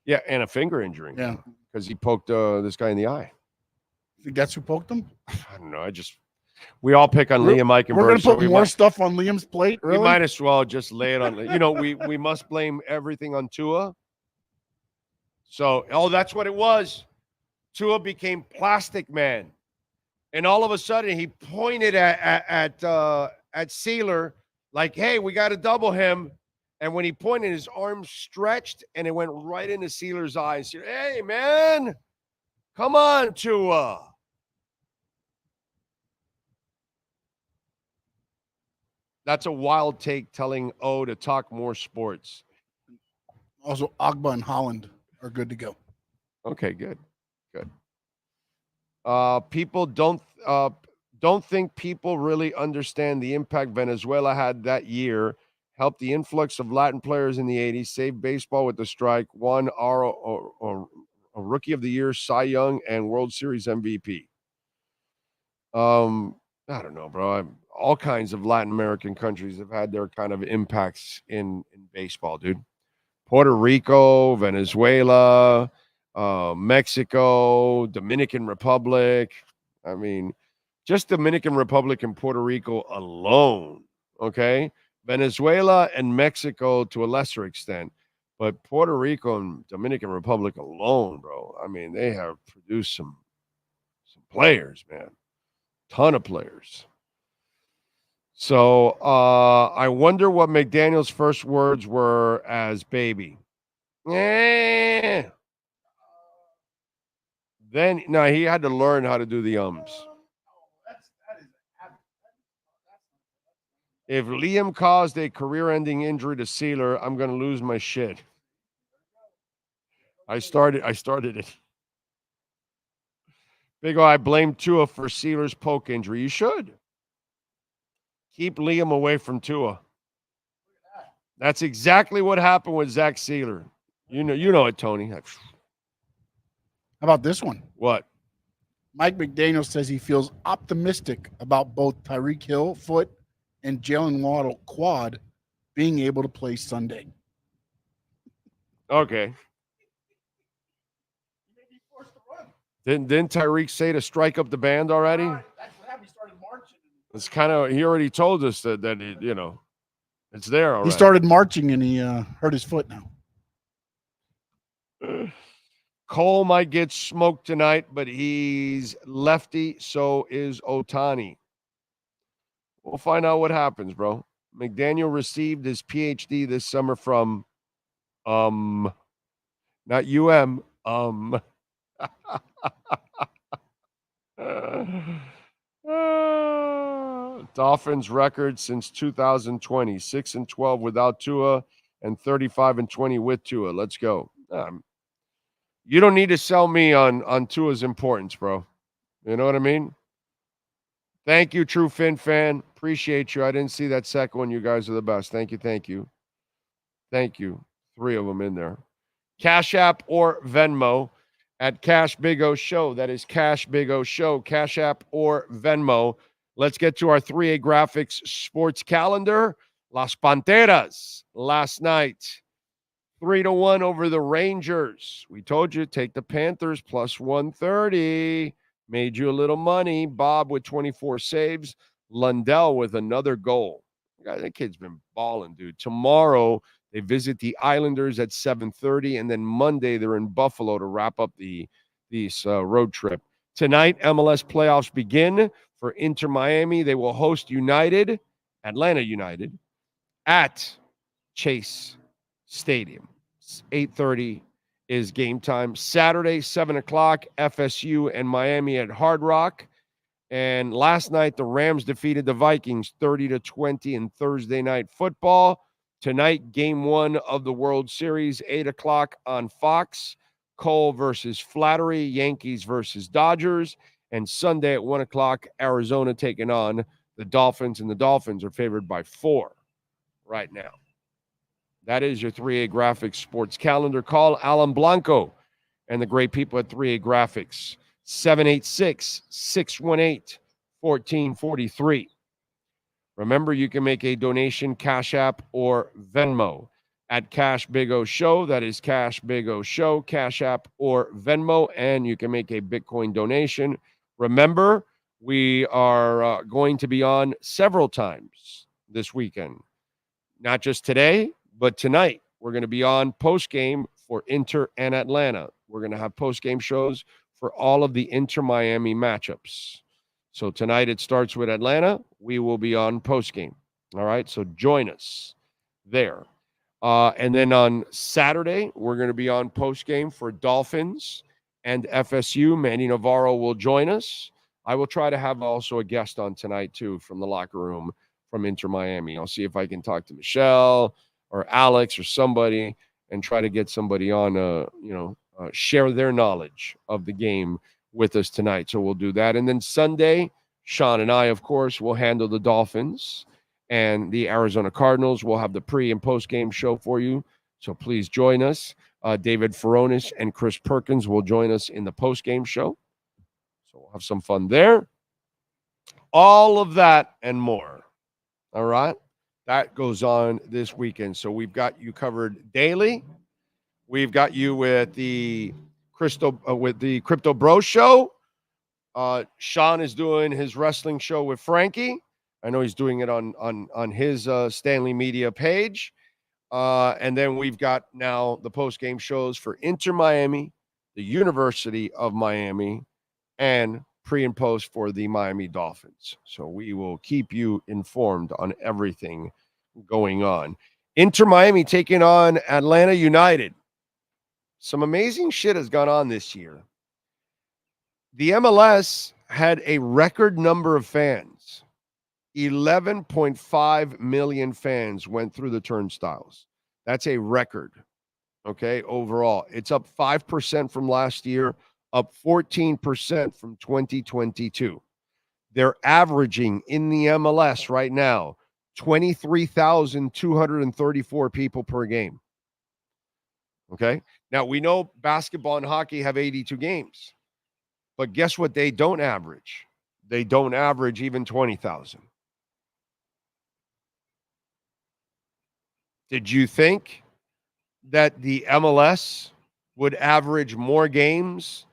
Yeah, and a finger injury. Yeah. Because he poked this guy in the eye. I think that's who poked him? I don't know. We all pick on Liam Eichenberg. We're going to put more stuff on Liam's plate, really? We might as well just lay it on. We must blame everything on Tua. So, that's what it was. Tua became Plastic Man. And all of a sudden, he pointed at Sealer like, hey, we got to double him. And when he pointed, his arm stretched, and it went right into Sealer's eyes. Hey, man, come on, Tua. That's a wild take, telling O to talk more sports. Also, Agba and Holland are good to go. Okay, good. People don't think people really understand the impact Venezuela had that year. Helped the influx of Latin players in the 80s, saved baseball with the strike, won a Rookie of the Year, Cy Young, and World Series MVP. I don't know, bro. All kinds of Latin American countries have had their kind of impacts in baseball, dude. Puerto Rico, Venezuela, Mexico, Dominican Republic. I mean, just Dominican Republic and Puerto Rico alone, okay? Venezuela and Mexico to a lesser extent. But Puerto Rico and Dominican Republic alone, bro, I mean, they have produced some players, man. Ton of players. So I wonder what McDaniel's first words were as baby. Yeah. Then, no, he had to learn how to do the ums. If Liam caused a career-ending injury to Sealer, I'm going to lose my shit. I started it. Big O, I blame Tua for Sealer's poke injury. You should. Keep Liam away from Tua. That's exactly what happened with Zach Sealer. You know it, Tony. How about this one? What? Mike McDaniel says he feels optimistic about both Tyreek Hill, foot, and Jalen Waddle, quad, being able to play Sunday. Okay. Didn't Tyreek say to strike up the band already? That's what happened. He started marching. It's kind of, he already told us that it, it's there already. He started marching and he hurt his foot now. Cole might get smoked tonight, but he's lefty, so is Otani. We'll find out what happens, bro. McDaniel received his PhD this summer from, not UM, Dolphins record since 2020, 6-12 without Tua and 35-20 with Tua. Let's go. You don't need to sell me on Tua's importance, bro. You know what I mean? Thank you, True Fin fan. Appreciate you. I didn't see that second one. You guys are the best. Thank you. Thank you. Thank you. 3 of them in there. Cash App or Venmo at Cash Big O Show. That is Cash Big O Show. Cash App or Venmo. Let's get to our 3A Graphics sports calendar. Las Panteras last night. 3-1 over the Rangers. We told you, take the Panthers plus 130. Made you a little money. Bob with 24 saves. Lundell with another goal. That kid's been balling, dude. Tomorrow, they visit the Islanders at 7:30, and then Monday they're in Buffalo to wrap up this road trip. Tonight, MLS playoffs begin for InterMiami. They will host Atlanta United, at Chase Stadium. 8:30 is game time. Saturday, 7 o'clock, FSU and Miami at Hard Rock. And last night, the Rams defeated the Vikings 30-20 in Thursday Night Football. Tonight, game 1 of the World Series, 8 o'clock on Fox. Cole versus Flattery, Yankees versus Dodgers. And Sunday at 1 o'clock, Arizona taking on the Dolphins. And the Dolphins are favored by 4 right now. That is your 3A Graphics sports calendar. Call Alan Blanco and the great people at 3A Graphics. 786-618-1443. Remember, you can make a donation, Cash App or Venmo at Cash Big O Show. That is Cash Big O Show, Cash App or Venmo, and you can make a Bitcoin donation. Remember, we are going to be on several times this weekend. Not just today, but tonight. We're going to be on post-game for Inter and Atlanta. We're going to have post-game shows for all of the Inter-Miami matchups. So tonight it starts with Atlanta. We will be on post-game. All right, so join us there. And then on Saturday, we're going to be on post-game for Dolphins and FSU. Manny Navaro will join us. I will try to have also a guest on tonight, too, from the locker room from Inter-Miami. I'll see if I can talk to Michelle or Alex or somebody and try to get somebody on, share their knowledge of the game with us tonight. So we'll do that. And then Sunday, Sean and I, of course, will handle the Dolphins and the Arizona Cardinals. We'll have the pre- and post-game show for you. So please join us. David Furonis and Chris Perkins will join us in the post-game show. So we'll have some fun there. All of that and more. All right? That goes on this weekend. So we've got you covered daily. We've got you with the Crypto Bro Show. Sean is doing his wrestling show with Frankie. I know he's doing it on his Stanley Media page. And then we've got now the post-game shows for InterMiami, the University of Miami, and pre and post for the Miami Dolphins. So we will keep you informed on everything going on. InterMiami taking on Atlanta United. Some amazing shit has gone on this year. The MLS had a record number of fans. 11.5 million fans went through the turnstiles. That's a record, okay, overall. It's up 5% from last year, up 14% from 2022. They're averaging in the MLS right now 23,234 people per game. Okay? Now, we know basketball and hockey have 82 games. But guess what they don't average? They don't average even 20,000. Did you think that the MLS would average more games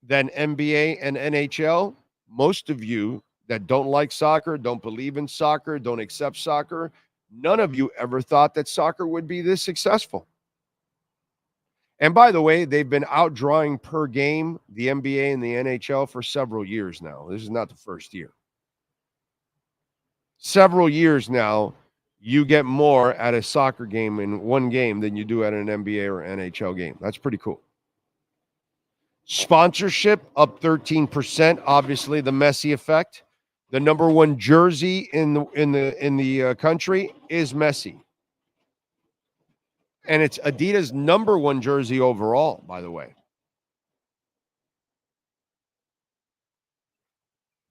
than NBA and NHL? Most of you that don't like soccer, don't believe in soccer, don't accept soccer, none of you ever thought that soccer would be this successful. And by the way, they've been outdrawing per game the NBA and the NHL for several years now. This is not the first year. Several years now, you get more at a soccer game in one game than you do at an NBA or NHL game. That's pretty cool. Sponsorship up 13%. Obviously, the Messi effect. The number one jersey in the country is Messi. And it's Adidas' number one jersey overall, by the way.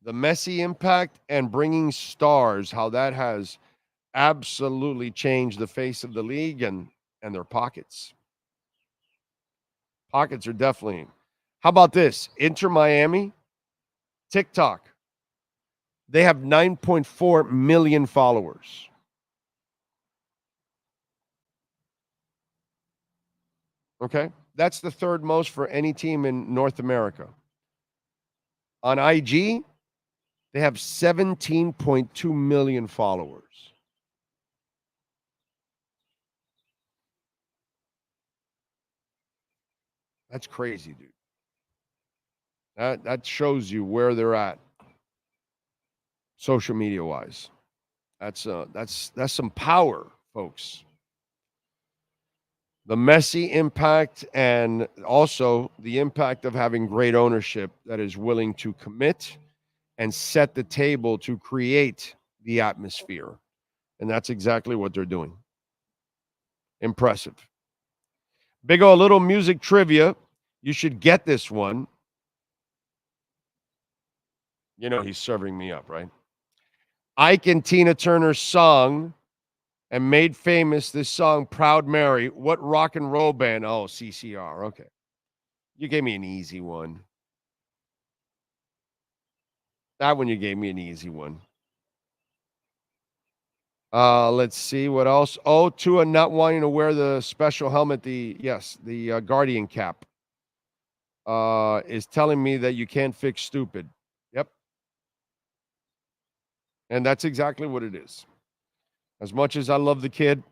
The Messi impact and bringing stars, how that has absolutely changed the face of the league and their pockets. Pockets are definitely. How about this? InterMiami, TikTok. They have 9.4 million followers. Okay? That's the third most for any team in North America. On IG, they have 17.2 million followers. That's crazy, dude. That shows you where they're at, social media wise. That's some power, folks. The Messi impact and also the impact of having great ownership that is willing to commit and set the table to create the atmosphere. And that's exactly what they're doing. Impressive. Big O, little music trivia. You should get this one. You know he's serving me up, right? Ike and Tina Turner's song and made famous this song, Proud Mary. What rock and roll band? Oh, CCR. Okay. You gave me an easy one. That one you gave me an easy one. Let's see what else. Oh, Tua not wanting to wear the special helmet, the Guardian cap, is telling me that you can't fix stupid. Yep. And that's exactly what it is. As much as I love the kid,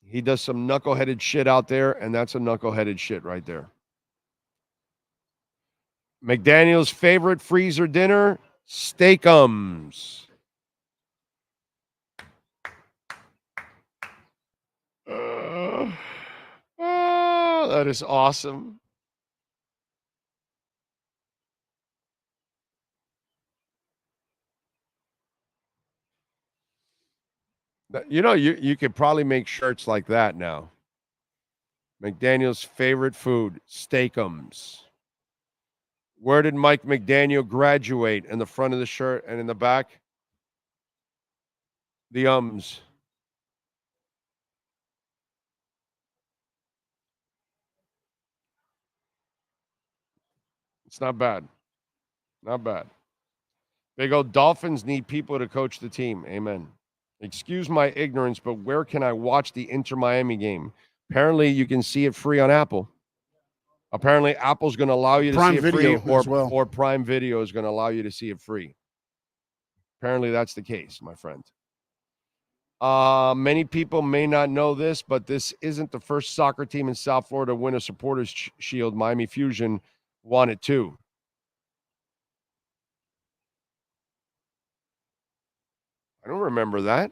he does some knuckleheaded shit out there, and that's a knuckleheaded shit right there. McDaniel's favorite freezer dinner, Steakums. That is awesome. You know, you could probably make shirts like that now. McDaniel's favorite food, Steakums. Where did Mike McDaniel graduate? In the front of the shirt and in the back? The ums. It's not bad. Not bad. Big old Dolphins need people to coach the team. Amen. Excuse my ignorance, but where can I watch the InterMiami game? Apparently, you can see it free on Apple. Apparently, Apple's going to allow you to Prime see it Video free, or Prime Video is going to allow you to see it free. Apparently, that's the case, my friend. Many people may not know this, but this isn't the first soccer team in South Florida to win a Supporters Shield. Miami Fusion won it too. I don't remember that.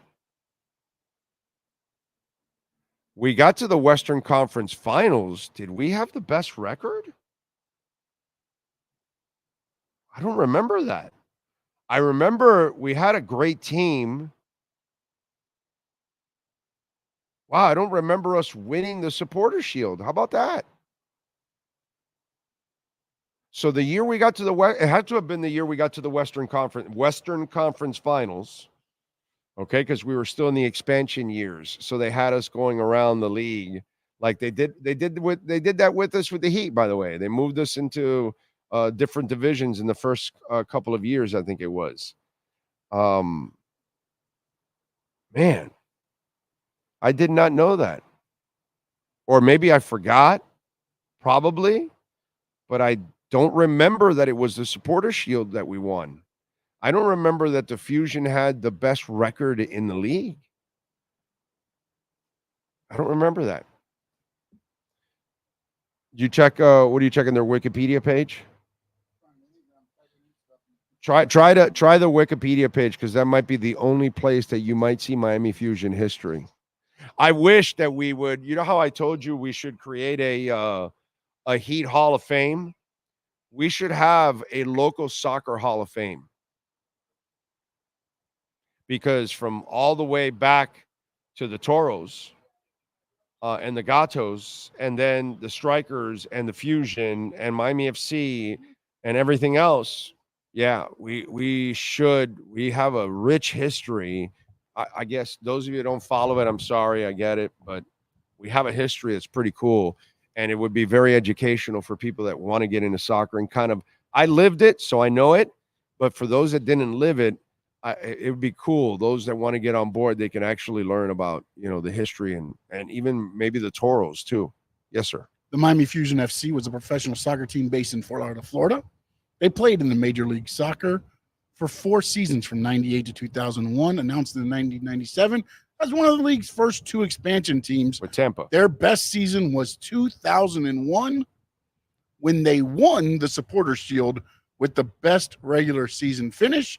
We got to the Western Conference Finals. Did we have the best record? I don't remember that. I remember we had a great team. Wow, I don't remember us winning the Supporters Shield. How about that? So the year we got to the West, it had to have been the year we got to the Western Conference Finals. Okay, because we were still in the expansion years. So they had us going around the league like they did that with us with the Heat, by the way. They moved us into different divisions in the first couple of years, I think it was. Man, I did not know that. Or maybe I forgot, probably, but I don't remember that it was the Supporters Shield that we won. I don't remember that the Fusion had the best record in the league. I don't remember that. You check, what are you checking, their Wikipedia page? Try the Wikipedia page, because that might be the only place that you might see Miami Fusion history. I wish that we would, you know how I told you we should create a Heat Hall of Fame? We should have a local soccer Hall of Fame. Because from all the way back to the Toros and the Gatos, and then the Strikers and the Fusion and Miami FC and everything else, yeah, we have a rich history. I guess those of you that don't follow it, I'm sorry, I get it, but we have a history that's pretty cool, and it would be very educational for people that want to get into soccer and kind of, I lived it, so I know it, but for those that didn't live it, it would be cool. Those that want to get on board, they can actually learn about, the history and even maybe the Toros too. Yes, sir. The Miami Fusion FC was a professional soccer team based in Fort Lauderdale, Florida. They played in the Major League Soccer for 4 seasons from 98 to 2001, announced in 1997 as one of the league's first 2 expansion teams. With Tampa. Their best season was 2001 when they won the Supporters Shield with the best regular season finish.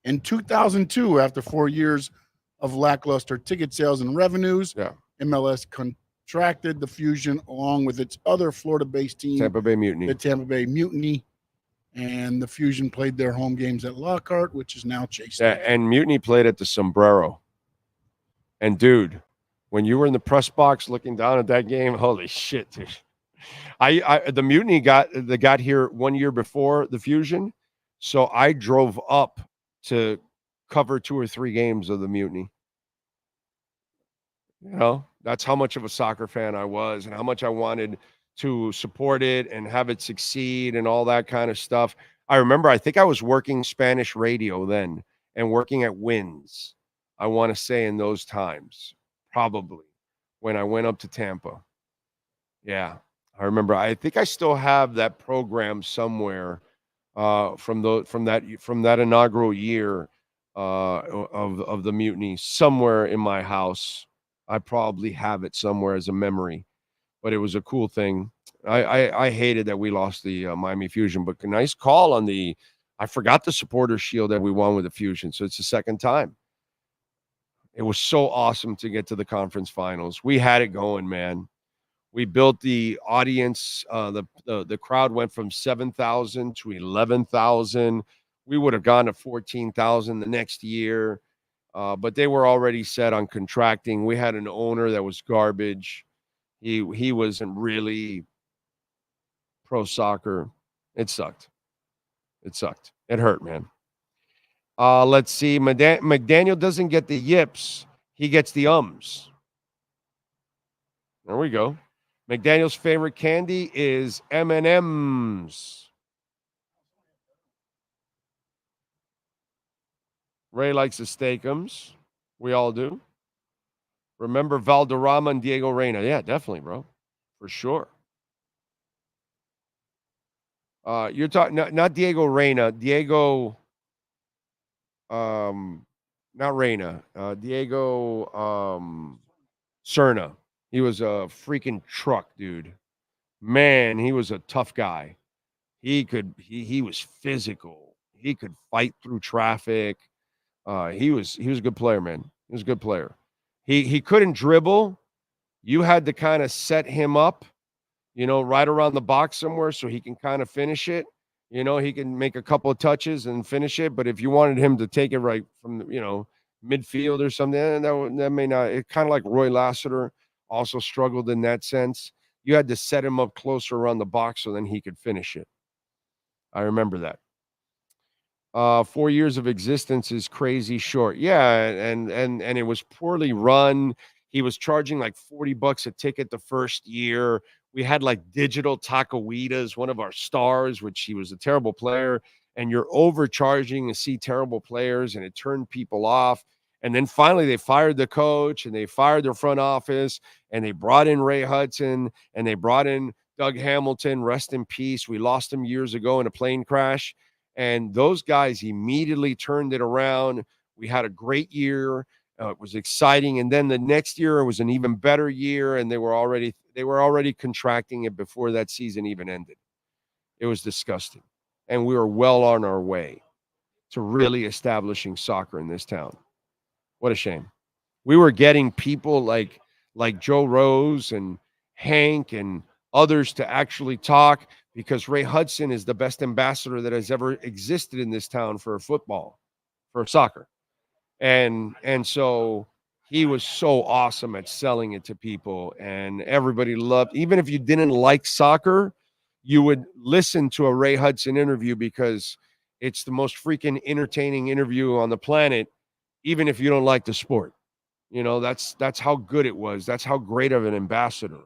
In 2002, after 4 years of lackluster ticket sales and revenues, MLS contracted the Fusion along with its other Florida-based team, Tampa Bay Mutiny. The Tampa Bay Mutiny. And the Fusion played their home games at Lockhart, which is now Chase. Yeah, and Mutiny played at the Sombrero. And dude, when you were in the press box looking down at that game, holy shit, dude. The Mutiny got here 1 year before the Fusion, so I drove up to cover 2 or 3 games of the Mutiny. That's how much of a soccer fan I was and how much I wanted to support it and have it succeed and all that kind of stuff. I remember, I think I was working Spanish radio then and working at Winds, I want to say, in those times, probably when I went up to Tampa. Yeah, I remember. I think I still have that program somewhere from that inaugural year of the Mutiny, somewhere in my house. I probably have it somewhere as a memory, but it was a cool thing. I hated that we lost the Miami Fusion, but a nice call on I forgot the Supporters Shield that we won with the Fusion, so it's the second time. It was so awesome to get to the conference finals. We had it going, man. We built the audience. The crowd went from 7,000 to 11,000. We would have gone to 14,000 the next year, but they were already set on contracting. We had an owner that was garbage. He wasn't really pro soccer. It sucked. It hurt, man. Let's see. McDaniel doesn't get the yips. He gets the ums. There we go. McDaniel's favorite candy is M&M's. Ray likes the Steakums. We all do. Remember Valderrama and Diego Reyna. Yeah, definitely, bro. For sure. You're talking not Diego Reyna. Diego not Reyna, Diego Serna. He was a freaking truck, dude. Man, he was a tough guy. He was physical. He could fight through traffic. He was a good player, man. He was a good player. He couldn't dribble. You had to kind of set him up, right around the box somewhere so he can kind of finish it. He can make a couple of touches and finish it. But if you wanted him to take it right from midfield or something, that may not. It kind of like Roy Lassiter also struggled in that sense. You had to set him up closer around the box so then he could finish it. I remember that. 4 years of existence is crazy short. Yeah, and it was poorly run. He was charging like $40 a ticket the first year. We had like digital Tacoitas, one of our stars, which he was a terrible player. And you're overcharging to see terrible players, and it turned people off. And then finally they fired the coach, and they fired their front office, and they brought in Ray Hudson, and they brought in Doug Hamilton, rest in peace. We lost him years ago in a plane crash. And those guys immediately turned it around. We had a great year. It was exciting. And then the next year, it was an even better year. And they were already contracting it before that season even ended. It was disgusting. And we were well on our way to really establishing soccer in this town. What a shame. We were getting people like Joe Rose and Hank and others to actually talk, because Ray Hudson is the best ambassador that has ever existed in this town for football, for soccer. And so he was so awesome at selling it to people, and everybody loved, even if you didn't like soccer, you would listen to a Ray Hudson interview because it's the most freaking entertaining interview on the planet, even if you don't like the sport. That's how good it was. That's how great of an ambassador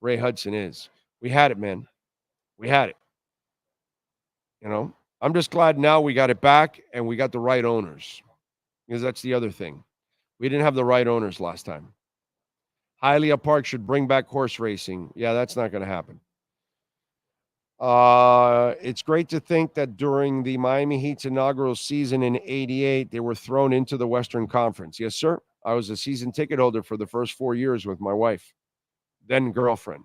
Ray Hudson is. We had it, man. We had it. I'm just glad now we got it back and we got the right owners, because that's the other thing. We didn't have the right owners last time. Hialeah Park should bring back horse racing. Yeah, that's not going to happen. It's great to think that during the Miami Heat's inaugural season in '88, they were thrown into the Western Conference. Yes, sir. I was a season ticket holder for the first 4 years with my wife, then girlfriend.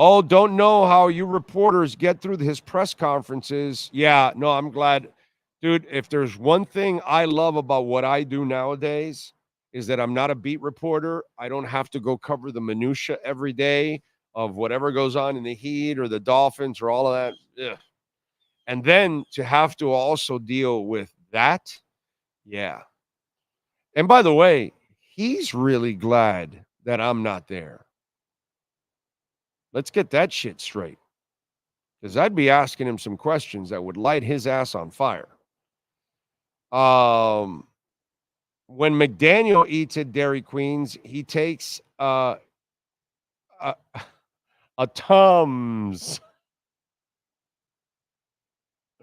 Oh, don't know how you reporters get through his press conferences. Yeah, no, I'm glad. Dude, if there's one thing I love about what I do nowadays is that I'm not a beat reporter. I don't have to go cover the minutia every day of whatever goes on in the Heat or the Dolphins or all of that. Ugh. And then to have to also deal with that. Yeah. And by the way, he's really glad that I'm not there. Let's get that shit straight, because I'd be asking him some questions that would light his ass on fire. When McDaniel eats at Dairy Queen's, he takes a Tums.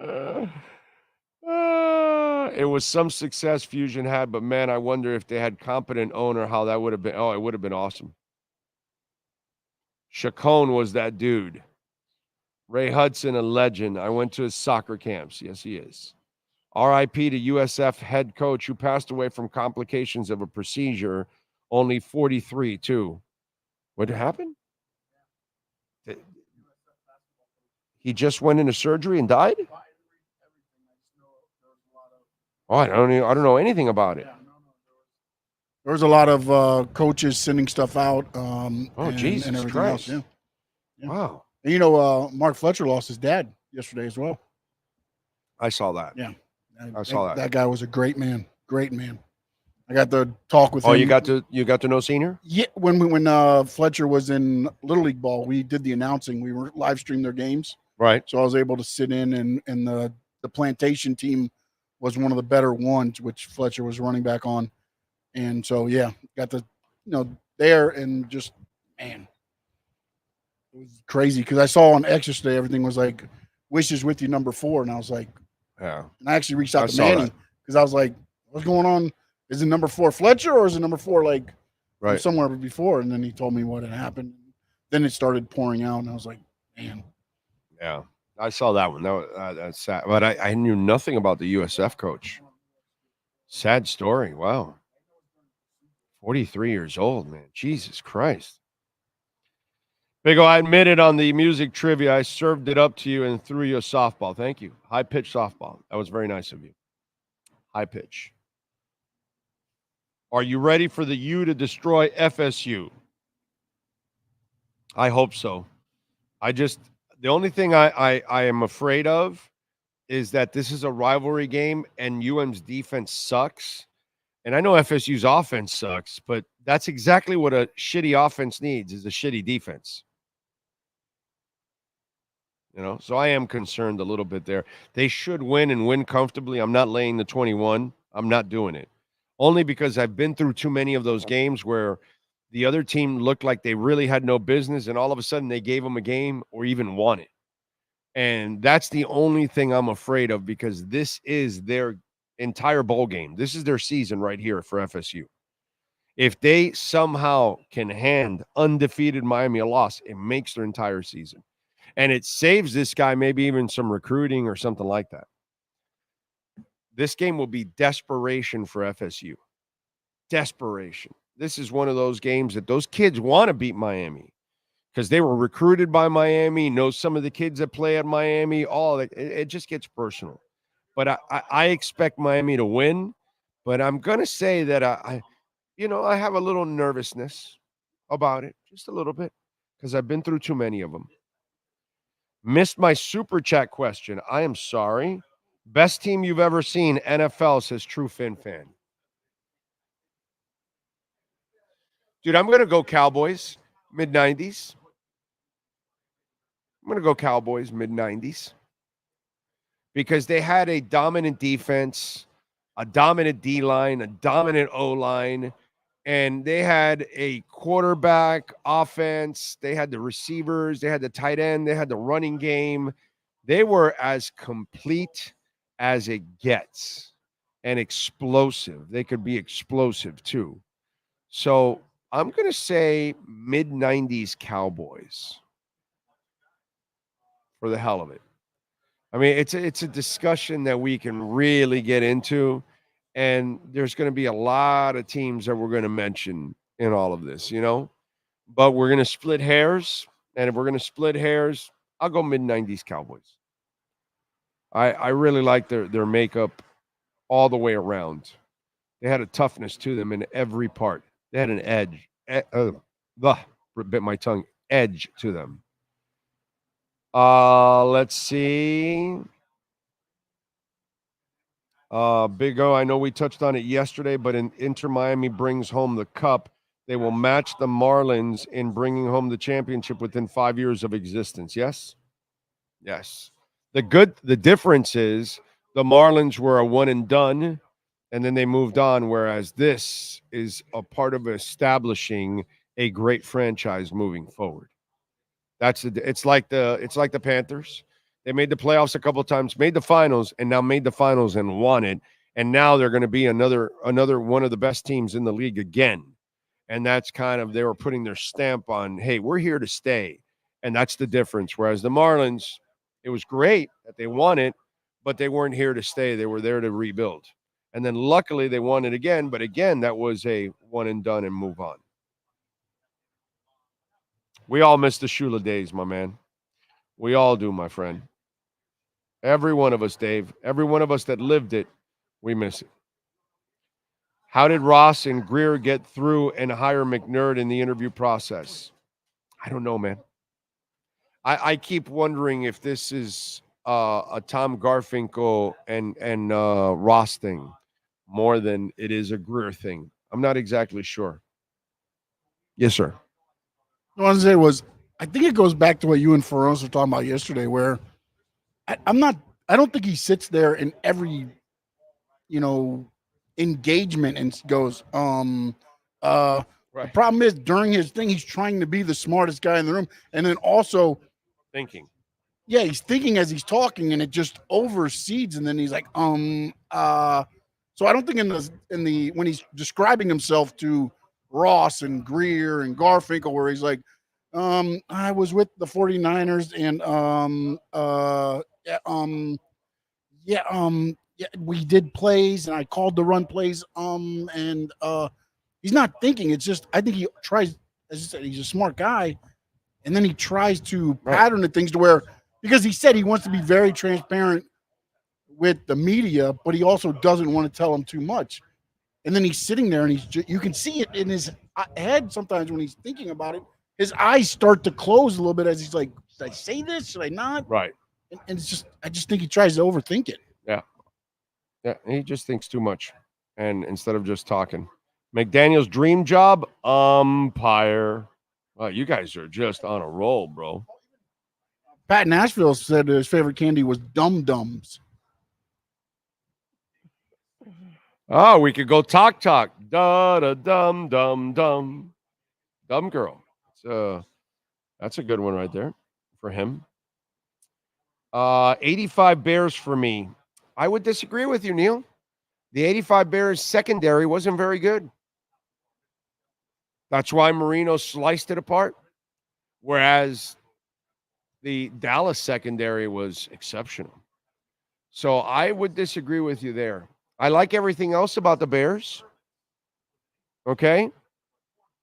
It was some success Fusion had, but man, I wonder if they had competent owner, how that would have been. Oh, it would have been awesome. Chacon was that dude. Ray Hudson, a legend. I went to his soccer camps. Yes, he is. R.I.P. to USF head coach who passed away from complications of a procedure, only 43, too. What happened? He just went into surgery and died? Oh, I don't know anything about it. There was a lot of coaches sending stuff out. Jesus and everything Christ. else. Yeah. Wow. And Mark Fletcher lost his dad yesterday as well. I saw that. Yeah. I saw that. That guy was a great man. Great man. I got to talk with him. Oh, you got to know Senior? Yeah. When Fletcher was in Little League ball, we did the announcing. We were live streamed their games. Right. So I was able to sit in, and the plantation team was one of the better ones, which Fletcher was running back on. And so, yeah, got to, there, and just, man, it was crazy, because I saw on X yesterday, everything was like, wishes with you, number 4. And I was like, yeah. And I actually reached out to Manny, because I was like, what's going on? Is it number 4 Fletcher, or is it number 4 like right somewhere before? And then he told me what had happened. Then it started pouring out, and I was like, man. Yeah, I saw that one. That's sad. But I knew nothing about the USF coach. Sad story. Wow. 43 years old, man. Jesus Christ. Big O, I admitted on the music trivia, I served it up to you and threw you a softball. Thank you. High pitch softball. That was very nice of you. High pitch. Are you ready for the U to destroy FSU? I hope so. The only thing I am afraid of is that this is a rivalry game and UM's defense sucks. And I know FSU's offense sucks, but that's exactly what a shitty offense needs is a shitty defense. So I am concerned a little bit there. They should win and win comfortably. I'm not laying the 21. I'm not doing it. Only because I've been through too many of those games where the other team looked like they really had no business, and all of a sudden they gave them a game or even won it. And that's the only thing I'm afraid of because this is their entire bowl game. This is their season right here for FSU. If they somehow can hand undefeated Miami a loss, it makes their entire season. And it saves this guy maybe even some recruiting or something like that. This game will be desperation for FSU. Desperation. This is one of those games that those kids want to beat Miami because they were recruited by Miami, know some of the kids that play at Miami, all that. It just gets personal. But I expect Miami to win, but I'm going to say that I have a little nervousness about it, just a little bit, because I've been through too many of them. Missed my super chat question. I am sorry. Best team you've ever seen, NFL, says True Fin Fan. Dude, I'm going to go Cowboys, mid-90s. I'm going to go Cowboys, mid-90s. Because they had a dominant defense, a dominant D-line, a dominant O-line, and they had a quarterback offense. They had the receivers. They had the tight end. They had the running game. They were as complete as it gets and explosive. They could be explosive too. So I'm going to say mid-90s Cowboys for the hell of it. I mean, it's a discussion that we can really get into, and there's going to be a lot of teams that we're going to mention in all of this, but we're going to split hairs, and if we're going to split hairs, I'll go mid-90s Cowboys. I really like their makeup all the way around. They had a toughness to them in every part. They had an edge. Bit my tongue. Edge to them. Let's see. Big O, I know we touched on it yesterday, but in InterMiami brings home the cup, they will match the Marlins in bringing home the championship within 5 years of existence. Yes? Yes. The difference is the Marlins were a one and done, and then they moved on, whereas this is a part of establishing a great franchise moving forward. It's like the Panthers. They made the playoffs a couple of times, made the finals, and now made the finals and won it. And now they're going to be another one of the best teams in the league again. And that's kind of, they were putting their stamp on, hey, we're here to stay. And that's the difference. Whereas the Marlins, it was great that they won it, but they weren't here to stay. They were there to rebuild. And then luckily they won it again. But again, that was a one and done and move on. We all miss the Shula days, my man. We all do, my friend. Every one of us, Dave. Every one of us that lived it, we miss it. How did Ross and Greer get through and hire McNerd in the interview process? I don't know, man. I keep wondering if this is a Tom Garfinkel and Ross thing more than it is a Greer thing. I'm not exactly sure. Yes, sir. What I want to say was, I think it goes back to what you and Feroz were talking about yesterday, where I don't think he sits there in every, engagement and goes, right. The problem is during his thing, he's trying to be the smartest guy in the room. And then also thinking. Yeah, he's thinking as he's talking, and it just overseeds. And then he's like, So I don't think in the when he's describing himself to Ross and Greer and Garfinkel, where he's like, I was with the 49ers and yeah, we did plays, and I called the run plays. And he's not thinking. It's just I think he tries. As you said, he's a smart guy, and then he tries to pattern the things to where because he said he wants to be very transparent with the media, but he also doesn't want to tell them too much. And then he's sitting there, and you can see it in his head sometimes when he's thinking about it. His eyes start to close a little bit as he's like, "Should I say this? Should I not?" Right. And it's just, I just think he tries to overthink it. Yeah. Yeah. He just thinks too much. And instead of just talking. McDaniel's dream job, umpire. Wow, you guys are just on a roll, bro. Pat Nashville said his favorite candy was Dum Dums. Oh, we could go talk. Da da dum dum dum. Dumb girl. That's a good one right there for him. 85 Bears for me. I would disagree with you, Neil. The 85 Bears secondary wasn't very good. That's why Marino sliced it apart. Whereas the Dallas secondary was exceptional. So I would disagree with you there. I like everything else about the Bears. Okay?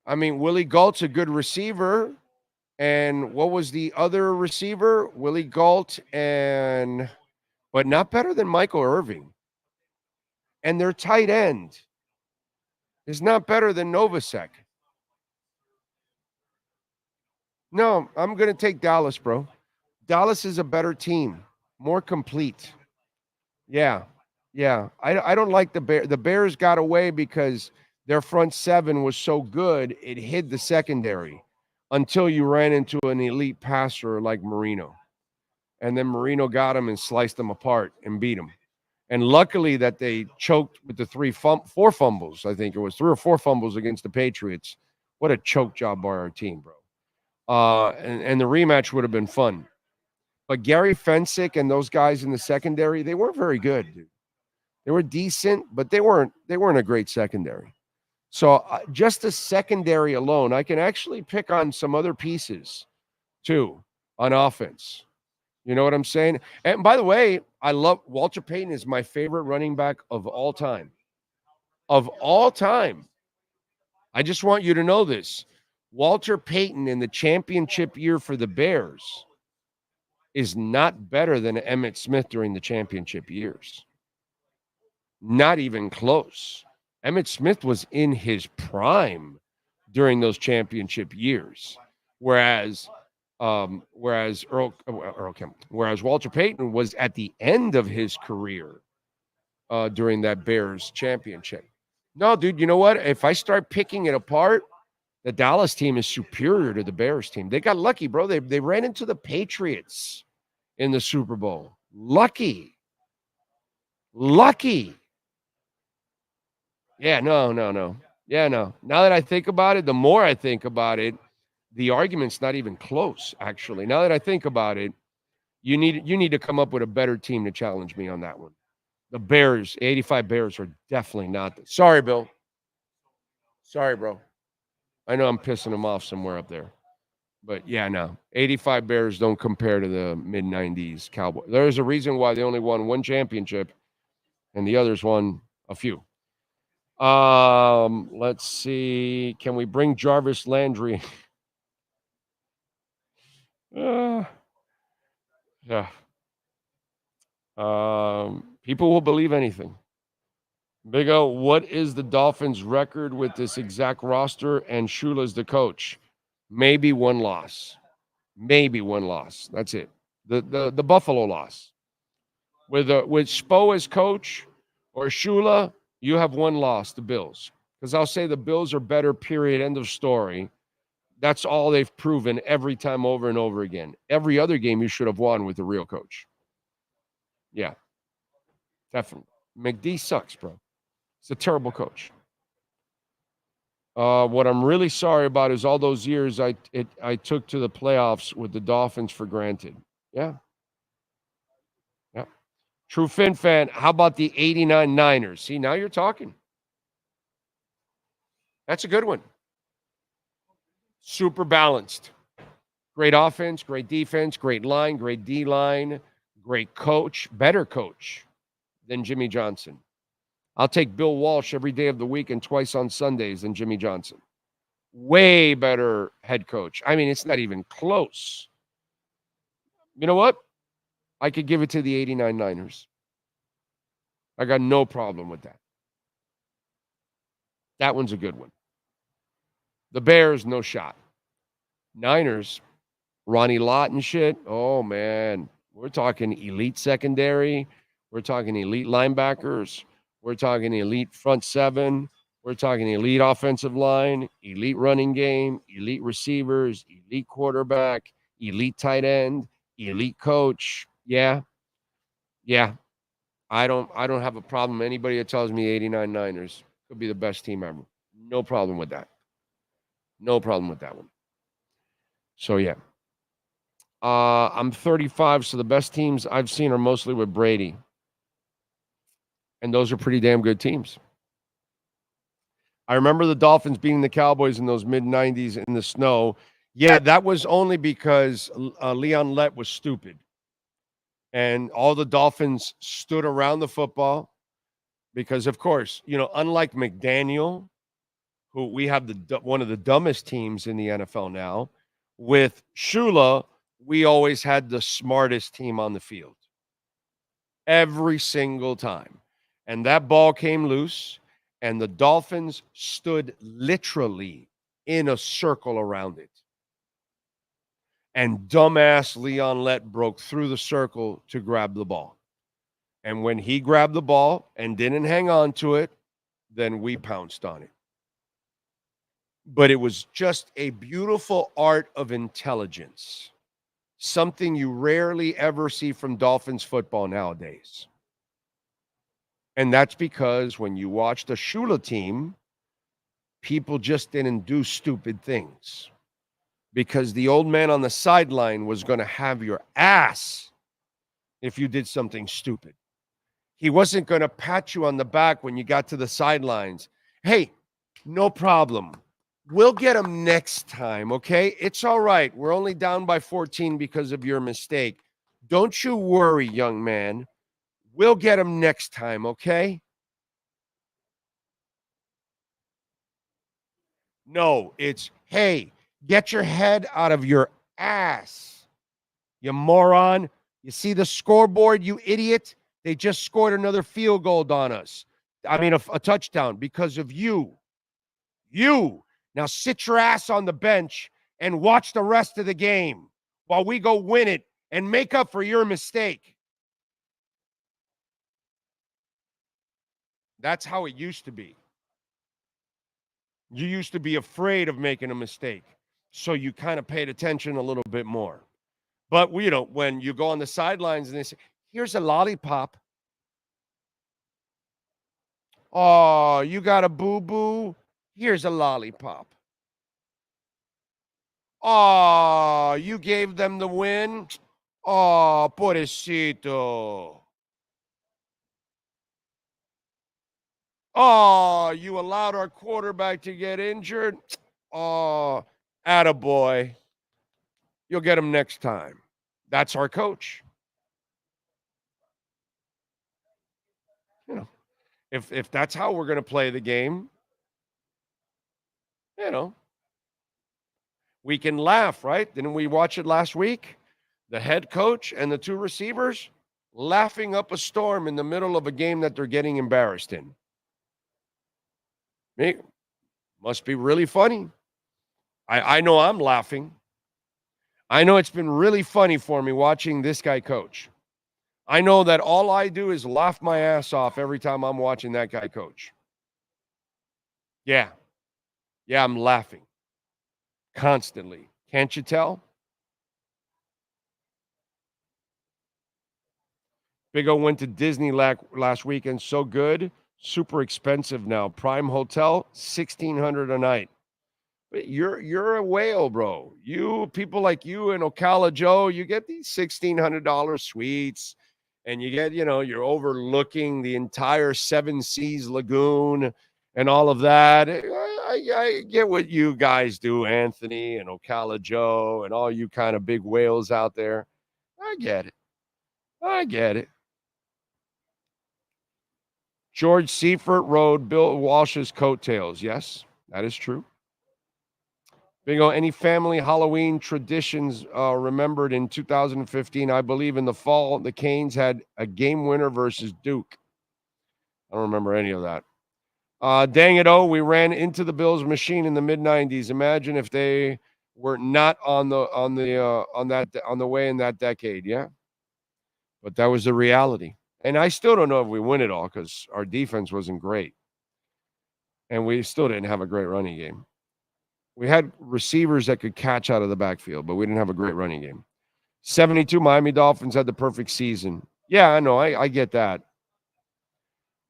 I mean, Willie Gault's a good receiver. And what was the other receiver? Willie Gault, but not better than Michael Irving. And their tight end is not better than Novacek. No, I'm going to take Dallas, bro. Dallas is a better team, more complete. Yeah. I don't like the Bears. The Bears got away because their front seven was so good, it hid the secondary until you ran into an elite passer like Marino. And then Marino got him and sliced them apart and beat him. And luckily that they choked with the four fumbles. I think it was 3 or 4 fumbles against the Patriots. What a choke job by our team, bro. And the rematch would have been fun. But Gary Fensick and those guys in the secondary, they weren't very good, dude. They were decent, but they weren't a great secondary. So just the secondary alone, I can actually pick on some other pieces too on offense. You know what I'm saying? And by the way, I love Walter Payton is my favorite running back of all time. Of all time. I just want you to know this. Walter Payton in the championship year for the Bears is not better than Emmitt Smith during the championship years. Not even close. Emmitt Smith was in his prime during those championship years, whereas Walter Payton was at the end of his career during that Bears championship. No, dude, you know what? If I start picking it apart, the Dallas team is superior to the Bears team. They got lucky, bro. They ran into the Patriots in the Super Bowl. Lucky. Yeah, no. Yeah, no. Now that I think about it, the more I think about it, the argument's not even close, actually. Now that I think about it, you need to come up with a better team to challenge me on that one. The Bears, 85 Bears are definitely not. Sorry, Bill. Sorry, bro. I know I'm pissing him off somewhere up there. But yeah, no. 85 Bears don't compare to the mid-90s Cowboys. There's a reason why they only won one championship and the others won a few. Let's see. Can we bring Jarvis Landry? Yeah. People will believe anything. Big O, what is the Dolphins' record with this exact roster and Shula's the coach? Maybe one loss. That's it. The Buffalo loss. With Spo as coach or Shula, you have one loss, the Bills. Because I'll say the Bills are better, period, end of story. That's all they've proven every time over and over again. Every other game you should have won with the real coach. Yeah, definitely. McD sucks, bro. He's a terrible coach. What I'm really sorry about is all those years I took to the playoffs with the Dolphins for granted. Yeah. True Fin fan, how about the 89 Niners? See, now you're talking. That's a good one. Super balanced. Great offense, great defense, great line, great D-line, great coach, better coach. than Jimmy Johnson. I'll take Bill Walsh every day of the week and twice on Sundays than Jimmy Johnson. Way better head coach. I mean, it's not even close. You know what? I could give it to the 89 Niners. I got no problem with that. That one's a good one. The Bears, no shot. Niners, Ronnie Lott and shit. Oh, man. We're talking elite secondary. We're talking elite linebackers. We're talking elite front seven. We're talking elite offensive line, elite running game, elite receivers, elite quarterback, elite tight end, elite coach. Yeah. I don't have a problem. Anybody that tells me 89 Niners could be the best team ever. No problem with that. No problem with that one. So, yeah. I'm 35, so the best teams I've seen are mostly with Brady. And those are pretty damn good teams. I remember the Dolphins beating the Cowboys in those mid-90s in the snow. Yeah, that was only because Leon Lett was stupid. And all the Dolphins stood around the football because, of course, unlike McDaniel, who we have one of the dumbest teams in the NFL now, with Shula, we always had the smartest team on the field. Every single time. And that ball came loose, and the Dolphins stood literally in a circle around it. And dumbass Leon Lett broke through the circle to grab the ball. And when he grabbed the ball and didn't hang on to it, then we pounced on it. But it was just a beautiful art of intelligence. Something you rarely ever see from Dolphins football nowadays. And that's because when you watch the Shula team, people just didn't do stupid things. Because the old man on the sideline was going to have your ass if you did something stupid. He wasn't going to pat you on the back when you got to the sidelines. Hey, no problem. We'll get him next time, okay? It's all right. We're only down by 14 because of your mistake. Don't you worry, young man. We'll get him next time, okay? No, it's, hey, get your head out of your ass, you moron. You see the scoreboard, you idiot? They just scored another field goal on us. I mean, a touchdown because of you. You. Now sit your ass on the bench and watch the rest of the game while we go win it and make up for your mistake. That's how it used to be. You used to be afraid of making a mistake, so you kind of paid attention a little bit more. But, when you go on the sidelines and they say, here's a lollipop. Oh, you got a boo-boo? Here's a lollipop. Oh, you gave them the win? Oh, pobrecito. Oh, you allowed our quarterback to get injured? Oh, attaboy. You'll get him next time. That's our coach. If that's how we're going to play the game, we can laugh, right? Didn't we watch it last week? The head coach and the two receivers laughing up a storm in the middle of a game that they're getting embarrassed in. It must be really funny. I know I'm laughing. I know it's been really funny for me watching this guy coach. I know that all I do is laugh my ass off every time I'm watching that guy coach. Yeah, I'm laughing constantly. Can't you tell? Big O went to Disney last weekend. So good. Super expensive now. Prime Hotel, $1,600 a night. But you're a whale, bro. You people like you and Ocala Joe, you get these $1,600 suites, and you get, you're overlooking the entire Seven Seas Lagoon and all of that. I get what you guys do, Anthony and Ocala Joe and all you kind of big whales out there. I get it. George Seifert rode Bill Walsh's coattails. Yes, that is true. Bingo, any family Halloween traditions remembered in 2015? I believe in the fall, the Canes had a game winner versus Duke. I don't remember any of that. Dang it, we ran into the Bills machine in the mid-90s. Imagine if they were not on the way in that decade. Yeah. But that was the reality. And I still don't know if we win it all because our defense wasn't great. And we still didn't have a great running game. We had receivers that could catch out of the backfield, but we didn't have a great running game. 72 Miami Dolphins had the perfect season. Yeah, I know. I get that.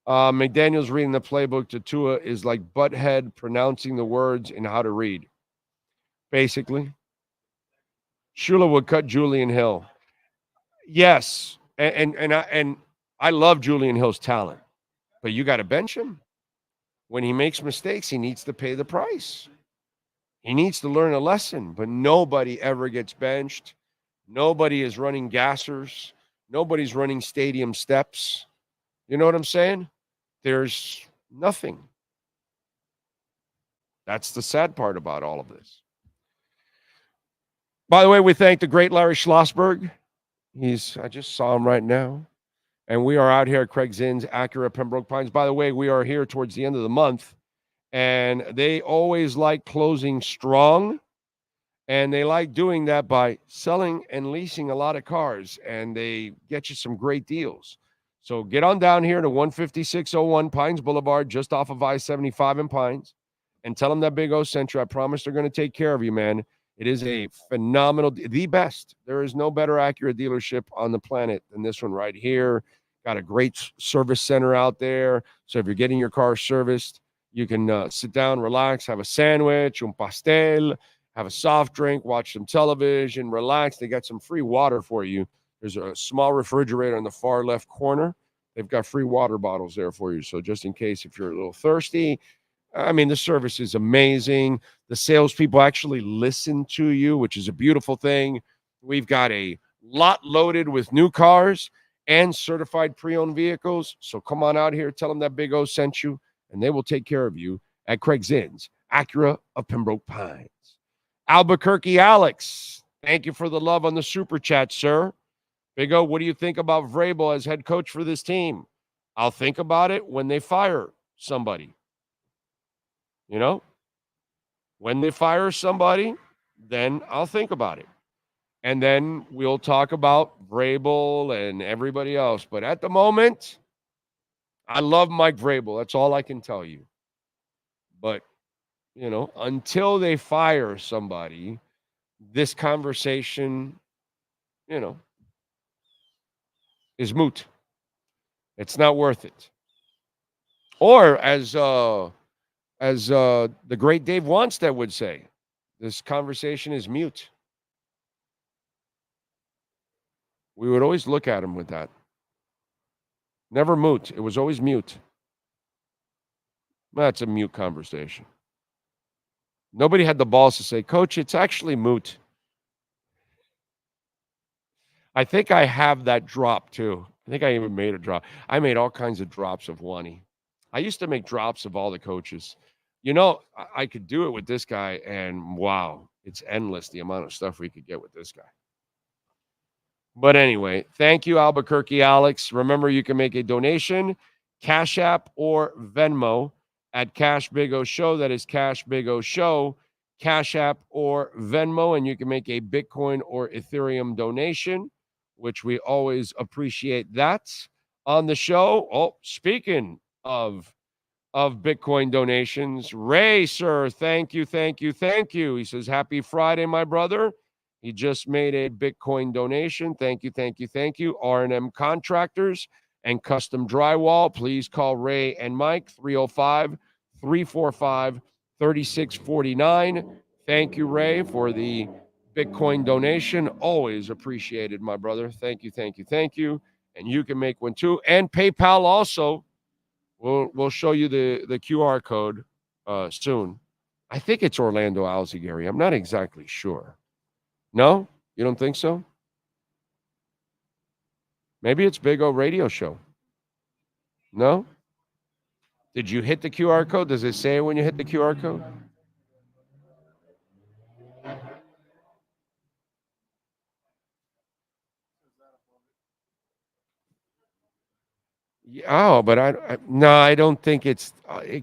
McDaniel's reading the playbook to Tua is like Butthead pronouncing the words and how to read. Basically. Shula would cut Julian Hill. Yes. And I love Julian Hill's talent. But you got to bench him. When he makes mistakes, he needs to pay the price. He needs to learn a lesson, but nobody ever gets benched. Nobody is running gassers. Nobody's running stadium steps. You know what I'm saying? There's nothing. That's the sad part about all of this. By the way, we thank the great Larry Schlossberg. I just saw him right now. And we are out here at Craig Zinn's Acura Pembroke Pines. By the way, we are here towards the end of the month. And they always like closing strong. And they like doing that by selling and leasing a lot of cars. And they get you some great deals. So get on down here to 15601 Pines Boulevard, just off of I-75 in Pines. And tell them that Big O sent you. I promise they're going to take care of you, man. It is a phenomenal, the best. There is no better Acura dealership on the planet than this one right here. Got a great service center out there. So if you're getting your car serviced, you can sit down, relax, have a sandwich, un pastel, have a soft drink, watch some television, relax. They got some free water for you. There's a small refrigerator in the far left corner. They've got free water bottles there for you. So just in case if you're a little thirsty, I mean, the service is amazing. The salespeople actually listen to you, which is a beautiful thing. We've got a lot loaded with new cars and certified pre-owned vehicles. So come on out here, tell them that Big O sent you, and they will take care of you at Craig Zinn's Acura of Pembroke Pines. Albuquerque Alex, thank you for the love on the super chat, sir. Big O, what do you think about Vrabel as head coach for this team? I'll think about it when they fire somebody. You know, when they fire somebody, then I'll think about it. And then we'll talk about Vrabel and everybody else. But at the moment, I love Mike Vrabel. That's all I can tell you. But, you know, until they fire somebody, this conversation, you know, is moot. It's not worth it. Or as the great Dave Wanstead would say, this conversation is mute. We would always look at him with that. Never moot. It was always mute. That's a mute conversation. Nobody had the balls to say, Coach, it's actually moot. I think I have that drop too. I think I even made a drop. I made all kinds of drops of Wani. I used to make drops of all the coaches. You know, I could do it with this guy, and wow, it's endless the amount of stuff we could get with this guy. But anyway, thank you, Albuquerque Alex. Remember, you can make a donation, Cash App or Venmo at Cash Big O Show. That is Cash Big O Show, Cash App or Venmo, and you can make a Bitcoin or Ethereum donation, which we always appreciate that on the show. Oh, speaking of Bitcoin donations, Ray, sir, thank you. He says, happy Friday, my brother. He just made a Bitcoin donation. Thank you. R&M Contractors and Custom Drywall. Please call Ray and Mike, 305-345-3649. Thank you, Ray, for the Bitcoin donation. Always appreciated, my brother. Thank you. And you can make one too. And PayPal also. We'll show you the QR code soon. I think it's Orlando Alzigari. I'm not exactly sure. No? You don't think so? Maybe it's Big O Radio Show. No? Did you hit the QR code? Does it say when you hit the QR code? Yeah, oh, but I don't think it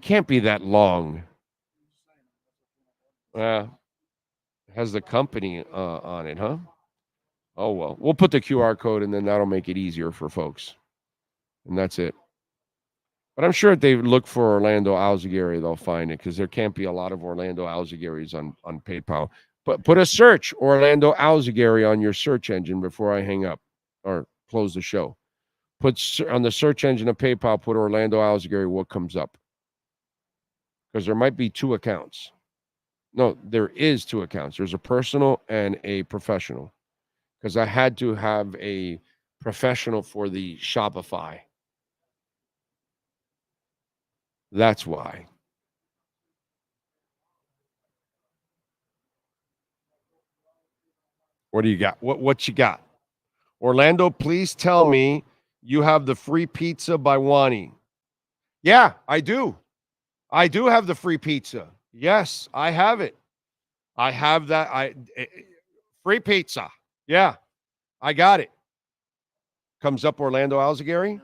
can't be that long. It has the company on it, huh? Oh, well, we'll put the QR code and then that'll make it easier for folks. And that's it. But I'm sure if they look for Orlando Alzagari, they'll find it because there can't be a lot of Orlando Alzagaris on PayPal. But put a search Orlando Alzagari on your search engine before I hang up or close the show. Put on the search engine of PayPal, put Orlando Alzagari, what comes up? Because there might be two accounts. No, there is two accounts. There's a personal and a professional. Because I had to have a professional for the Shopify. That's why. What do you got? What you got? Orlando, please tell me you have the free pizza by Wani. Yeah, I do. I do have the free pizza. Yes, I have it. I have that. Free pizza. Yeah, I got it. Comes up Orlando Alzagari.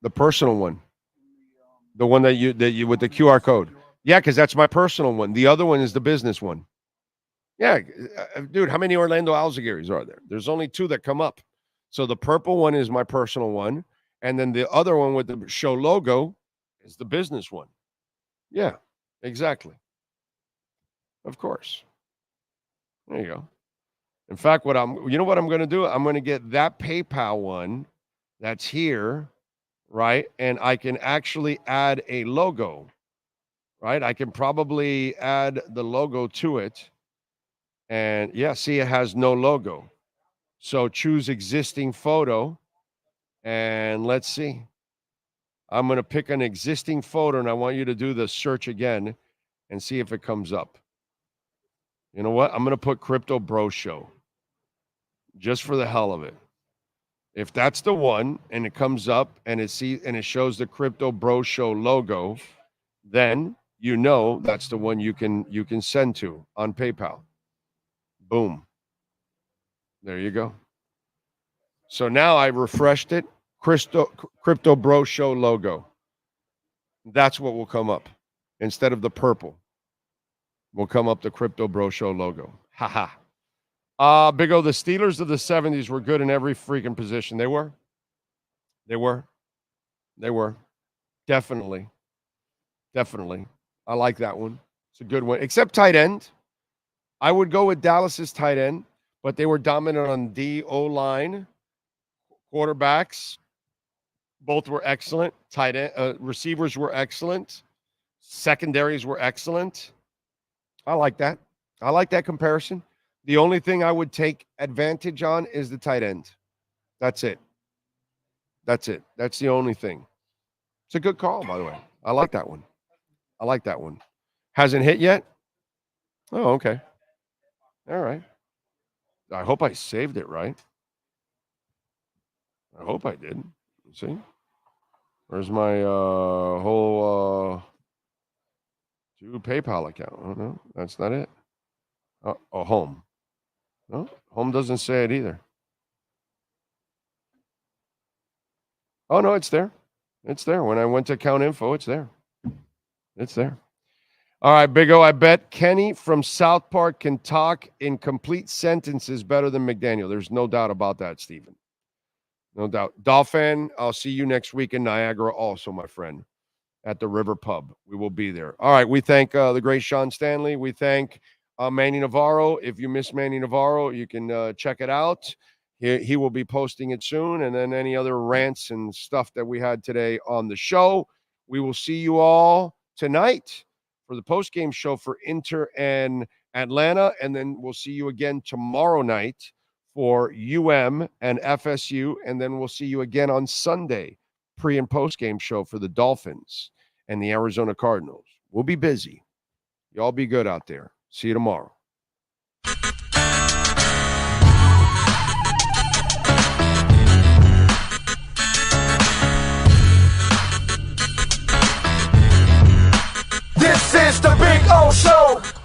The personal one. The one that you with the QR code. Yeah, because that's my personal one. The other one is the business one. Yeah, dude, how many Orlando Alzagaris are there? There's only two that come up. So the purple one is my personal one. And then the other one with the show logo is the business one. Yeah, exactly. Of course. There you go. In fact, what I'm going to do? I'm going to get that PayPal one that's here, right? And I can actually add a logo, right? I can probably add the logo to it. And yeah, see, it has no logo. So choose existing photo. And let's see. I'm going to pick an existing photo, and I want you to do the search again and see if it comes up. You know what? I'm going to put Crypto Bro Show just for the hell of it. If that's the one and it comes up and it shows the Crypto Bro Show logo, then you know that's the one you can send to on PayPal. Boom. There you go. So now I refreshed it. Crypto Bro Show logo. That's what will come up. Instead of the purple, will come up the Crypto Bro Show logo. Haha. Big O, the Steelers of the 70s were good in every freaking position. They were. Definitely. I like that one. It's a good one. Except tight end. I would go with Dallas's tight end, but they were dominant on D, O-line. Quarterbacks, both were excellent. Tight end, receivers were excellent. Secondaries were excellent. I like that. I like that comparison. The only thing I would take advantage on is the tight end. That's it. That's the only thing. It's a good call, by the way. I like that one. Hasn't hit yet? Oh, okay. All right. I hope I saved it right. I hope I did. See? Where's my whole to PayPal account? Oh, no, that's not it. Oh, home. No, home doesn't say it either. Oh, no, it's there. It's there. When I went to account info, it's there. All right, Big O, I bet Kenny from South Park can talk in complete sentences better than McDaniel. There's no doubt about that, Stephen. No doubt. Dolphin, I'll see you next week in Niagara also, my friend, at the River Pub. We will be there. All right, we thank the great Sean Stanley. We thank Manny Navaro. If you miss Manny Navaro, you can check it out. He will be posting it soon, and then any other rants and stuff that we had today on the show. We will see you all tonight for the post-game show for Inter and Atlanta, and then we'll see you again tomorrow night for UM and FSU, and then we'll see you again on Sunday, pre- and post-game show for the Dolphins and the Arizona Cardinals. We'll be busy. Y'all be good out there. See you tomorrow. This is the Big O Show.